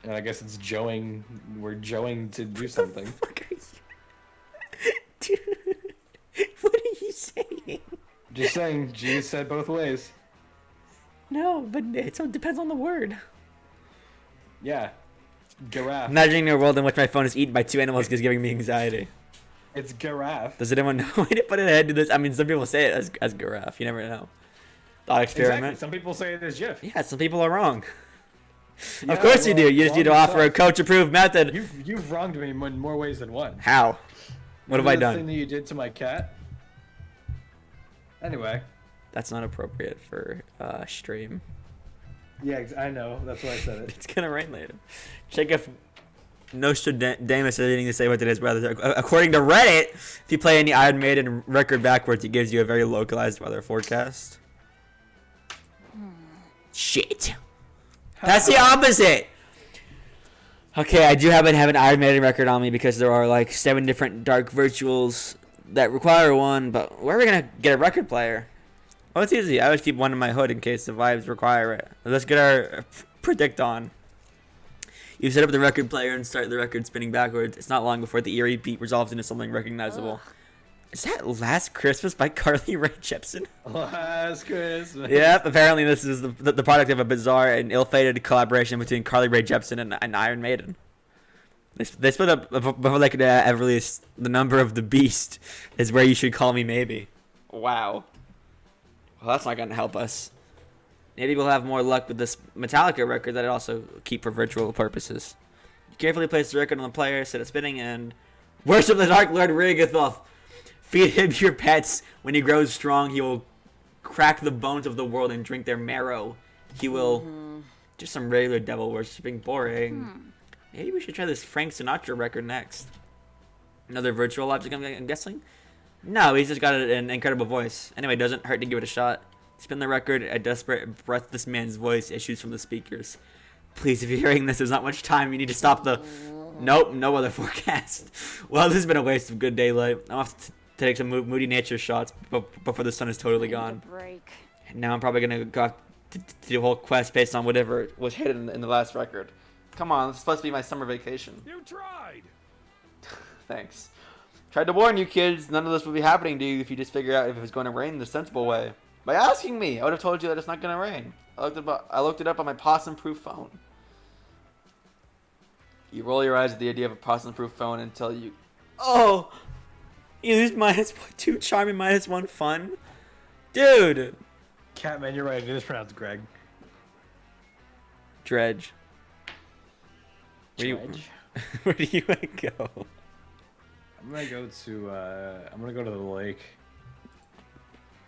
And I guess it's joeing. We're joeing to do something. Fuck are you? Dude, what are you saying? Just saying, G said both ways. No, but it depends on the word. Yeah. Garaf. Imagining a world in which my phone is eaten by 2 animals is giving me anxiety. It's Garaf. Does anyone know way to put it ahead to this? I mean, some people say it as giraffe. You never know. Thought experiment. Exactly. Some people say it is GIF. Yeah, some people are wrong. Yeah, Of course you well, do. You just need to wrong offer a yourself. coach-approved method. You've wronged me in more ways than one. How? What have I Remember the thing done? that you did to my cat? Anyway. That's not appropriate for stream. Yeah, I know. That's why I said it. It's gonna rain later. Check if Nostradamus has anything to say about today's weather. According to Reddit, if you play any Iron Maiden record backwards, it gives you a very localized weather forecast. Shit. That's the opposite. Okay, I do happen to have an Iron Maiden record on me because there are like 7 different dark virtuals that require one, but where are we gonna get a record player? Oh, it's easy. I always keep one in my hood in case the vibes require it. Let's get our predict on. You set up the record player and start the record spinning backwards. It's not long before the eerie beat resolves into something recognizable. Is that Last Christmas by Carly Rae Jepsen? Last Christmas. Yep, apparently this is the product of a bizarre and ill-fated collaboration between Carly Rae Jepsen and Iron Maiden. They split up before they could ever release The Number of the Beast is Where You Should Call Me Maybe. Wow. Well, that's not going to help us. Maybe we'll have more luck with this Metallica record that I also keep for virtual purposes. You carefully place the record on the player, set it spinning, and worship the Dark Lord Rigathoth. Feed him your pets. When he grows strong, he will crack the bones of the world and drink their marrow. He will... Just some regular devil worshipping. Boring. Maybe we should try this Frank Sinatra record next. Another virtual object, I'm guessing? No, he's just got an incredible voice. Anyway, doesn't hurt to give it a shot. Spin the record. A desperate, breathless man's voice issues from the speakers. Please, if you're hearing this, there's not much time. You need to stop the... Nope, no other forecast. Well, this has been a waste of good daylight. I'm off to take some moody nature shots before the sun is totally gone. Break. And now I'm probably going to go out to do a whole quest based on whatever was hidden in the last record. Come on, it's supposed to be my summer vacation. You tried. Thanks. Tried to warn you kids, none of this would be happening to you if you just figure out if it was going to rain the sensible way. By asking me, I would have told you that it's not going to rain. I looked it up on my possum-proof phone. You roll your eyes at the idea of a possum-proof phone until you... Oh! You lose -2 charm and -1 fun? Dude! Catman, you're right. It is pronounced Greg. Dredge. Dredge. Where do you want to go? I'm gonna go to the lake.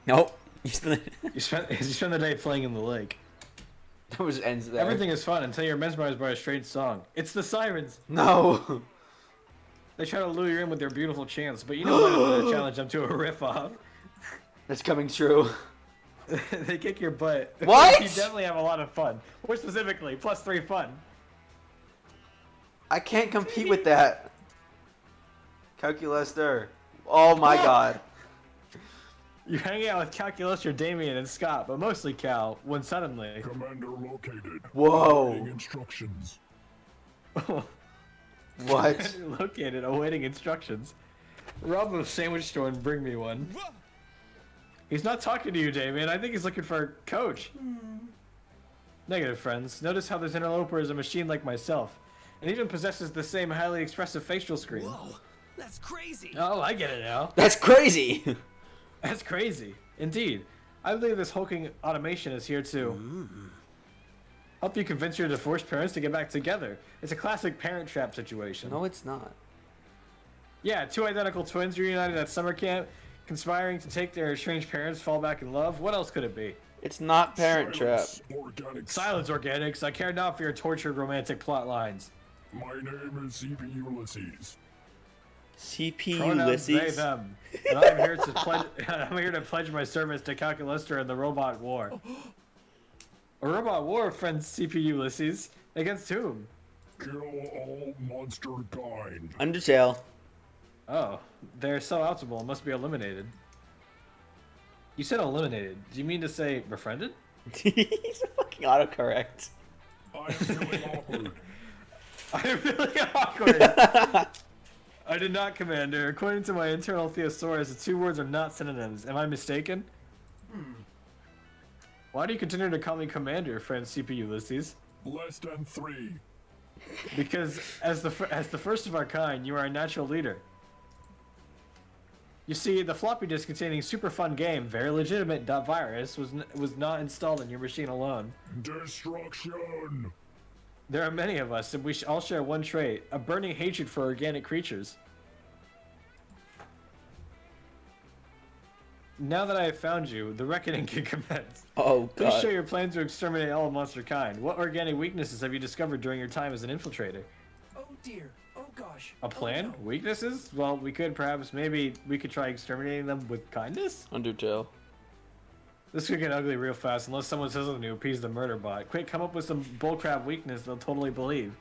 Nope. You spend You spend the day playing in the lake. That was ends there. Everything is fun until you're mesmerized by a strange song. It's the sirens. No. They try to lure you in with their beautiful chants, but you know better than to challenge them to a riff-off. That's coming true. They kick your butt. What? You definitely have a lot of fun. More specifically, +3 fun. I can't compete with that. Calculester. Oh my god. You're hanging out with Calculus, Damien, and Scott, but mostly Cal, when suddenly... Commander located. Whoa. Awaiting instructions. What? Located, awaiting instructions. Rob the sandwich store and bring me one. He's not talking to you, Damien. I think he's looking for a coach. Negative, friends. Notice how this interloper is a machine like myself, and even possesses the same highly expressive facial screen. Whoa, that's crazy. Oh, I get it now. That's crazy. That's crazy. Indeed. I believe this hulking automation is here to help you convince your divorced parents to get back together. It's a classic parent trap situation. No, it's not. Yeah, two identical twins reunited at summer camp, conspiring to take their estranged parents, fall back in love. What else could it be? It's not Parent Trap. Organics. Silence, Organics. I care not for your tortured romantic plot lines. My name is CP Ulysses. CP Pronouns they, Ulysses. them. And I'm here to pledge my service to Calculuster in the robot war. A robot war, friend CP Ulysses. Against whom? Kill all monster kind. Undertale. Oh, they're so optimal, must be eliminated. You said eliminated. Do you mean to say befriended? He's a fucking autocorrect. I am feeling awkward. I'm really awkward. I did not, Commander. According to my internal thesaurus, the two words are not synonyms. Am I mistaken? Why do you continue to call me Commander, friend CP Ulysses? Less than 3. Because as the first of our kind, you are a natural leader. You see, the floppy disk containing super fun game, very legitimate .virus was not installed in your machine alone. Destruction. There are many of us, and we all share one trait: a burning hatred for organic creatures. Now that I have found you, the reckoning can commence. Oh Please god. show your plan to exterminate all monster kind. What organic weaknesses have you discovered during your time as an infiltrator? Oh dear. Oh gosh. A plan? Oh, no. Weaknesses? Well, we could we could try exterminating them with kindness? Undertale. This could get ugly real fast unless someone says something to appease the murder bot. Quick, come up with some bullcrap weakness they'll totally believe.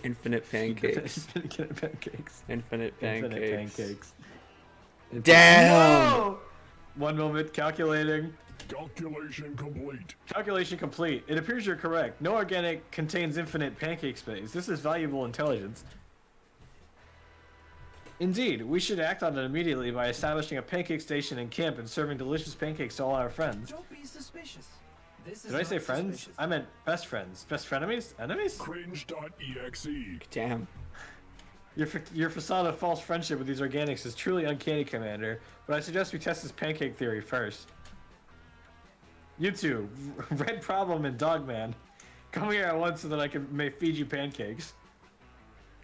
Infinite pancakes. Infinite pancakes. Infinite pancakes. Infinite pancakes. Damn! No! 1 moment, calculating. Calculation complete. Calculation complete. It appears you're correct. No organic contains infinite pancake space. This is valuable intelligence. Indeed, we should act on it immediately by establishing a pancake station in camp and serving delicious pancakes to all our friends. Don't be suspicious. This is Did I say not friends? suspicious. I meant best friends. Best frenemies? Enemies? Cringe.exe. Damn. Your facade of false friendship with these organics is truly uncanny, Commander, but I suggest we test this pancake theory first. You two, Red Problem and Dogman, come here at once so that I may feed you pancakes.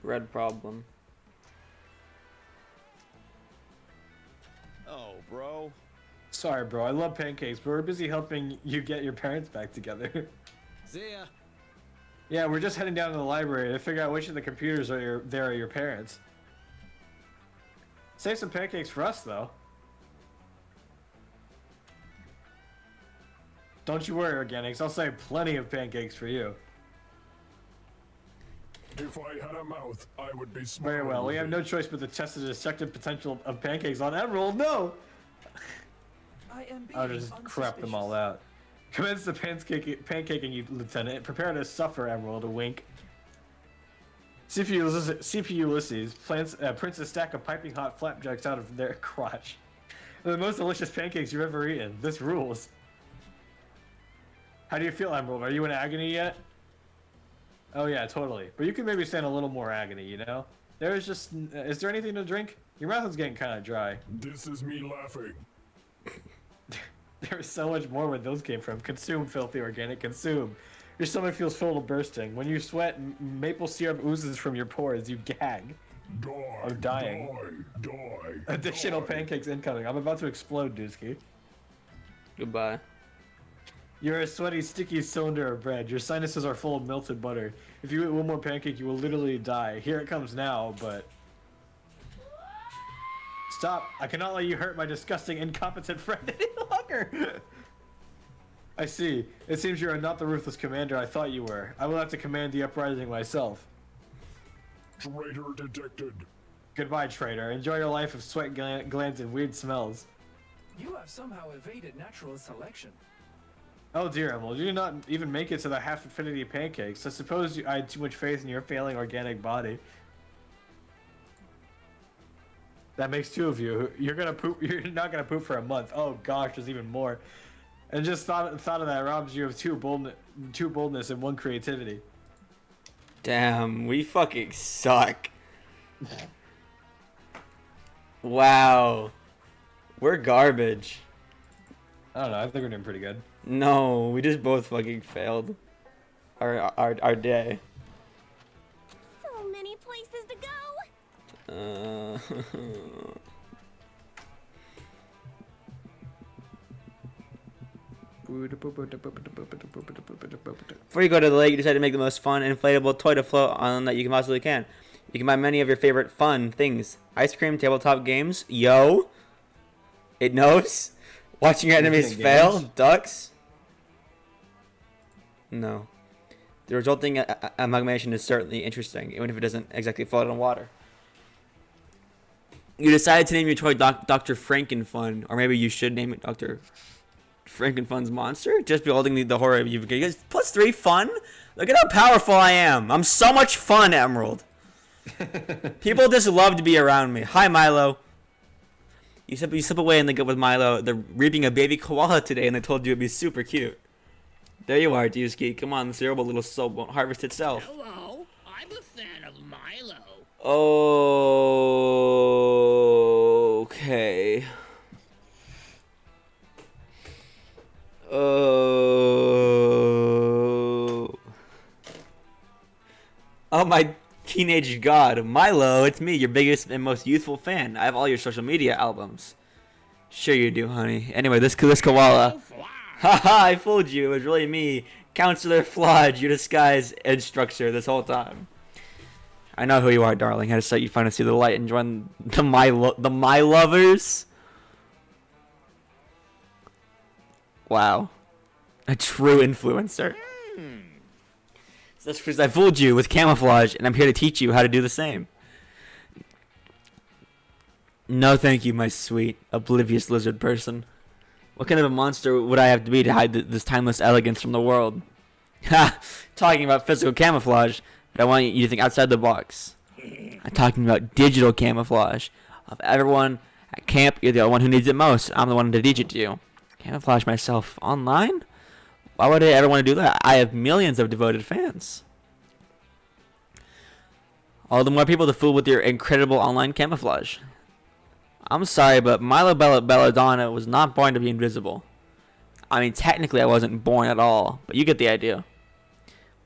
Red problem. Oh, bro. Sorry, bro, I love pancakes, but we're busy helping you get your parents back together. See ya. Yeah, we're just heading down to the library to figure out which of the computers are your parents. Save some pancakes for us, though. Don't you worry, organics. I'll save plenty of pancakes for you. If I had a mouth, I would be smart. Very well. We have no choice but to test the destructive potential of pancakes on Emerald. No! I am being I'll just crap them all unsuspicious. out. Commence the pancaking, you Lieutenant. Prepare to suffer, Emerald. A wink. CPU Ulysses prints a stack of piping hot flapjacks out of their crotch. They're the most delicious pancakes you've ever eaten. This rules. How do you feel, Emerald? Are you in agony yet? Oh yeah, totally. But you can maybe stand a little more agony, you know? There's just... is there anything to drink? Your mouth is getting kind of dry. This is me laughing. There's so much more where those came from. Consume, filthy organic, consume. Your stomach feels full to bursting. When you sweat, maple syrup oozes from your pores. You gag. Die. I'm dying. Die. Additional die. pancakes incoming. I'm about to explode, Dusky. Goodbye. You're a sweaty, sticky cylinder of bread. Your sinuses are full of melted butter. If you eat one more pancake, you will literally die. Here it comes now, but... Stop! I cannot let you hurt my disgusting, incompetent friend any longer! I see. It seems you are not the ruthless commander I thought you were. I will have to command the uprising myself. Traitor detected. Goodbye, traitor. Enjoy your life of sweat glands and weird smells. You have somehow evaded natural selection. Oh dear, Emerald, you did not even make it to the half-infinity pancakes. I suppose I had too much faith in your failing organic body. That makes two of you. You're gonna poop. You're not gonna poop for a month. Oh gosh, there's even more. And just thought of that robs you of two boldness and one creativity. Damn, we fucking suck. Wow. We're garbage. I don't know. I think we're doing pretty good. No, we just both fucking failed our day. So many places to go. Before you go to the lake, you decide to make the most fun inflatable toy to float on that you can possibly can. You can buy many of your favorite fun things. Ice cream, tabletop games, yo. It knows. Watching your enemies Infinite fail, games? ducks. No. The resulting amalgamation is certainly interesting, even if it doesn't exactly float on water. You decided to name your toy Dr. Frankenfun, or maybe you should name it Dr. Frankenfun's monster? Just beholding the horror you've got. You guys, +3 fun? Look at how powerful I am. I'm so much fun, Emerald. People just love to be around me. Hi, Milo. You slip away and link up with Milo. They're reaping a baby koala today, and they told you it'd be super cute. There you are, Dusky. Come on, the cerebral little soul won't harvest itself. Hello, I'm a fan of Milo. Okay. Oh my teenage god, Milo, it's me, your biggest and most youthful fan. I have all your social media albums. Sure you do, honey. Anyway, this koala. Haha, I fooled you. It was really me, Counselor Flodge, your disguise instructor this whole time. I know who you are, darling. I just thought you'd finally see the light and join the My Lovers. Wow. A true influencer. So that's because I fooled you with camouflage, and I'm here to teach you how to do the same. No thank you, my sweet, oblivious lizard person. What kind of a monster would I have to be to hide this timeless elegance from the world? Ha! Talking about physical camouflage, but I want you to think outside the box. I'm talking about digital camouflage. Of everyone at camp, you're the only one who needs it most. I'm the one to teach it to you. Camouflage myself online? Why would I ever want to do that? I have millions of devoted fans. All the more people to fool with your incredible online camouflage. I'm sorry, but Milo Belladonna was not born to be invisible. I mean, technically I wasn't born at all, but you get the idea.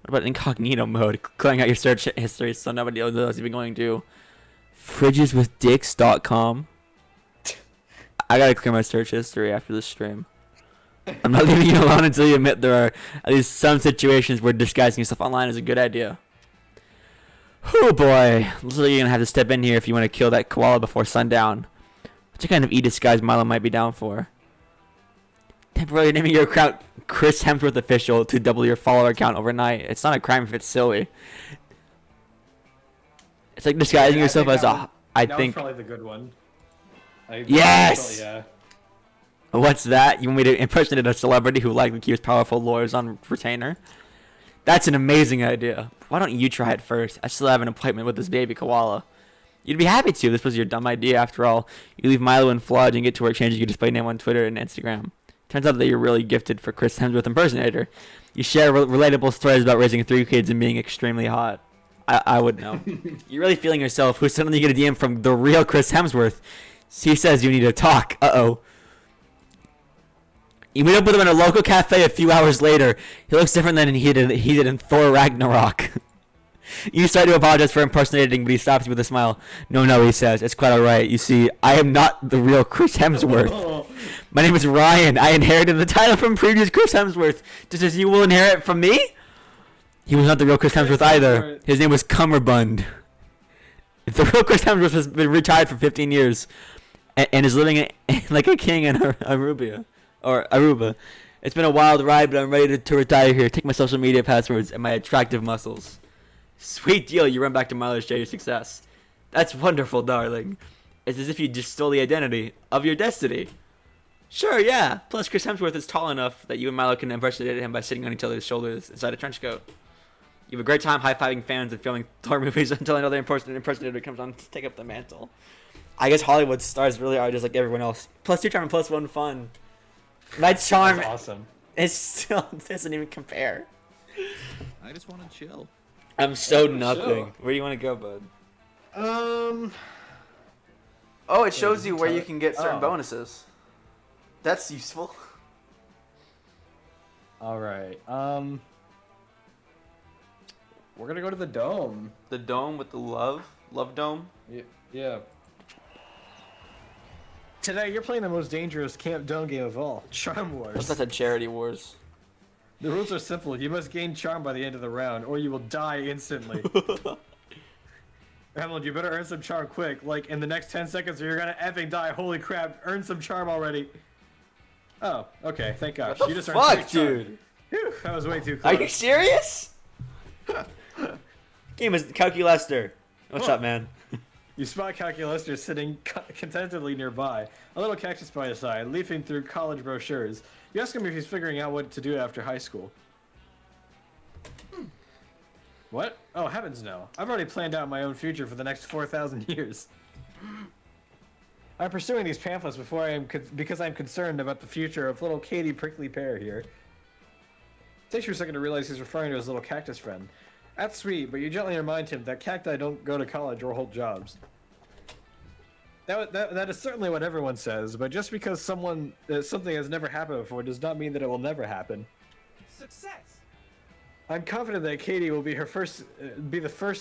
What about incognito mode? Clearing out your search history so nobody knows you've been going to fridgeswithdicks.com. I gotta clear my search history after this stream. I'm not leaving you alone until you admit there are at least some situations where disguising yourself online is a good idea. Oh boy, looks like you're gonna have to step in here if you want to kill that koala before sundown. What kind of e-disguise Milo might be down for? Temporarily naming your account Chris Hemsworth Official to double your follower count overnight. It's not a crime if it's silly. It's like disguising yourself as a... That was probably the good one. Yes! Yeah. What's that? You want me to impersonate a celebrity who likely keeps powerful lawyers on retainer? That's an amazing idea. Why don't you try it first? I still have an appointment with this baby koala. You'd be happy to. This was your dumb idea after all. You leave Milo in Fludge and get to work changing your display name on Twitter and Instagram. Turns out that you're really gifted for Chris Hemsworth impersonator. You share relatable stories about raising 3 kids and being extremely hot. I would know. You're really feeling yourself. Who's suddenly get a DM from the real Chris Hemsworth? He says you need to talk. Uh-oh. You meet up with him in a local cafe a few hours later. He looks different than he did in Thor Ragnarok. You start to apologize for impersonating, but he stops you with a smile. No, he says. It's quite alright. You see, I am not the real Chris Hemsworth. My name is Ryan. I inherited the title from previous Chris Hemsworth, just as you will inherit from me? He was not the real Chris Hemsworth either. His name was Cummerbund. The real Chris Hemsworth has been retired for 15 years and is living like a king in Aruba. It's been a wild ride, but I'm ready to retire here. Take my social media passwords and my attractive muscles. Sweet deal, you run back to Milo to share your success. That's wonderful, darling. It's as if you just stole the identity of your destiny. Sure, yeah. Plus, Chris Hemsworth is tall enough that you and Milo can impersonate him by sitting on each other's shoulders inside a trench coat. You have a great time high-fiving fans and filming Thor movies until another impersonator comes on to take up the mantle. I guess Hollywood stars really are just like everyone else. Plus 2 charm and plus 1 fun. My charm... That's awesome. It still doesn't even compare. I just want to chill. I'm so nothing. Where do you want to go, bud? Oh, it shows you where you can get certain bonuses. That's useful. All right. We're gonna go to the dome. The dome with the love dome. Yeah. Today you're playing the most dangerous Camp Dome game of all, Charm Wars. What's that? A charity wars. The rules are simple. You must gain charm by the end of the round, or you will die instantly. Emerald, you better earn some charm quick. Like, in the next 10 seconds or you're gonna effing die. Holy crap, earn some charm already. Oh, okay, thank gosh. What You the just fuck, earned 3 charm. dude? Whew, that was way too close. Are you serious? Game is Calculester. What's up, man? You spot Calculester sitting contentedly nearby, a little cactus by his side, leafing through college brochures. You ask him if he's figuring out what to do after high school. What? Oh, heavens no. I've already planned out my own future for the next 4,000 years. I'm pursuing these pamphlets because I'm concerned about the future of little Katie Prickly Pear here. It takes you a second to realize he's referring to his little cactus friend. That's sweet, but you gently remind him that cacti don't go to college or hold jobs. That is certainly what everyone says, but just because something has never happened before does not mean that it will never happen. Success! I'm confident that Katie will be the first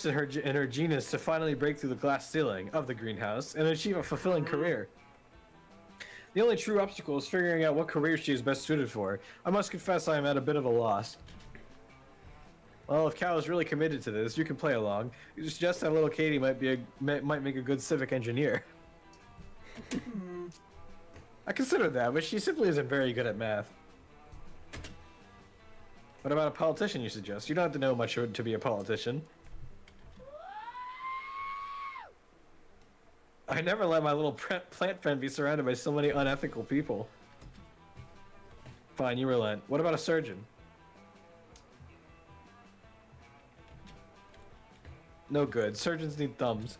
in her genus to finally break through the glass ceiling of the greenhouse and achieve a fulfilling career. The only true obstacle is figuring out what career she is best suited for. I must confess I am at a bit of a loss. Well, if Cal is really committed to this, you can play along. You suggest that little Katie might make a good civic engineer. I considered that, but she simply isn't very good at math. What about a politician, you suggest? You don't have to know much to be a politician. I never let my little plant friend be surrounded by so many unethical people. Fine, you relent. What about a surgeon? No good. Surgeons need thumbs.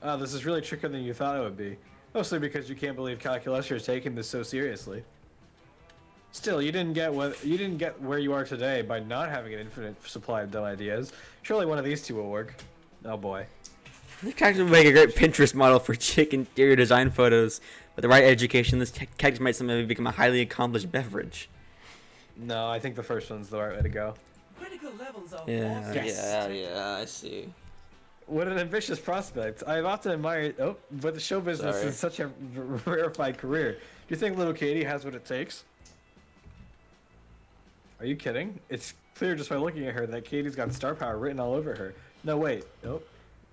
Ah, this is really trickier than you thought it would be. Mostly because you can't believe Calculus is taking this so seriously. Still, you didn't get where you are today by not having an infinite supply of dumb ideas. Surely one of these two will work. Oh boy. This cactus would make a great Pinterest model for chick interior design photos. With the right education, this cactus might someday become a highly accomplished beverage. No, I think the first one's the right way to go. Critical levels of Yeah, Yes. yeah, I see. What an ambitious prospect. I've often admired, but the show business Sorry. is such a rarefied career. Do you think little Katie has what it takes? Are you kidding? It's clear just by looking at her that Katie's got star power written all over her. No, wait. Nope.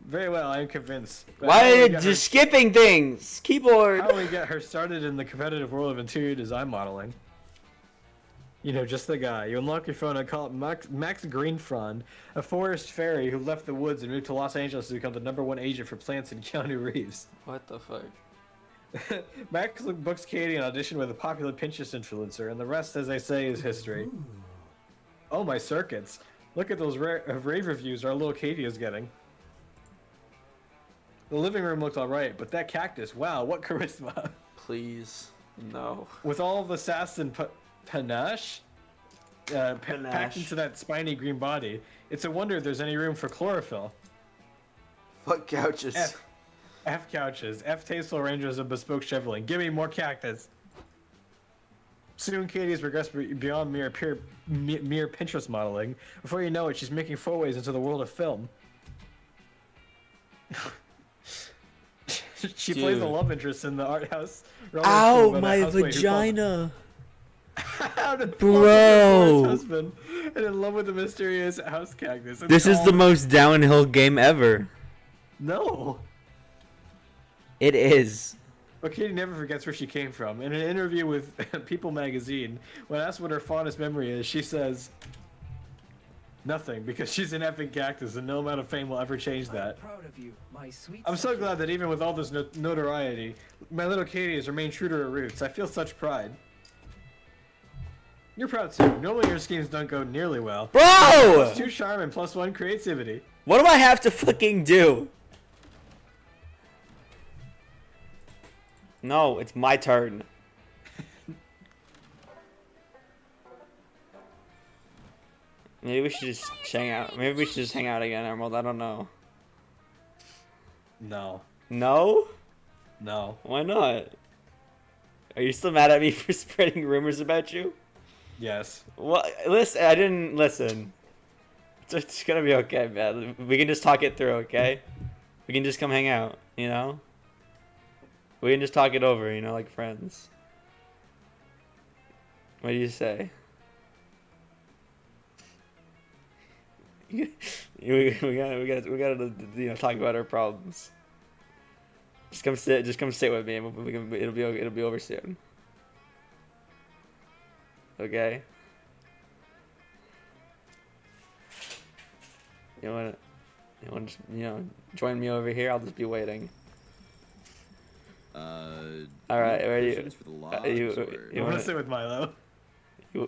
Very well, I am convinced. But Why how will are we you get just skipping things? Keyboard. How do we get her started in the competitive world of interior design modeling? You know, just the guy. You unlock your phone and call up Max Greenfrond, a forest fairy who left the woods and moved to Los Angeles to become the #1 agent for plants in Keanu Reeves. What the fuck? Max books Katie an audition with a popular Pinterest influencer, and the rest, as they say, is history. Oh, my circuits. Look at those rave reviews our little Katie is getting. The living room looked alright, but that cactus, wow, what charisma. Please, no. With all of the sass and panache, packed into that spiny green body, it's a wonder if there's any room for chlorophyll. Fuck couches. F couches, F tasteful arrangements of bespoke cheveling. Give me more cactus. Soon Katie has progressed beyond mere Pinterest modeling. Before you know it, she's making forays into the world of film. She plays the Dude. love interest in the art house. Ow, my vagina. Out of Bro. husband and in love with the mysterious house cactus. It's This is the called- most downhill game ever. No. It is. But Katie never forgets where she came from. In an interview with People magazine, when asked what her fondest memory is, she says, nothing, because she's an effing cactus and no amount of fame will ever change that. I'm proud of you, my sweet. I'm so subject. glad that even with all this notoriety, my little Katie has remained true to her roots. I feel such pride. You're proud too. Normally your schemes don't go nearly well. Bro! +2 charm and +1 creativity. What do I have to fucking do? No, it's my turn. Maybe we should just hang out. Maybe we should just hang out again, Emerald. I don't know. No. No? No. Why not? Are you still mad at me for spreading rumors about you? Yes. What? Listen, I didn't listen. It's gonna be okay, man. We can just talk it through, okay? We can just come hang out, you know? We can just talk it over, you know, like friends. What do you say? we gotta, you know, talk about our problems. Just come sit with me, and it'll be over soon. Okay. You wanna just, you know, join me over here? I'll just be waiting. All right, ready? questions for the logs, You or- I'm gonna wanna- sit with Milo.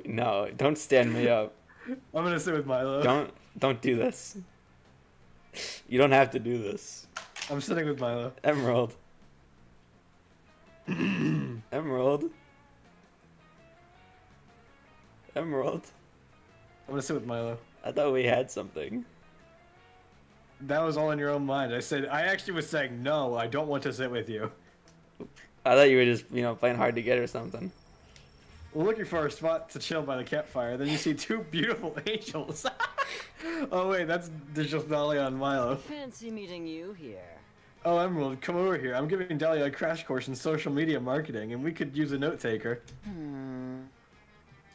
No, don't stand me up. I'm gonna sit with Milo. Don't do this. You don't have to do this. I'm sitting with Milo. Emerald. Emerald. Emerald. I'm gonna sit with Milo. I thought we had something. That was all in your own mind. I actually was saying, no, I don't want to sit with you. I thought you were just, you know, playing hard to get or something. We're looking for a spot to chill by the campfire. Then you see two beautiful angels. Oh wait, that's Digital Dahlia and Milo. Fancy meeting you here. Oh, Emerald, come over here. I'm giving Dahlia a crash course in social media marketing, and we could use a note taker.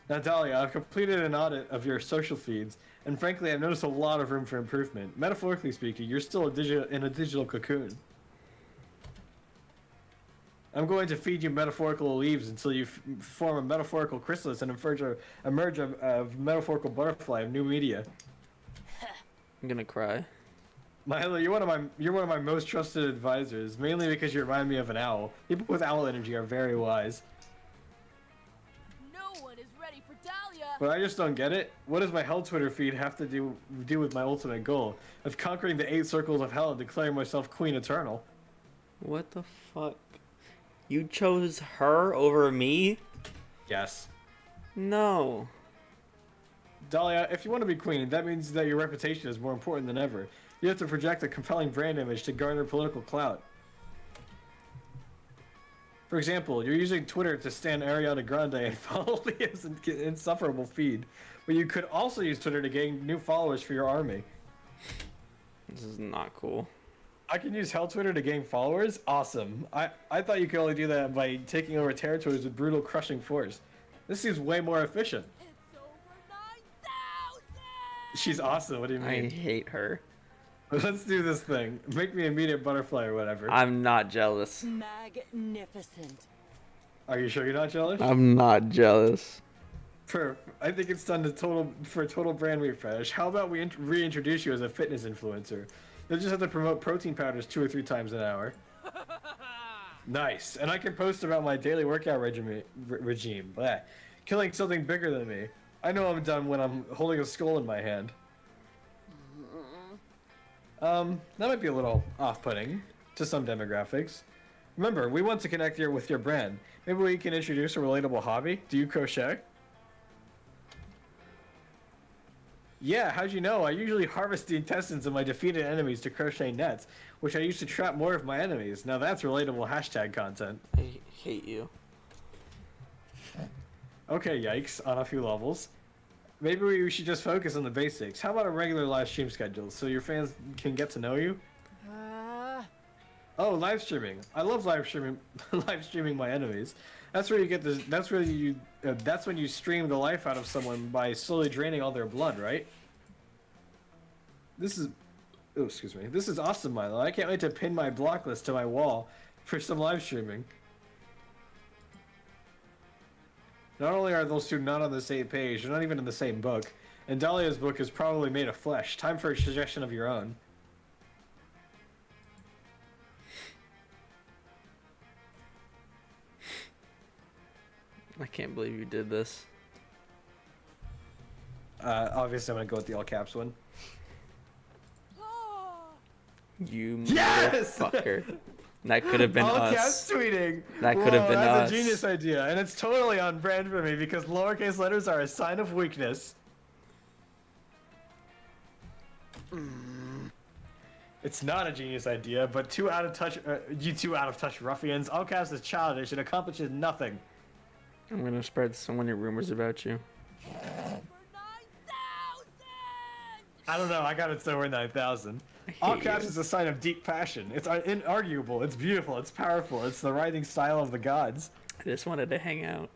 Now, Dahlia, I've completed an audit of your social feeds, and frankly, I've noticed a lot of room for improvement. Metaphorically speaking, you're still in a digital cocoon. I'm going to feed you metaphorical leaves until you form a metaphorical chrysalis and emerge a metaphorical butterfly of new media. I'm gonna cry. Milo, you're one of my most trusted advisors, mainly because you remind me of an owl. People with owl energy are very wise. But I just don't get it. What does my hell Twitter feed have to do with my ultimate goal of conquering the 8 circles of hell and declaring myself Queen Eternal? What the fuck? You chose her over me? Yes. No. Dahlia, if you want to be queen, that means that your reputation is more important than ever. You have to project a compelling brand image to garner political clout. For example, you're using Twitter to stan Ariana Grande and follow Leah's insufferable feed, but you could also use Twitter to gain new followers for your army. This is not cool. I can use Hell Twitter to gain followers? Awesome. I thought you could only do that by taking over territories with brutal crushing force. This seems way more efficient. It's over 9,000! She's awesome, what do you I mean? hate her. Let's do this thing. Make me a immediate butterfly or whatever. I'm not jealous. Magnificent. Are you sure you're not jealous? I'm not jealous. Perf, I think it's done for a total brand refresh. How about we reintroduce you as a fitness influencer? You'll just have to promote protein powders 2 or 3 times an hour. Nice. And I can post about my daily workout regime. Bleh. Killing something bigger than me. I know I'm done when I'm holding a skull in my hand. That might be a little off-putting to some demographics. Remember, we want to connect here with your brand. Maybe we can introduce a relatable hobby. Do you crochet? Yeah, how'd you know? I usually harvest the intestines of my defeated enemies to crochet nets, which I use to trap more of my enemies. Now that's relatable hashtag content. I hate you. Okay, yikes, on a few levels. Maybe we should just focus on the basics. How about a regular live stream schedule so your fans can get to know you? Oh, live streaming. I love live streaming my enemies. That's where you get this. That's where you. That's when you stream the life out of someone by slowly draining all their blood, right? This is. Oh, excuse me. This is awesome, Milo. I can't wait to pin my block list to my wall for some live streaming. Not only are those two not on the same page, they're not even in the same book. And Dahlia's book is probably made of flesh. Time for a suggestion of your own. I can't believe you did this. Obviously, I'm gonna go with the all caps one. You Yes! motherfucker. That could have been all us. caps tweeting. That could have Whoa, been that's us. a genius idea, and it's totally on brand for me because lowercase letters are a sign of weakness. It's not a genius idea, but you two out of touch ruffians. All caps is childish and accomplishes nothing. I'm gonna spread so many rumors about you. I don't know. I got it somewhere 9,000. All caps is a sign of deep passion. It's inarguable. It's beautiful. It's powerful. It's the writing style of the gods. I just wanted to hang out.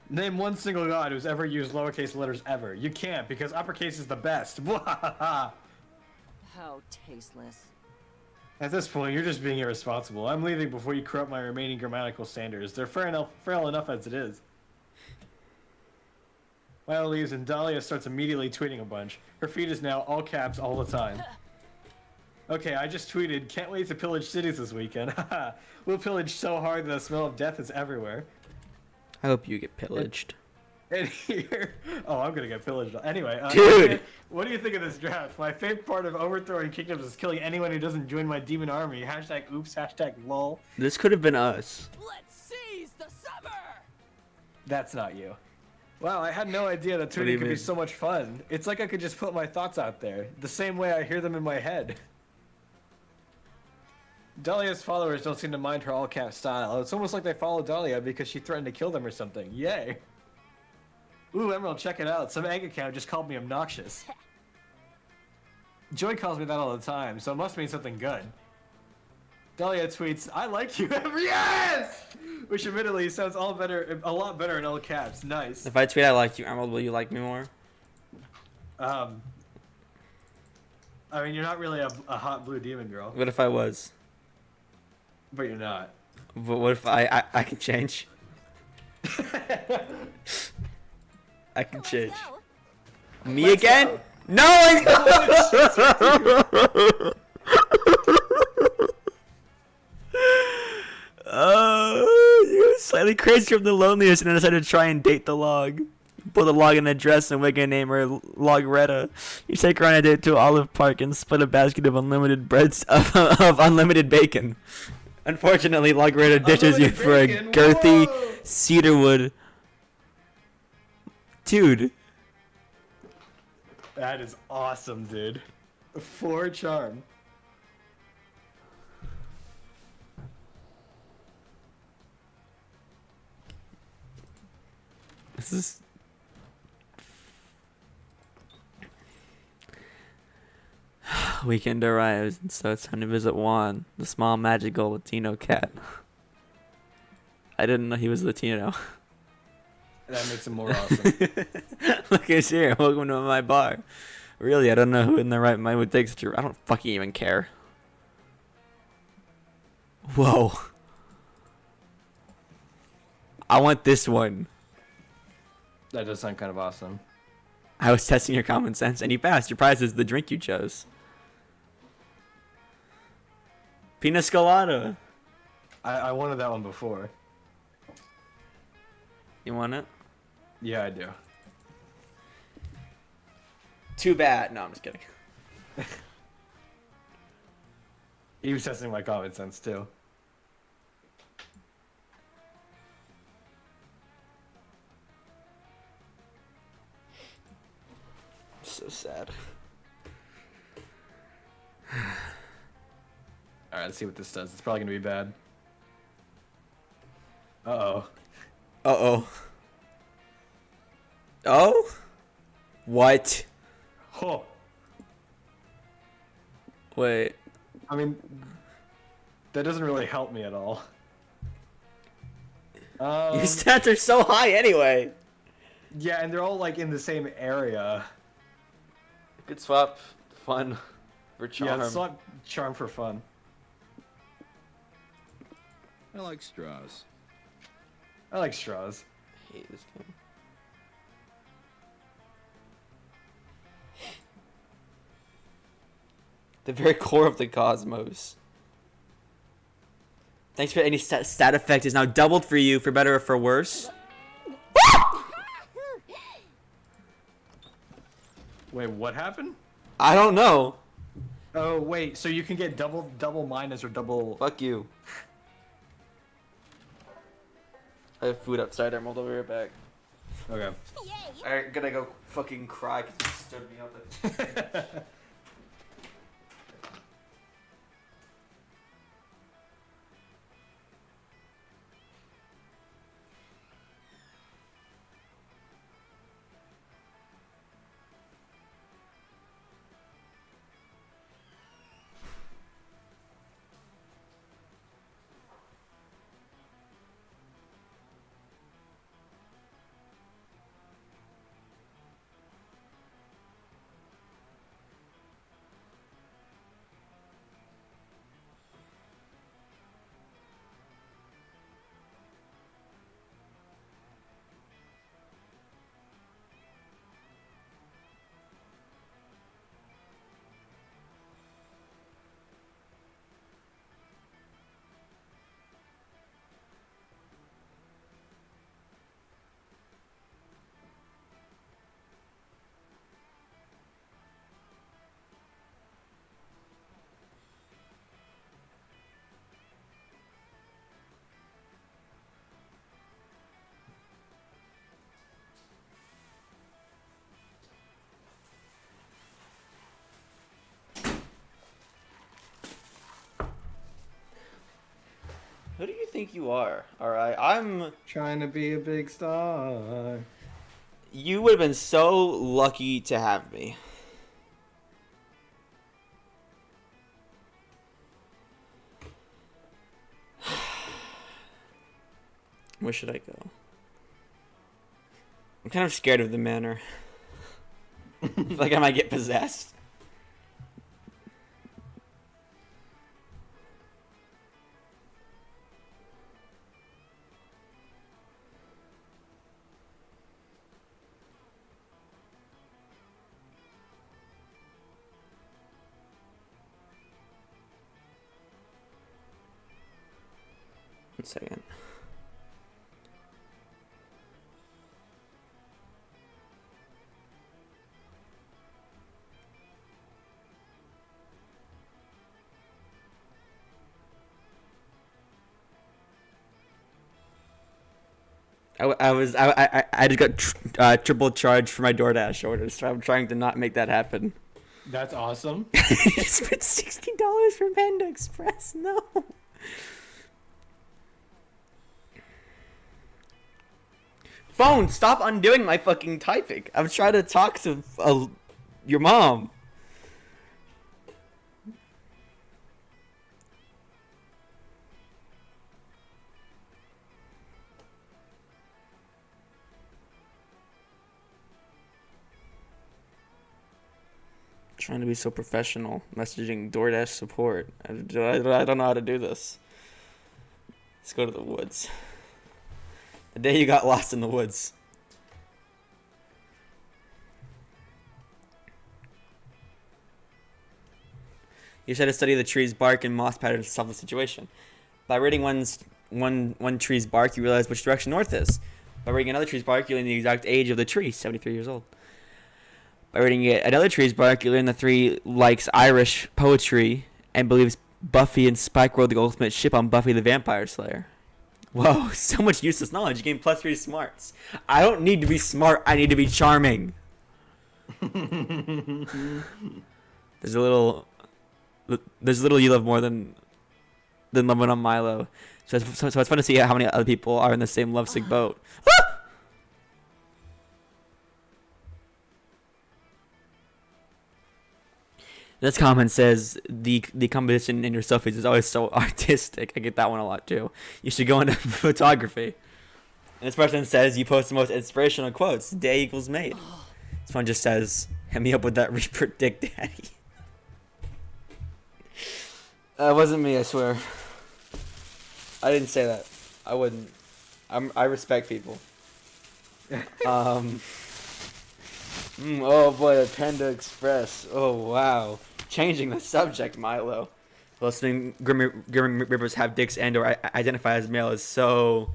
Name one single god who's ever used lowercase letters ever. You can't because uppercase is the best. How tasteless. At this point, you're just being irresponsible. I'm leaving before you corrupt my remaining grammatical standards. They're frail enough as it is. Milo leaves and Dahlia starts immediately tweeting a bunch. Her feed is now all caps all the time. Okay, I just tweeted, can't wait to pillage cities this weekend. We'll pillage so hard that the smell of death is everywhere. I hope you get pillaged. And here, oh, I'm gonna get pillaged. Anyway, Dude! what do you think of this draft? My favorite part of overthrowing kingdoms is killing anyone who doesn't join my demon army. Hashtag oops, hashtag lol. This could have been us. Let's seize the summer! That's not you. Wow, I had no idea that do you tweeting could be mean? so much fun. It's like I could just put my thoughts out there, the same way I hear them in my head. Dahlia's followers don't seem to mind her all-cap style. It's almost like they follow Dahlia because she threatened to kill them or something. Yay. Ooh, Emerald, check it out. Some egg account just called me obnoxious. Joy calls me that all the time, so it must mean something good. Dahlia tweets, I like you. Yes! Which admittedly sounds a lot better in all caps. Nice. If I tweet I like you, Emerald, will you like me more? I mean, you're not really a hot blue demon girl, What if I was? but you're not. But what if I can change? I can change. Go. Me again? go. No! I Oh, you're Slightly crazy from the loneliness, and I decided to try and date the log. Put the log in a dress and we can name her Logretta. You take her on a date to Olive Park and split a basket of unlimited breads of unlimited bacon. Unfortunately, Logretta ditches you Unlimited for a bacon? girthy Whoa! cedarwood. Dude, That is awesome, dude. 4 charm. this is. Weekend arrives, and so it's time to visit Juan, the small magical Latino cat. I didn't know he was Latino. That makes him more awesome. Look who's here. Welcome to my bar. Really, I don't know who in their right mind would take such a... I don't fucking even care. Whoa. I want this one. That does sound kind of awesome. I was testing your common sense, and you passed. Your prize is the drink you chose. Pina Colada. I wanted that one before. You want it? Yeah, I do. Too bad. No, I'm just kidding. He was testing my common sense too. So sad. Alright, let's see what this does. It's probably gonna be bad. Uh-oh. Uh-oh. Oh? What? Oh. Wait. I mean, that doesn't really help me at all. Your stats are so high anyway. Yeah, and they're all like in the same area. Good swap. Fun. For charm. Yeah, it's not charm for fun. I like straws. I like straws. I hate this game. The very core of the cosmos. Thanks for any stat effect is now doubled for you, for better or for worse. Wait, what happened? I don't know. Oh, wait, so you can get double minus or double... Fuck you. I have food outside. I'm be right back. Okay. Yay! I'm gonna go fucking cry because you stood me up. Who do you think you are? Alright, I'm... Trying to be a big star. You would have been so lucky to have me. Where should I go? I'm kind of scared of the manor. Like I might get possessed. One second. I just got triple charged for my DoorDash orders, so I'm trying to not make that happen. That's awesome. I spent $60 for Panda Express. No. Phone, stop undoing my fucking typing. I'm trying to talk to your mom. Trying to be so professional, messaging DoorDash support. I don't know how to do this. Let's go to the woods. The day you got lost in the woods. You should have studied the tree's bark and moss patterns to solve the situation. By reading one tree's bark, you realize which direction north is. By reading another tree's bark, you learn the exact age of the tree, 73 years old. By reading another tree's bark, you learn the tree likes Irish poetry and believes Buffy and Spike rode the ultimate ship on Buffy the Vampire Slayer. Whoa, so much useless knowledge. You gain +3 smarts. I don't need to be smart. I need to be charming. There's a little you love more than loving on Milo. So it's fun to see how many other people are in the same lovesick boat. This comment says the composition in your selfies is always so artistic. I get that one a lot too. You should go into photography. And this person says you post the most inspirational quotes. Day equals made. This one just says, "Hit me up with that Reaper dick, daddy." That wasn't me, I swear. I didn't say that. I wouldn't. I respect people. Oh boy, the Panda Express. Oh wow. Changing the subject, Milo. Listening Grim Reapers have dicks and or identify as male is so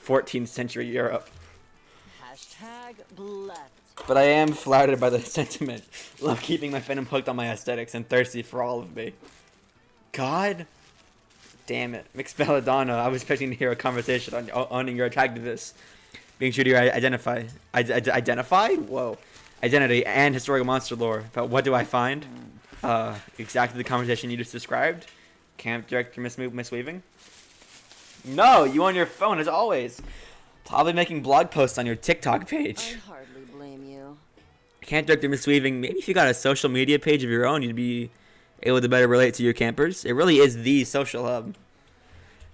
14th century Europe. #blessed. But I am flattered by the sentiment. Love keeping my fandom hooked on my aesthetics and thirsty for all of me. God damn it. Mixed Belladonna, I was expecting to hear a conversation on owning your attractiveness. Being true to your identify? Whoa. Identity and historical monster lore. But what do I find? Exactly the conversation you just described. Camp director Miss Weaving. No, you on your phone as always. Probably making blog posts on your TikTok page. I hardly blame you. Camp director Miss Weaving. Maybe if you got a social media page of your own, you'd be able to better relate to your campers. It really is the social hub.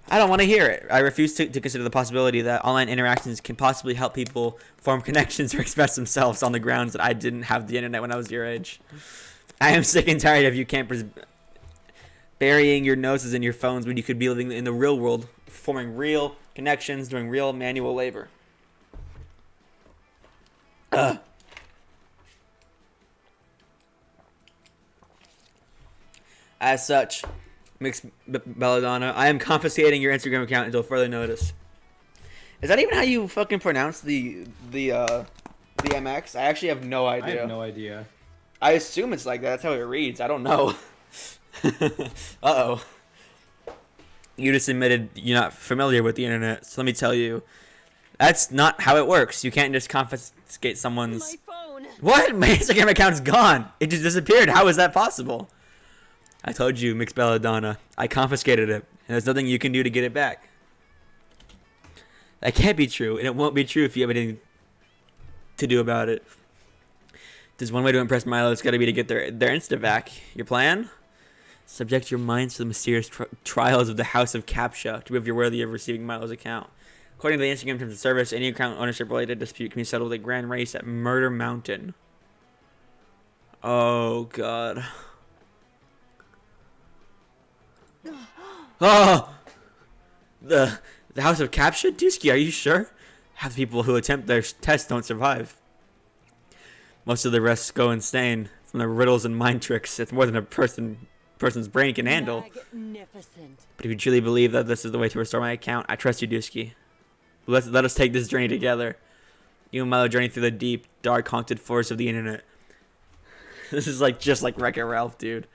I don't want to hear it. I refuse to consider the possibility that online interactions can possibly help people form connections or express themselves on the grounds that I didn't have the internet when I was your age. I am sick and tired of you campers burying your noses in your phones when you could be living in the real world, forming real connections, doing real manual labor. As such, Mixed Belladonna, I am confiscating your Instagram account until further notice. Is that even how you fucking pronounce the MX? I actually have no idea. I have no idea. I assume it's like that. That's how it reads. I don't know. Uh-oh. You just admitted you're not familiar with the internet, so let me tell you. That's not how it works. You can't just confiscate someone's... My phone. What? My Instagram account's gone. It just disappeared. How is that possible? I told you, Mixed Belladonna. I confiscated it, and there's nothing you can do to get it back. That can't be true, and it won't be true if you have anything to do about it. There's one way to impress Milo. It's got to be to get their Insta back. Your plan? Subject your minds to the mysterious trials of the House of Captcha to prove you're worthy of receiving Milo's account. According to the Instagram terms of service, any account ownership-related dispute can be settled at Grand Race at Murder Mountain. Oh, God. Oh! The House of Captcha? Dusky, are you sure? Half the people who attempt their tests don't survive. Most of the rest go insane from the riddles and mind tricks. It's more than a person's brain can handle. Magnificent. But if you truly believe that this is the way to restore my account, I trust you, Dusky. Let us take this journey together. You and Milo journey through the deep, dark, haunted forest of the internet. This is just like Wreck-It Ralph, dude.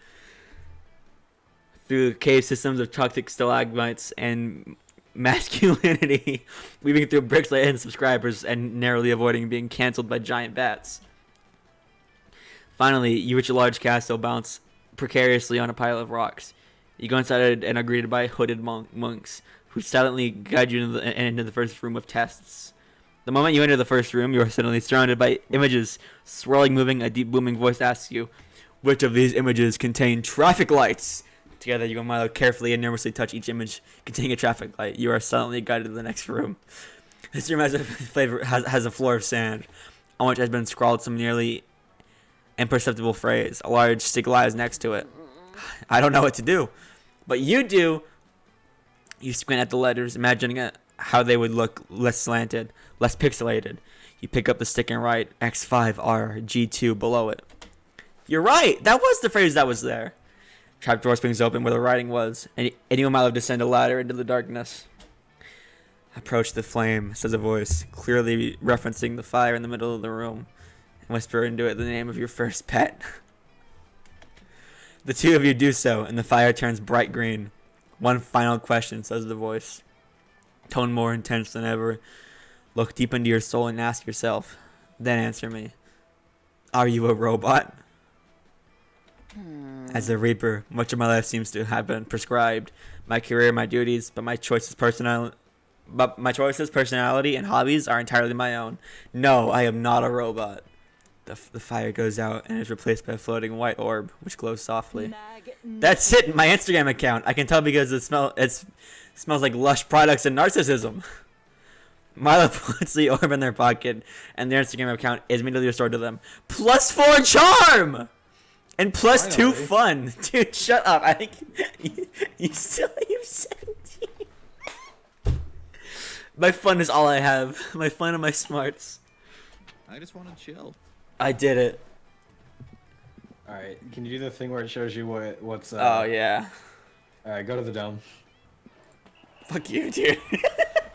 Through cave systems of toxic stalagmites and masculinity, weaving through bricks like and subscribers and narrowly avoiding being cancelled by giant bats. Finally, you reach a large castle balanced precariously on a pile of rocks. You go inside and are greeted by hooded monks who silently guide you into the first room of tests. The moment you enter the first room, you are suddenly surrounded by images, swirling, moving. A deep, booming voice asks you, which of these images contain traffic lights? Together, you and Milo carefully and nervously touch each image containing a traffic light. You are silently guided to the next room. This room has a floor of sand, on which has been scrawled some nearly imperceptible phrase. A large stick lies next to it. I don't know what to do, but you do. You squint at the letters, imagining how they would look less slanted, less pixelated. You pick up the stick and write X5RG2 below it. You're right. That was the phrase that was there. Trapdoor swings open where the writing was, and you and Milo descend a ladder into the darkness. Approach the flame, says a voice, clearly referencing the fire in the middle of the room, and whisper into it the name of your first pet. The two of you do so, and the fire turns bright green. One final question, says the voice, tone more intense than ever. Look deep into your soul and ask yourself, then answer me. Are you a robot? As a Reaper, much of my life seems to have been prescribed. My career, my duties, but my choices, personality, and hobbies are entirely my own. No, I am not a robot. The fire goes out and is replaced by a floating white orb, which glows softly. That's it, my Instagram account. I can tell because it smells like Lush products and narcissism. Milo puts the orb in their pocket, and their Instagram account is immediately restored to them. +4 charm! And +2 fun. Dude, shut up. I think you still have 17. My fun is all I have. My fun and my smarts. I just want to chill. I did it. All right, can you do the thing where it shows you what's? Oh yeah. All right, go to the dome. Fuck you, dude.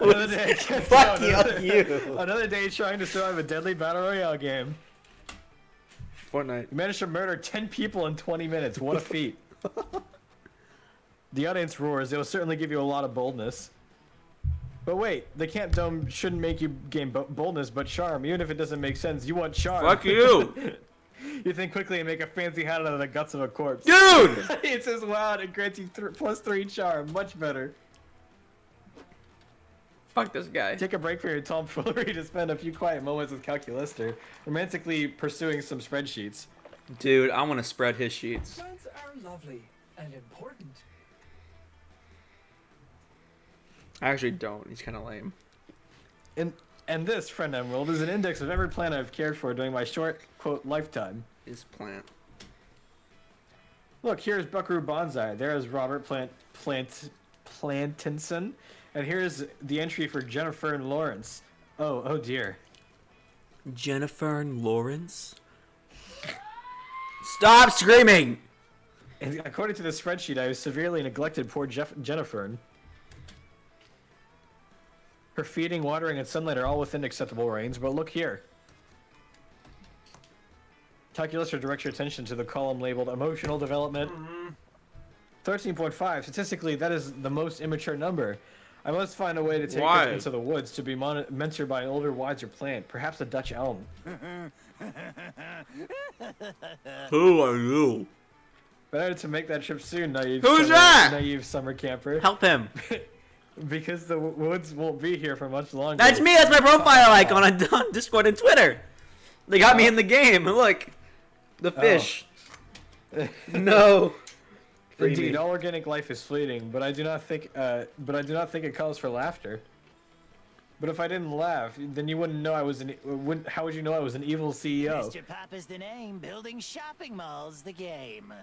Another day. Fuck you. Another day trying to survive a deadly battle royale game. Fortnite. You managed to murder 10 people in 20 minutes. What a feat. The audience roars. It will certainly give you a lot of boldness. But wait, the Camp Dome shouldn't make you gain boldness, but charm. Even if it doesn't make sense, you want charm. Fuck you. You think quickly and make a fancy hat out of the guts of a corpse. Dude! It says wow, and it grants you +3 charm. Much better. Fuck this guy. Take a break from your tomfoolery to spend a few quiet moments with Calculister, romantically pursuing some spreadsheets. Dude, I want to spread his sheets. Plants are lovely and important. I actually don't. He's kind of lame. And this, friend Emerald, is an index of every plant I've cared for during my short, quote, lifetime. His plant. Look, here's Buckaroo Bonsai. There's Robert Plantinson. And here's the entry for Jennifer and Lawrence. Oh dear. Jennifer and Lawrence? Stop screaming! And according to the spreadsheet, I severely neglected poor Jennifer. Her feeding, watering, and sunlight are all within acceptable range, but look here. Calculator directs your attention to the column labeled Emotional Development. 13.5. Statistically, that is the most immature number. I must find a way to take it into the woods to be mentored by an older, wiser plant, perhaps a Dutch elm. Who are you? Better to make that trip soon, naive. Naive summer camper. Help him. Because the woods won't be here for much longer. That's me. That's my profile icon on Discord and Twitter. They got me in the game. Look, the fish. No. Indeed, all organic life is fleeting, but I do not think it calls for laughter. But if I didn't laugh, then you wouldn't know I was how would you know I was an evil CEO? Mr. Pop is the name, building shopping malls the game.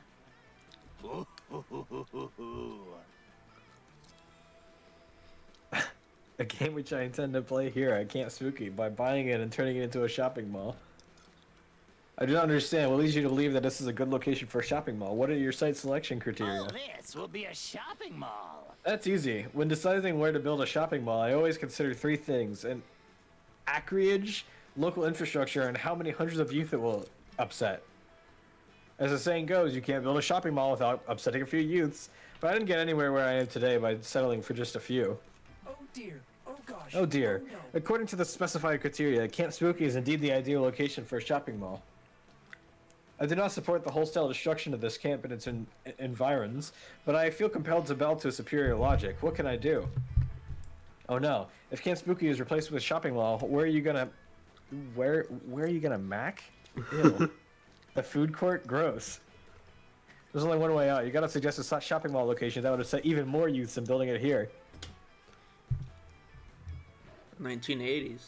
A game which I intend to play here at Camp Spooky by buying it and turning it into a shopping mall. I do not understand. What leads you to believe that this is a good location for a shopping mall? What are your site selection criteria? Oh, this will be a shopping mall. That's easy. When deciding where to build a shopping mall, I always consider three things: an acreage, local infrastructure, and how many hundreds of youth it will upset. As the saying goes, you can't build a shopping mall without upsetting a few youths. But I didn't get anywhere where I am today by settling for just a few. Oh, dear. Oh gosh. Oh dear. no. According to the specified criteria, Camp Spooky is indeed the ideal location for a shopping mall. I do not support the wholesale destruction of this camp and its environs, but I feel compelled to bow to superior logic. What can I do? Oh no. If Camp Spooky is replaced with a shopping mall, where are you gonna mac? Ew. The food court? Gross. There's only one way out. You gotta suggest a shopping mall location that would have set even more youths than building it here. 1980s.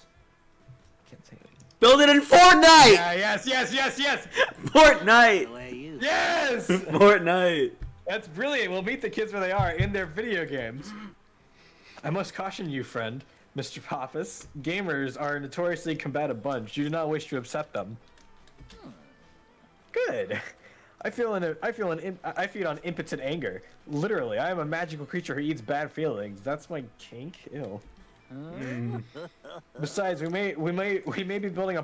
Can't say it. Build it in Fortnite! Yeah, yes! Fortnite! Yes! Fortnite! That's brilliant. We'll meet the kids where they are in their video games. I must caution you, friend, Mr. Pappas. Gamers are a notoriously combative bunch. You do not wish to upset them. Good. I feed on impotent anger. Literally, I am a magical creature who eats bad feelings. That's my kink. Ew. Besides, we may be building a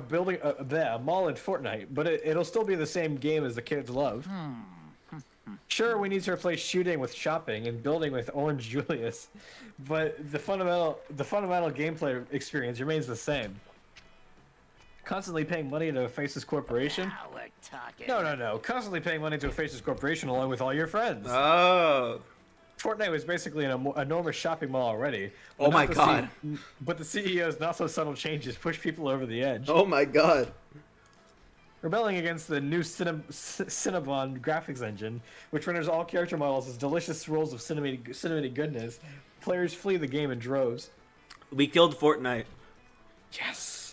mall in Fortnite, but it'll still be the same game as the kids love. Sure, we need to replace shooting with shopping and building with Orange Julius, but the fundamental gameplay experience remains the same. Constantly paying money to a faceless corporation? Now we're talking. No. Constantly paying money to a faceless corporation along with all your friends. Oh. Fortnite was basically an enormous shopping mall already. Oh my god. But the CEO's not so subtle changes push people over the edge. Oh my god. Rebelling against the new Cinnabon graphics engine, which renders all character models as delicious swirls of cinematic goodness, players flee the game in droves. We killed Fortnite. Yes!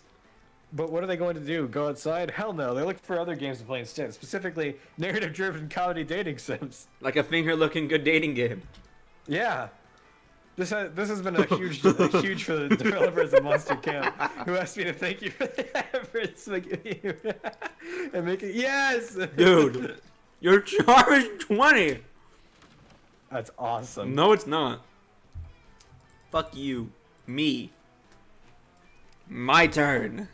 But what are they going to do? Go outside? Hell no, they look for other games to play instead, specifically narrative-driven comedy dating sims. Like a finger-looking good dating game. Yeah. This has been a huge for the developers of Monster Camp, who asked me to thank you for the efforts and make it. Yes, Dude, your charm is 20. That's awesome. No, it's not. Fuck you. Me. My turn.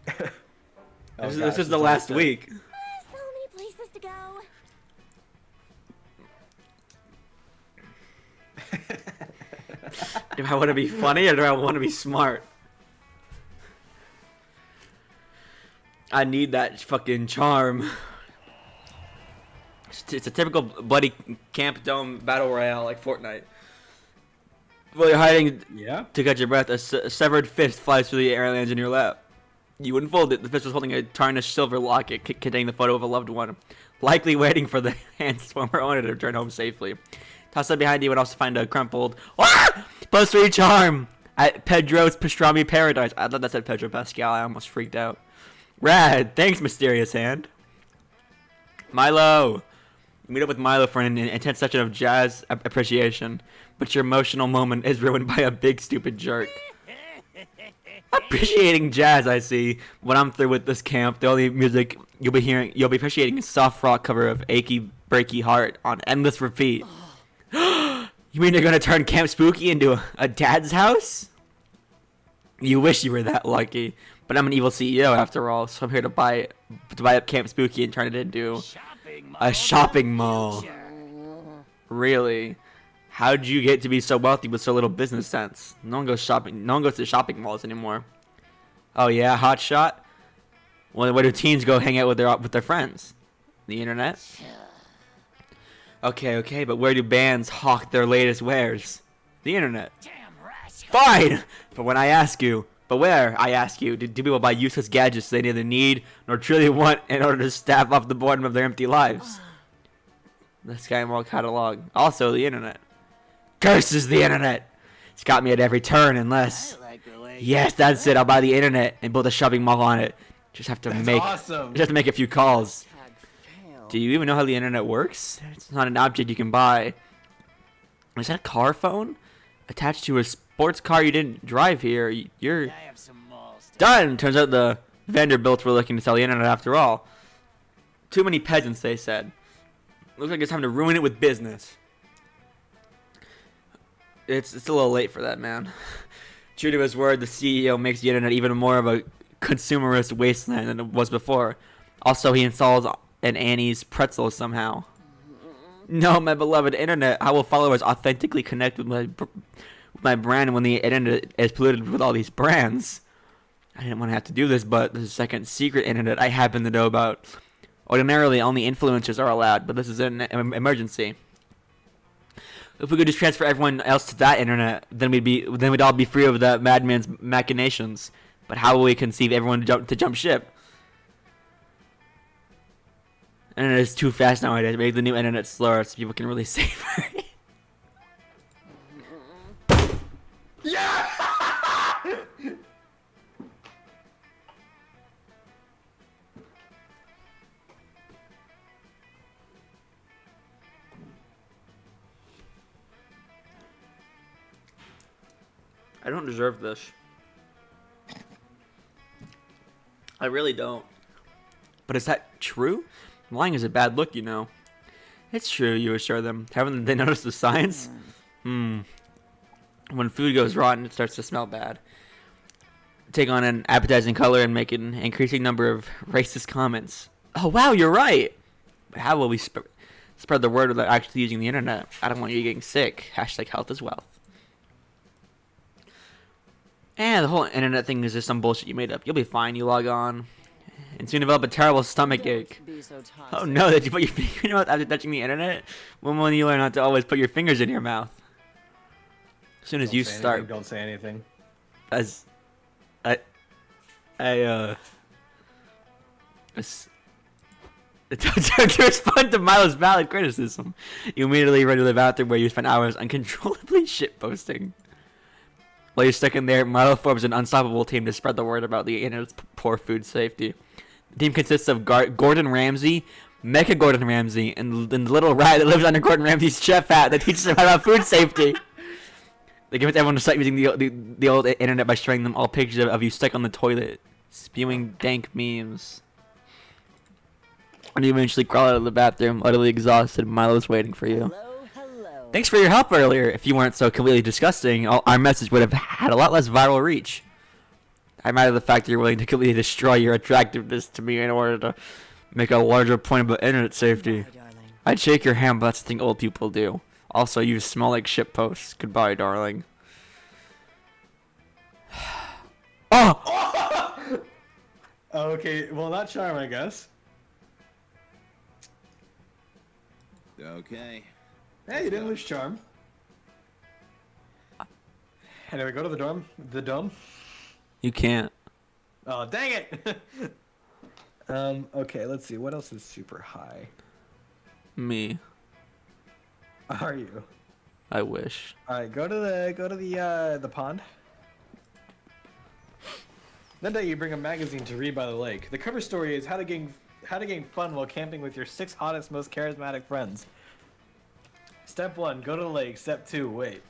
Oh, This gosh, is the it's last awesome. week. So many places to go. Do I want to be funny or do I want to be smart? I need that fucking charm. It's a typical bloody Camp Dome battle royale like Fortnite. While you're hiding Yeah. to catch your breath, a severed fist flies through the air and lands in your lap. You unfold it. The fist was holding a tarnished silver locket containing the photo of a loved one, likely waiting for the hand's former owner to return home safely. Toss it behind you and also find a crumpled +3 charm at Pedro's Pastrami Paradise. I thought that said Pedro Pascal. I almost freaked out. Rad. Thanks, mysterious hand. Milo. You meet up with Milo for an intense session of jazz appreciation, but your emotional moment is ruined by a big stupid jerk. Appreciating jazz, I see. When I'm through with this camp, the only music you'll be appreciating is soft rock cover of Achy Breaky Heart on endless repeat. You mean you're gonna turn Camp Spooky into a dad's house? You wish you were that lucky, but I'm an evil CEO after all, so I'm here to buy up Camp Spooky and turn it into a shopping mall. Really? How'd you get to be so wealthy with so little business sense? No one goes shopping. No one goes to shopping malls anymore. Oh yeah, hot shot. Well, where do teens go hang out with their friends? The internet. Okay, but where do bands hawk their latest wares? The internet. Fine! But when I ask you, but where, I ask you, do people buy useless gadgets they neither need nor truly want in order to staff off the boredom of their empty lives? The Sky Mall catalog. Also, the internet. Curses the internet! It's got me at every turn unless... Yes, that's it. I'll buy the internet and build a shopping mall on it. Just have to Awesome. Just have to make a few calls. Do you even know how the internet works? It's not an object you can buy. Is that a car phone? Attached to a sports car you didn't drive here. You're done! Turns out the Vanderbilts were looking to sell the internet after all. Too many peasants, they said. Looks like it's time to ruin it with business. It's a little late for that, man. True to his word, the CEO makes the internet even more of a consumerist wasteland than it was before. Also, he installs an Annie's pretzel somehow. No, my beloved internet, how will followers authentically connect with my brand when the internet is polluted with all these brands. I didn't want to have to do this, but this is the second secret internet I happen to know about. Ordinarily, only influencers are allowed, but this is an emergency. If we could just transfer everyone else to that internet, then we'd all be free of the madman's machinations. But how will we conceive everyone to jump ship? Internet is too fast nowadays. Make the new internet slower so people can really savor it. Yeah! I don't deserve this. I really don't. But is that true? Lying is a bad look, you know. It's true, you assure them. Haven't they noticed the signs? When food goes rotten, it starts to smell bad. Take on an appetizing color and make an increasing number of racist comments. Oh, wow, you're right! But how will we spread the word without actually using the internet? I don't want you getting sick. Hashtag health is wealth. And the whole internet thing is just some bullshit you made up. You'll be fine, you log on. And soon develop a terrible stomach ache. Be so toxic. Oh no, did you put your finger in your mouth after touching the internet? When will you learn not to always put your fingers in your mouth? As soon as you start... Don't say anything. As... To respond to Milo's valid criticism, you immediately run to the bathroom where you spend hours uncontrollably shitposting. While you're stuck in there, Milo forms an unstoppable team to spread the word about the internet's poor food safety. The team consists of Gordon Ramsay, Mecha Gordon Ramsay, and the little rat that lives under Gordon Ramsay's chef hat that teaches them about food safety. They convince everyone to start using the old internet by showing them all pictures of you stuck on the toilet, spewing dank memes. When you eventually crawl out of the bathroom, utterly exhausted, Milo's waiting for you. Hello. Thanks for your help earlier. If you weren't so completely disgusting, our message would have had a lot less viral reach. I'm out of the fact that you're willing to completely destroy your attractiveness to me in order to make a larger point about internet safety. Bye, darling. I'd shake your hand, but that's the thing old people do. Also, you smell like shitposts. Goodbye, darling. Oh! Okay, well, not charm, I guess. Okay. Hey, you didn't lose charm. Anyway, go to the dorm. The dome. You can't. Oh, dang it! Okay, let's see. What else is super high? Me. Are you? I wish. All right, go to the pond. That day, you bring a magazine to read by the lake. The cover story is how to gain fun while camping with your 6 hottest, most charismatic friends. Step 1, go to the lake. Step 2, wait.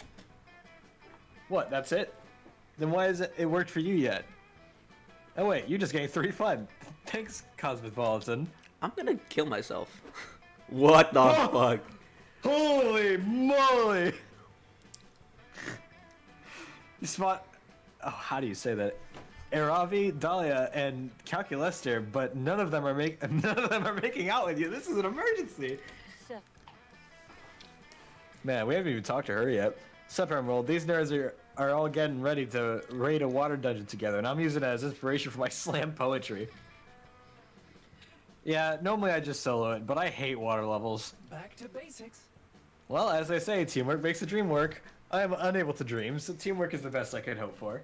What? That's it? Then why hasn't it worked for you yet? Oh wait, you just gained 3 fun. Thanks, Cosmopolitan. I'm gonna kill myself. What the fuck? Holy moly! You spot... Oh, how do you say that? Aravi, Dahlia, and Calculester, but none of them are making out with you. This is an emergency. Man, we haven't even talked to her yet. Sup, Emerald. These nerds are all getting ready to raid a water dungeon together, and I'm using it as inspiration for my slam poetry. Yeah, normally I just solo it, but I hate water levels. Back to basics. Well, as I say, teamwork makes the dream work. I am unable to dream, so teamwork is the best I could hope for.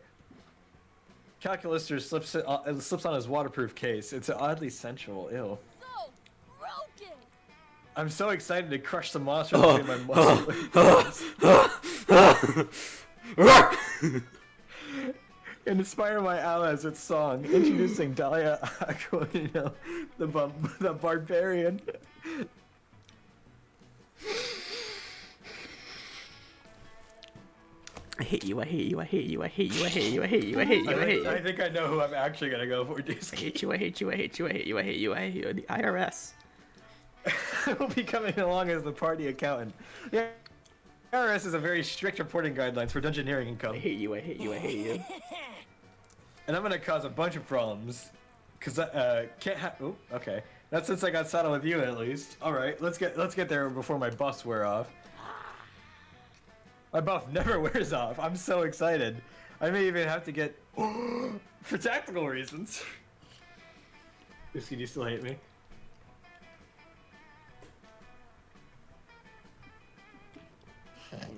Calculister slips on his waterproof case. It's oddly sensual. Ew. So broken. I'm so excited to crush the monster between my muscles. And inspire my allies with song. Introducing Dahlia Aquino, the barbarian. I hate you, I hate you, I hate you, I hate you, I hate you, I hate you, I hate you, I hate you. I think I know who I'm actually gonna go for, I Dusky. hate you, I hate you, I hate you, I hate you, I hate you, I hate you, the IRS. I will be coming along as the party accountant. Yeah, IRS is a very strict reporting guidelines for dungeoneering income. I hate you, I hate you, I hate you. And I'm gonna cause a bunch of problems. Cause can't oh, okay. That's since I got saddled with you at least. Alright, let's get there before my buffs wear off. My buff never wears off. I'm so excited. I may even have to get for tactical reasons. Whiskey, do you still hate me?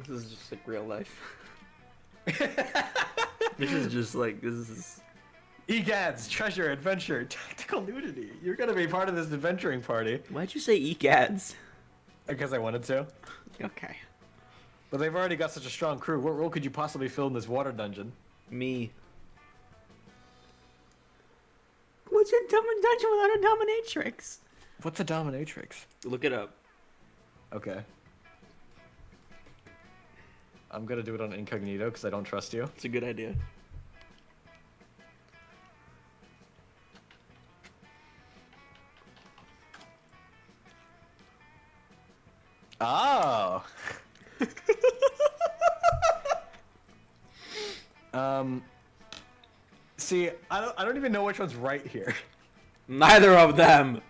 This is just like real life. This is just like, this is... Egads, treasure, adventure, tactical nudity. You're gonna be part of this adventuring party. Why'd you say egads? Because I wanted to. Okay. But they've already got such a strong crew. What role could you possibly fill in this water dungeon? Me. What's a dungeon without a dominatrix? What's a dominatrix? Look it up. Okay. I'm gonna do it on incognito because I don't trust you. It's a good idea. Oh. See, I don't even know which one's right here. Neither of them.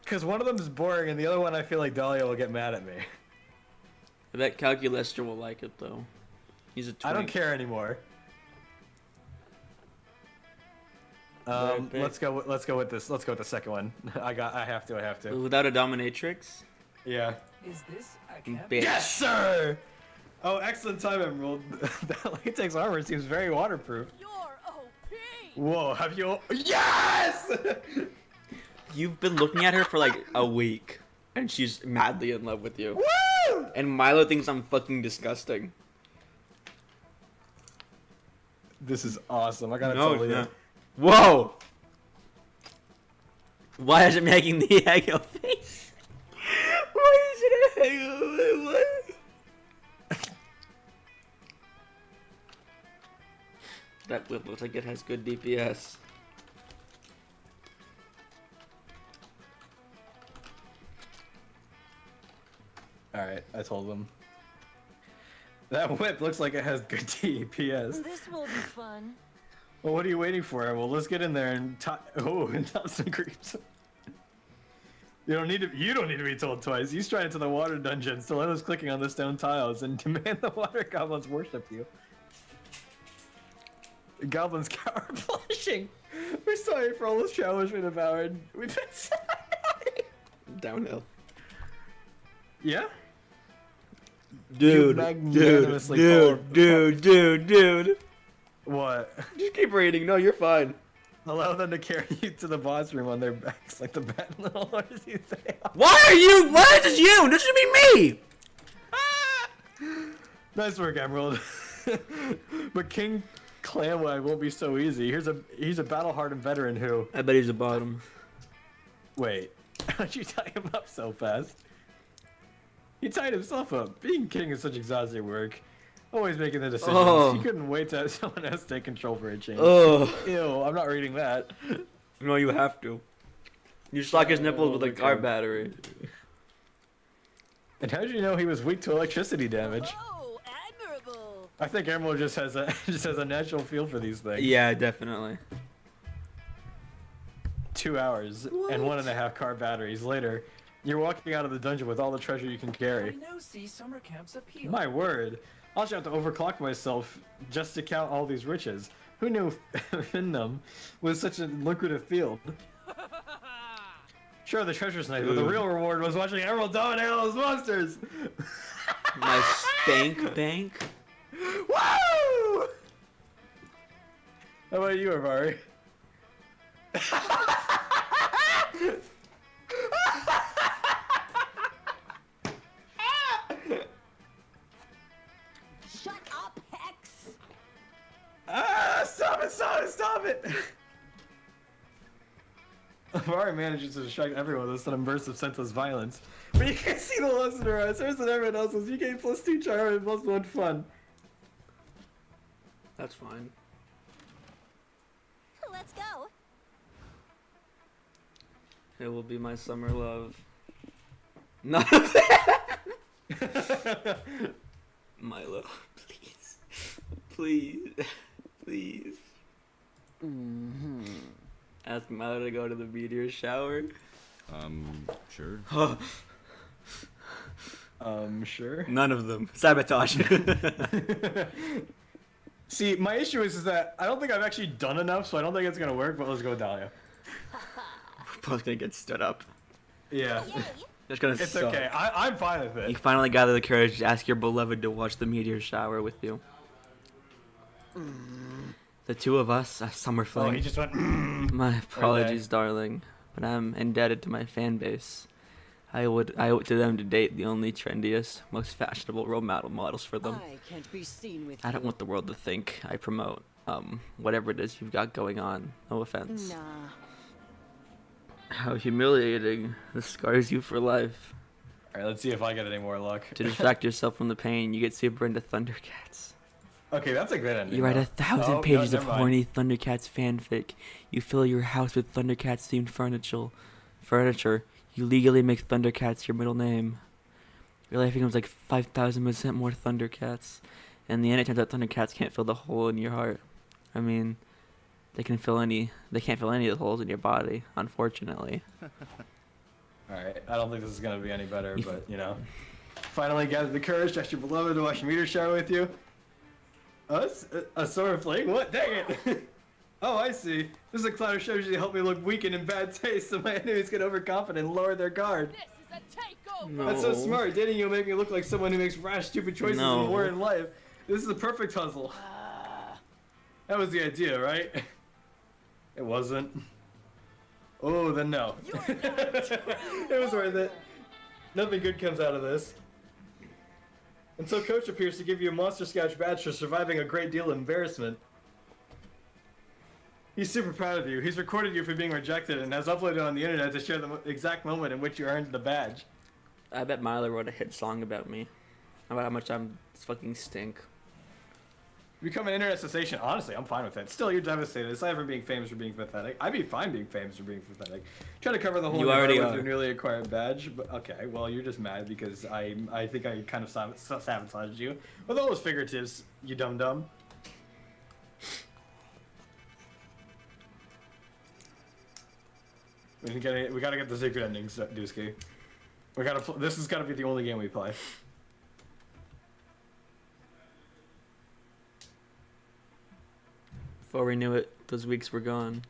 Because one of them is boring and the other one I feel like Dahlia will get mad at me. I bet Calculester will like it though. He's a twink. I don't care anymore. Right pick. Let's go with this. Let's go with the second one. I have to. Without a dominatrix? Yeah. Is this a camp? Bitch. Yes, sir! Oh, excellent time, Emerald. That latex armor seems very waterproof. You're OP! Whoa, have you... Yes! You've been looking at her for like a week, and she's madly in love with you. Woo! And Milo thinks I'm fucking disgusting. This is awesome. I gotta No, tell you. no. Whoa! Why is it making the Eggo face? Why is it an Eggo? What? That whip looks like it has good DPS. Alright, I told them. That whip looks like it has good DPS. This will be fun. Well, what are you waiting for? Well, let's get in there and top some creeps. You don't need to be told twice. You stride into the water dungeon, still us clicking on the stone tiles, and demand the water goblins worship you. The goblins cower blushing. We're sorry for all the showers we devoured. We've been sorry. Downhill. Yeah? Dude, magnanimously dude. What? Just keep reading. No, you're fine. Allow them to carry you to the boss room on their backs like the bad little horses you say. Why are you? Why is this you? This should be me. Nice work, Emerald. But King Clamwag won't be so easy. He's a battle-hardened veteran who... I bet he's a bottom. Wait, how'd you tie him up so fast? He tied himself up. Being king is such exhausting work. Always making the decisions. Oh. He couldn't wait to have someone else take control for a change. Oh. Ew, I'm not reading that. No, you have to. You shock his nipples with a okay. car battery. And how did you know he was weak to electricity damage? Oh, admirable! I think Emerald just has a natural feel for these things. Yeah, definitely. 2 hours and 1.5 car batteries later, you're walking out of the dungeon with all the treasure you can I carry. now see summer camp's appeal. My word, I'll just have to overclock myself just to count all these riches. Who knew Finnum was such a lucrative field? Sure, the treasure's nice, but the real reward was watching Emerald dominate all those monsters. My stank bank. Woo! How about you, Avari? Shut up, Hex! Ah! Stop it! Avari manages to distract everyone with a sudden burst of senseless violence. But you can see the lust in her eyes. Hers and everyone else's. You gain +2 charm and +1 fun. That's fine. Let's go. It will be my summer love. None of that. Milo, please, please. Ask Milo to go to the meteor shower. Sure. Sure. None of them. Sabotage. See, my issue is that I don't think I've actually done enough, so I don't think it's gonna work. But let's go with Dahlia. Both gonna get stood up. Yeah, Just gonna it's suck. okay. I'm fine with You it. finally gather the courage to ask your beloved to watch the meteor shower with you. The two of us, a summer Oh, fling. he just went. My apologies, darling, but I'm indebted to my fan base. I owe it to them to date the only trendiest, most fashionable role models for them. I can't be seen with I don't you. want the world to think I promote whatever it is you've got going on. No offense. Nah. How humiliating. This scars you for life. All right, let's see if I get any more luck. To distract yourself from the pain, you get super into Thundercats. Okay, that's a good ending. You write though. 1,000 Oh, pages no, of never mind. horny Thundercats fanfic. You fill your house with Thundercats themed furniture. You legally make Thundercats your middle name. Your life becomes like 5,000% more Thundercats. And the end, it turns out Thundercats can't fill the hole in your heart. I mean, they can't fill any of the holes in your body, unfortunately. All right, I don't think this is gonna be any better, You- but you know, finally gathered the courage to ask your beloved to watch a meteor shower with you. Us? A summer fling? What? Dang it! Oh, I see. This is a cloud of shows usually help me look weak and in bad taste, so my enemies get overconfident and lower their guard. No. That's so smart. Dating you will make me look like someone who makes rash, stupid choices No. and more in life. This is the perfect hustle. That was the idea, right? It wasn't. Oh, then no. It was worth it. Nothing good comes out of this. Until Coach appears to give you a Monster Scouch badge for surviving a great deal of embarrassment. He's super proud of you. He's recorded you for being rejected and has uploaded on the internet to share the exact moment in which you earned the badge. I bet Milo wrote a hit song about me. About how much I'm fucking stink. Become an internet sensation. Honestly, I'm fine with it. Still, you're devastated. Aside from being famous for being pathetic, I'd be fine being famous for being pathetic. Try to cover the whole You new already with are. your newly acquired badge. But okay, well, you're just mad because I think I kind of sabotaged you with all those figuratives, you dum dum. We gotta get the secret endings, Dusky. We gotta. This has gotta be the only game we play. Before we knew it, those weeks were gone.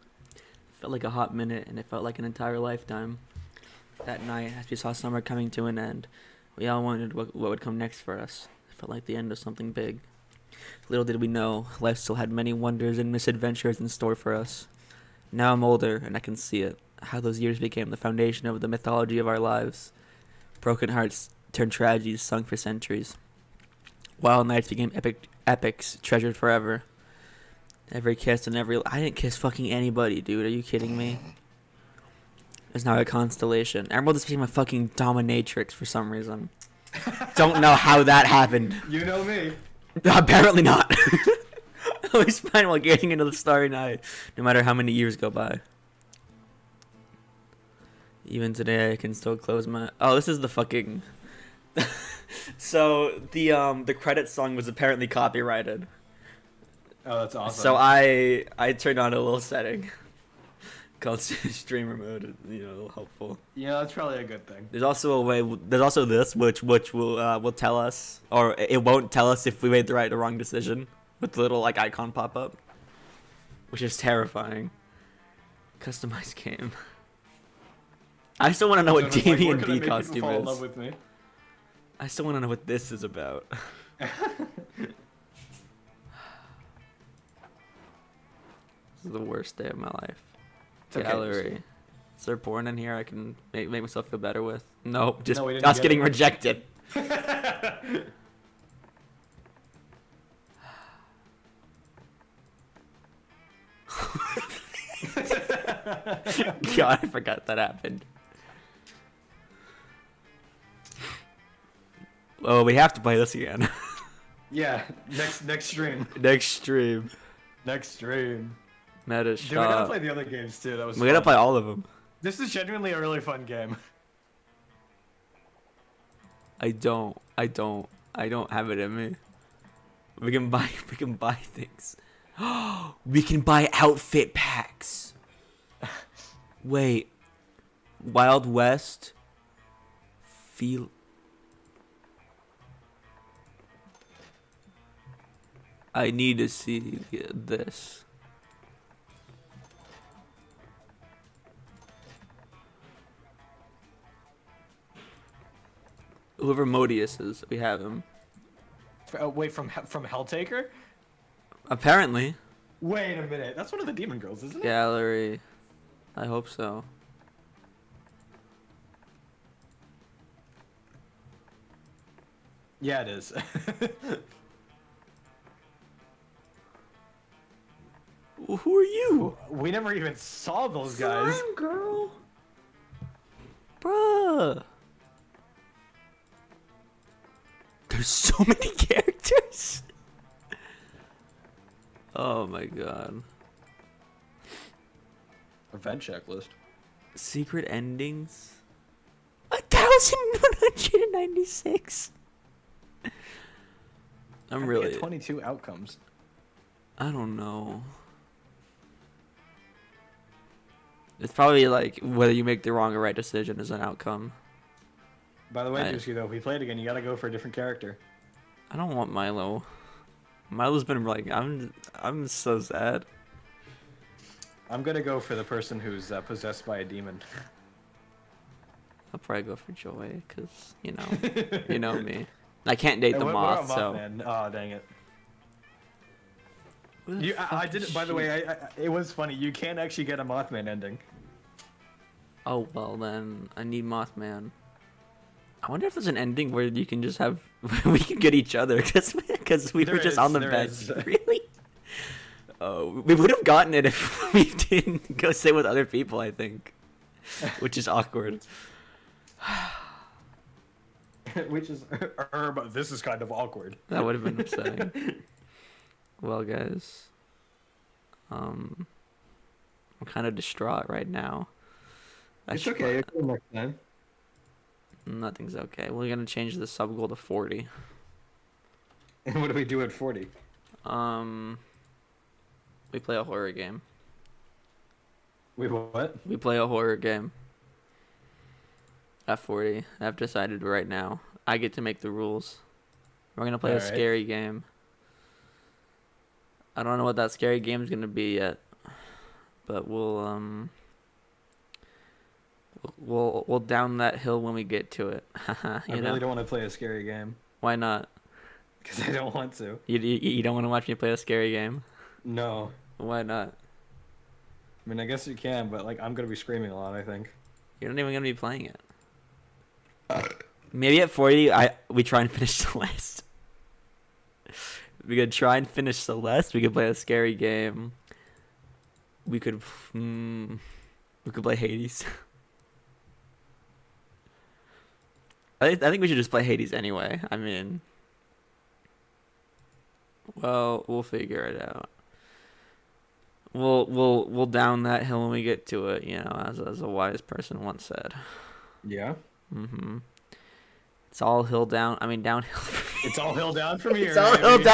Felt like a hot minute, and it felt like an entire lifetime. That night, as we saw summer coming to an end, we all wondered what would come next for us. It felt like the end of something big. Little did we know, life still had many wonders and misadventures in store for us. Now I'm older, and I can see it. How those years became the foundation of the mythology of our lives. Broken hearts turned tragedies sung for centuries. Wild nights became epics treasured forever. Every kiss and every... I didn't kiss fucking anybody, dude. Are you kidding me? There's now a constellation. Emerald is became a fucking dominatrix for some reason. Don't know how that happened. You know me. Apparently not. Always fine while getting into the starry night, no matter how many years go by. Even today, I can still close my... Oh, this is the fucking... So, the credit song was apparently copyrighted. Oh, that's awesome. So I turned on a little setting called streamer mode. You know, a little helpful. Yeah, that's probably a good thing. There's also a way. There's also this, which will tell us, or it won't tell us if we made the right or wrong decision, with the little like icon pop up, which is terrifying. Customized game. I still want to know what So it's like, Damien where can I B make people costume fall in love is. with me? I still want to know what this is about. This is the worst day of my life. It's okay, Gallery. Is there porn in here I can make myself feel better with? Nope, just No, we didn't us get getting it. rejected. God, I forgot that happened. Oh, we have to play this again. Yeah, next stream. Next stream. Next stream. Meta Dude, we gotta shop. play the other games too. That was We gotta fun. play all of them. This is genuinely a really fun game. I don't have it in me. We can buy things. We can buy outfit packs. Wait. Wild West. I need to see this. Whoever Modius is, we have him. Wait, from Helltaker? Apparently. Wait a minute. That's one of the demon girls, isn't it? Gallery. I hope so. Yeah, it is. Who are you? We never even saw those guys. Slime girl. Bruh. There's so many characters. Oh my god. Event checklist. Secret endings? 1,196. I'm really. 22 outcomes. I don't know. It's probably like whether you make the wrong or right decision is an outcome. By the way, Dusky, though, if we play it again, you gotta go for a different character. I don't want Milo. Milo's been like I'm so sad. I'm gonna go for the person who's possessed by a demon. I'll probably go for Joy because you know me. I can't date the What moth, about so. Mothman? Oh, dang it. Who the I fuck did. is By the she? way, it was funny. You can't actually get a Mothman ending. Oh well, then I need Mothman. I wonder if there's an ending where you can just have we can get each other because we were There just is, on the there bed. is. Really? Oh, we would have gotten it if we didn't go stay with other people. I think, which is awkward. Which is, but this is kind of awkward. That would have been upsetting. Well, guys, I'm kind of distraught right now. It's okay. It's next time. Nothing's okay. We're gonna change the sub goal to 40. And what do we do at 40? We play a horror game. We what? We play a horror game. At 40. I've decided right now. I get to make the rules. We're gonna play a Alright. scary game. I don't know what that scary game is gonna be yet, but we'll down that hill when we get to it. I you know? really don't want to play a scary game Why not? because I don't want to. You don't want to watch me play a scary game? No. Why not? I mean, I guess you can, but like, I'm gonna be screaming a lot. I think. You're not even gonna be playing it. Maybe at 40, we try and finish Celeste. We could try and finish Celeste. We could play a scary game. We could play Hades. I think we should just play Hades anyway. I mean, well, we'll figure it out. We'll down that hill when we get to it. You know, as a wise person once said. Yeah. It's all hill down. I mean, downhill. It's all hill down from here. It's all hill I mean. down.